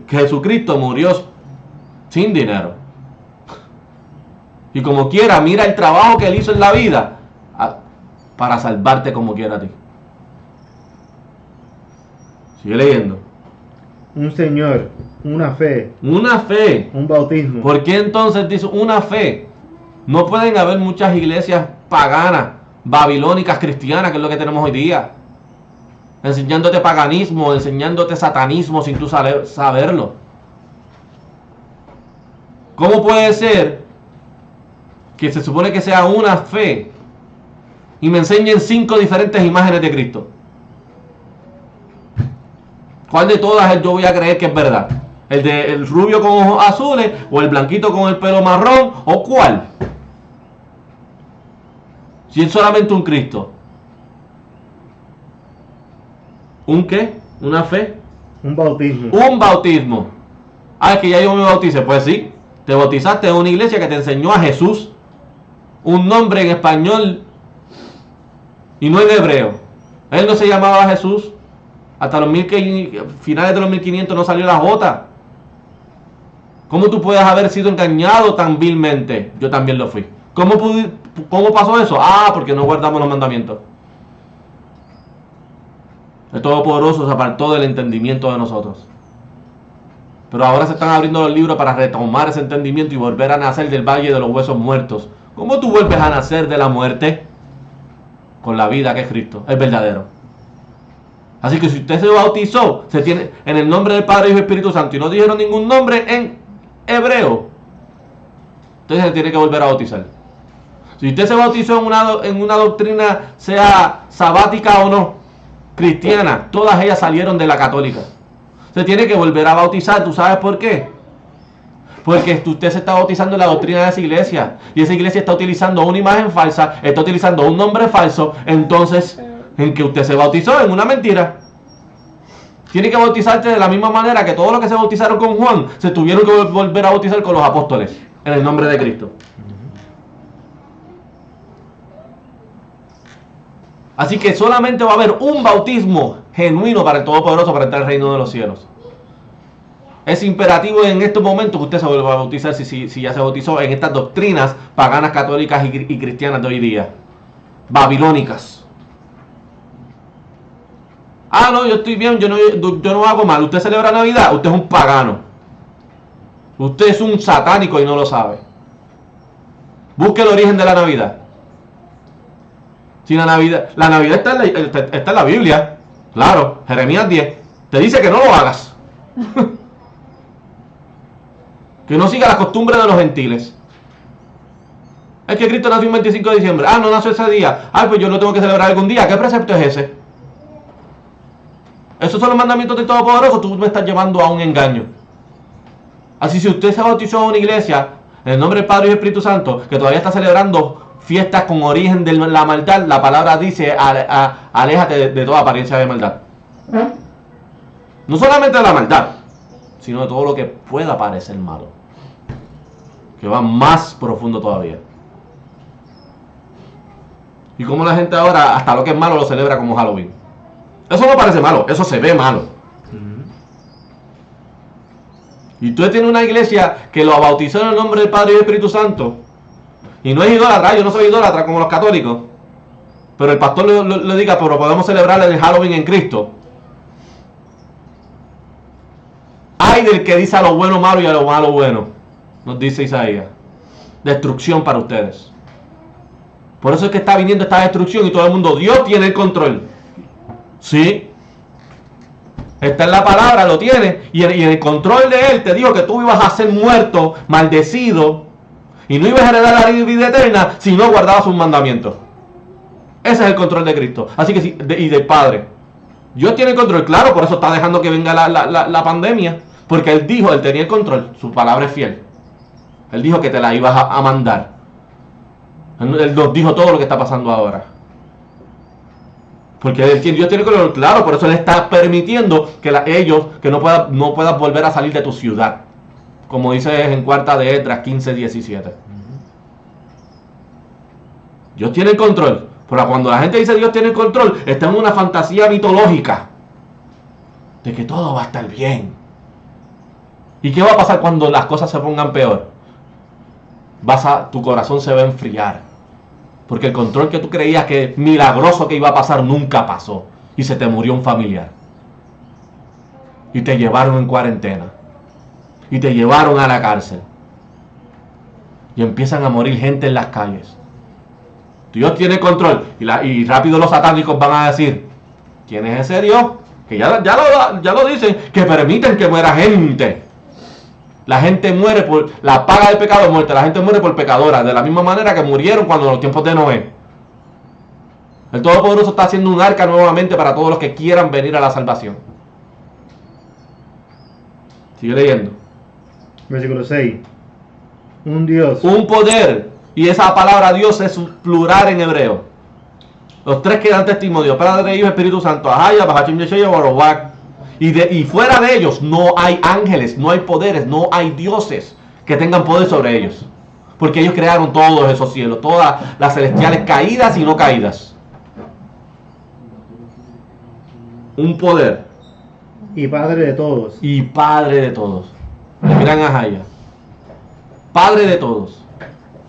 Jesucristo murió sin dinero. Y como quiera, mira el trabajo que él hizo en la vida para salvarte como quiera a ti. Sigue leyendo. Un Señor, una fe. Una fe. Un bautismo. ¿Por qué entonces dice una fe? No pueden haber muchas iglesias paganas, babilónicas, cristianas, que es lo que tenemos hoy día. Enseñándote paganismo, enseñándote satanismo sin tú saberlo. ¿Cómo puede ser que se supone que sea una fe y me enseñen 5 diferentes imágenes de Cristo? ¿Cuál de todas yo voy a creer que es verdad? ¿El rubio con ojos azules o el blanquito con el pelo marrón o cuál? Si es solamente un Cristo. ¿Un qué? ¿Una fe? Un bautismo. Un bautismo. Ah, es que ya yo me bauticé. Pues sí, te bautizaste en una iglesia que te enseñó a Jesús, un nombre en español y no en hebreo. Él no se llamaba Jesús. Hasta los finales de los 1500 no salió la J. ¿Cómo tú puedes haber sido engañado tan vilmente? Yo también lo fui. ¿Cómo pasó eso? Ah, porque no guardamos los mandamientos. El Todopoderoso se apartó del entendimiento de nosotros. Pero ahora se están abriendo los libros para retomar ese entendimiento y volver a nacer del valle de los huesos muertos. ¿Cómo tú vuelves a nacer de la muerte? Con la vida que es Cristo, es verdadero. Así que si usted se bautizó, se tiene en el nombre del Padre, Hijo y Espíritu Santo y no dijeron ningún nombre en hebreo, entonces se tiene que volver a bautizar. Si usted se bautizó en una doctrina, sea sabática o no, cristiana, todas ellas salieron de la católica. Se tiene que volver a bautizar. ¿Tú sabes por qué? Porque usted se está bautizando en la doctrina de esa iglesia. Y esa iglesia está utilizando una imagen falsa, está utilizando un nombre falso. Entonces, ¿en que usted se bautizó? En una mentira. Tiene que bautizarse de la misma manera que todos los que se bautizaron con Juan se tuvieron que volver a bautizar con los apóstoles, en el nombre de Cristo. Así que solamente va a haber un bautismo genuino para el Todopoderoso para entrar al reino de los cielos. Es imperativo en estos momentos que usted se vuelva a bautizar si ya se bautizó en estas doctrinas paganas, católicas y cristianas de hoy día. Babilónicas. Ah, no, yo estoy bien, yo no hago mal. Usted celebra Navidad, usted es un pagano. Usted es un satánico y no lo sabe. Busque el origen de la Navidad. Si la Navidad está en la Biblia. Claro, Jeremías 10. Te dice que no lo hagas. Que no siga las costumbres de los gentiles. Es que Cristo nació el 25 de diciembre. Ah, no nació ese día. Ah, pues yo lo tengo que celebrar algún día. ¿Qué precepto es ese? Esos son los mandamientos del Todopoderoso. Tú me estás llevando a un engaño. Así, si usted se bautizó en una iglesia en el nombre del Padre y del Espíritu Santo, que todavía está celebrando fiestas con origen de la maldad, la palabra dice, aléjate de toda apariencia de maldad. No solamente de la maldad, sino de todo lo que pueda parecer malo, que va más profundo todavía. Y como la gente ahora, hasta lo que es malo lo celebra como Halloween. Eso no parece malo, eso se ve malo. Y tú tienes una iglesia que lo bautizó en el nombre del Padre y del Espíritu Santo, y no es idólatra. Yo no soy idólatra como los católicos, pero el pastor le diga, pero podemos celebrar el Halloween en Cristo. Ay del que dice a lo bueno malo y a lo malo bueno, nos dice Isaías. Destrucción para ustedes. Por eso es que está viniendo esta destrucción y todo el mundo, Dios tiene el control. Sí. Está en la palabra, lo tiene. Y en el control de Él te dijo que tú ibas a ser muerto, maldecido, y no ibas a heredar la vida eterna si no guardabas sus mandamientos. Ese es el control de Cristo. Así que y del Padre. Dios tiene el control, claro, por eso está dejando que venga la pandemia. Porque Él dijo, Él tenía el control, su palabra es fiel. Él dijo que te la ibas a mandar. Él nos dijo todo lo que está pasando ahora. Porque Dios tiene el control, claro, por eso Él está permitiendo que ellos que no puedan volver a salir de tu ciudad. Como dice en cuarta de Esdras 15:17. Dios tiene el control. Pero cuando la gente dice Dios tiene el control, está en una fantasía mitológica de que todo va a estar bien. ¿Y qué va a pasar cuando las cosas se pongan peor? Tu corazón se va a enfriar. Porque el control que tú creías que milagroso que iba a pasar nunca pasó. Y se te murió un familiar. Y te llevaron en cuarentena. Y te llevaron a la cárcel. Y empiezan a morir gente en las calles. Dios tiene control. Y rápido los satánicos van a decir, ¿quién es ese Dios? Que ya lo dicen, que permiten que muera gente. La gente muere por la paga del pecado es muerte. La gente muere por pecadora, de la misma manera que murieron cuando en los tiempos de Noé. El Todopoderoso está haciendo un arca nuevamente para todos los que quieran venir a la salvación. Sigue leyendo. Versículo 6. Un Dios. Un poder. Y esa palabra Dios es un plural en hebreo. Los tres que dan testimonio: Padre, Hijo, Espíritu Santo. Ahaya, Bahachim, Yeshaya, Barobak. Y fuera de ellos no hay ángeles, no hay poderes, no hay dioses que tengan poder sobre ellos. Porque ellos crearon todos esos cielos, todas las celestiales caídas y no caídas. Un poder. Y Padre de todos. Y Padre de todos. Miran a Jaya. Padre de todos.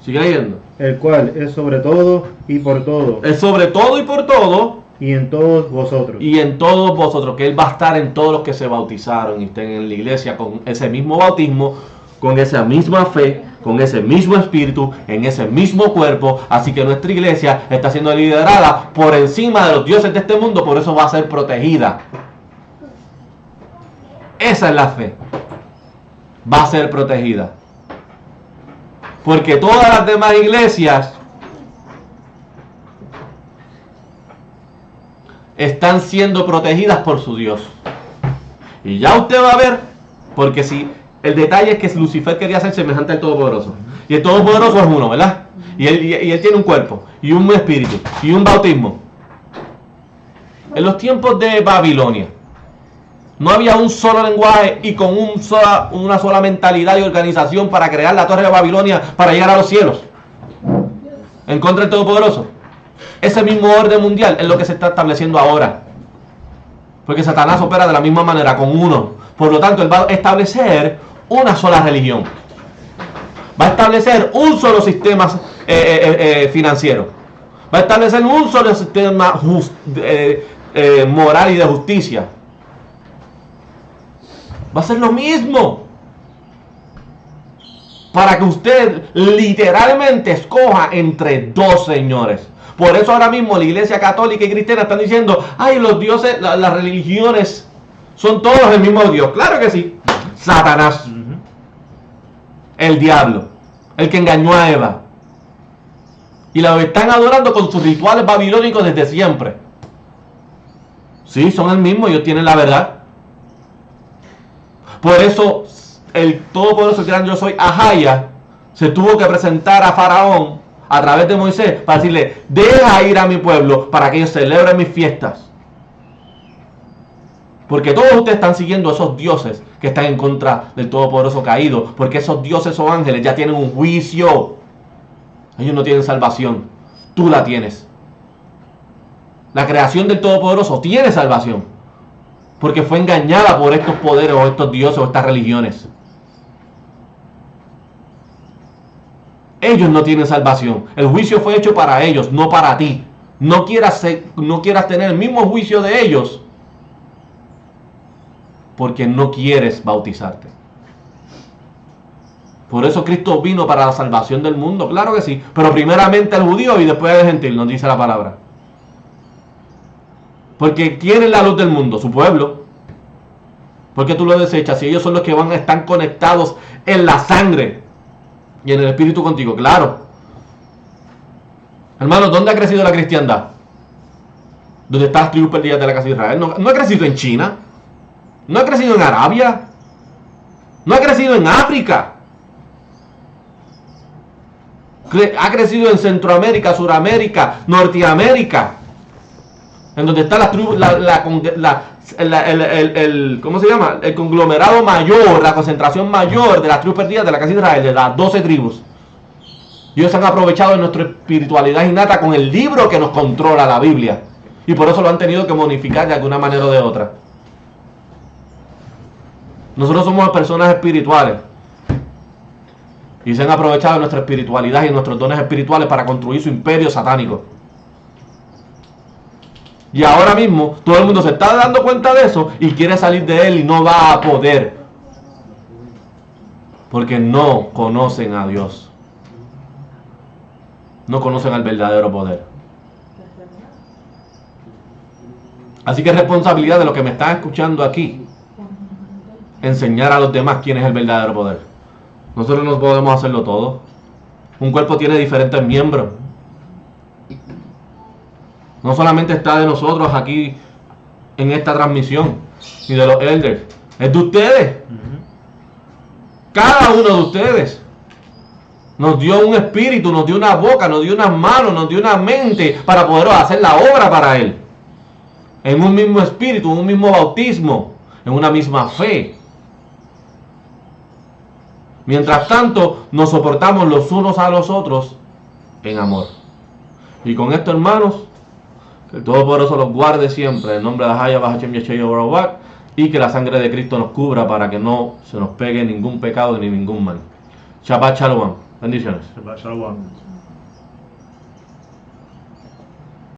Sigue leyendo. El cual es sobre todo y por todo. Es sobre todo y por todo. Y en todos vosotros. Y en todos vosotros, que Él va a estar en todos los que se bautizaron y estén en la iglesia con ese mismo bautismo, con esa misma fe, con ese mismo espíritu, en ese mismo cuerpo. Así que nuestra iglesia está siendo liderada por encima de los dioses de este mundo, por eso va a ser protegida. Esa es la fe. Va a ser protegida. Porque todas las demás iglesias están siendo protegidas por su Dios. Y ya usted va a ver, porque si el detalle es que Lucifer quería ser semejante al Todopoderoso. Y el Todopoderoso es uno, ¿verdad? Y él tiene un cuerpo, y un espíritu, y un bautismo. En los tiempos de Babilonia, no había un solo lenguaje y con una sola mentalidad y organización para crear la torre de Babilonia para llegar a los cielos. En contra del Todopoderoso. Ese mismo orden mundial es lo que se está estableciendo ahora. Porque Satanás opera de la misma manera, con uno. Por lo tanto, él va a establecer una sola religión. Va a establecer un solo sistema financiero. Va a establecer un solo sistema moral y de justicia. Va a ser lo mismo. Para que usted literalmente escoja entre dos señores. Por eso ahora mismo la iglesia católica y cristiana están diciendo, ay, los dioses, las religiones son todos el mismo Dios. Claro que sí. Satanás. El diablo. El que engañó a Eva. Y la están adorando con sus rituales babilónicos desde siempre. Sí, son el mismo, ellos tienen la verdad. Por eso el Todopoderoso, el gran yo soy, Ahaya, se tuvo que presentar a Faraón a través de Moisés para decirle, deja ir a mi pueblo para que ellos celebren mis fiestas. Porque todos ustedes están siguiendo a esos dioses que están en contra del Todopoderoso caído. Porque esos dioses o ángeles ya tienen un juicio. Ellos no tienen salvación. Tú la tienes. La creación del Todopoderoso tiene salvación. Porque fue engañada por estos poderes o estos dioses o estas religiones. Ellos no tienen salvación. El juicio fue hecho para ellos, no para ti. No quieras tener el mismo juicio de ellos. porque no quieres bautizarte. Por eso Cristo vino para la salvación del mundo, claro que sí, pero primeramente al judío y después al gentil, nos dice la palabra. Porque ¿quién es la luz del mundo? Su pueblo. ¿Por qué tú lo desechas? Si ellos son los que están conectados en la sangre y en el espíritu contigo, claro. Hermanos, ¿dónde ha crecido la cristiandad? ¿Dónde están las tribus perdidas de la casa de Israel? No ha crecido en China, no ha crecido en Arabia, no ha crecido en África. Ha crecido en Centroamérica, Suramérica, Norteamérica, en donde está ¿cómo se llama? El conglomerado mayor, la concentración mayor de las tribus perdidas de la casa de Israel, de las 12 tribus. Y ellos han aprovechado de nuestra espiritualidad innata con el libro que nos controla, la Biblia. Y por eso lo han tenido que modificar de alguna manera o de otra. Nosotros somos personas espirituales. Y se han aprovechado de nuestra espiritualidad y de nuestros dones espirituales para construir su imperio satánico. Y ahora mismo todo el mundo se está dando cuenta de eso y quiere salir de él y no va a poder. Porque no conocen a Dios. No conocen al verdadero poder. Así que es responsabilidad de los que me están escuchando aquí enseñar a los demás quién es el verdadero poder. Nosotros no podemos hacerlo todo. Un cuerpo tiene diferentes miembros. No solamente está de nosotros aquí en esta transmisión, ni de los elders. Es de ustedes. Cada uno de ustedes nos dio un espíritu, nos dio una boca, nos dio unas manos, nos dio una mente para poder hacer la obra para Él. En un mismo espíritu, en un mismo bautismo, en una misma fe. Mientras tanto, nos soportamos los unos a los otros en amor. Y con esto, hermanos, que el Todopoderoso los guarde siempre, en nombre de Haya, Bahachem, Yeshua, Barak, y que la sangre de Cristo nos cubra para que no se nos pegue ningún pecado ni ningún mal. Shabbat Shalom. Bendiciones. Shabbat Shalom.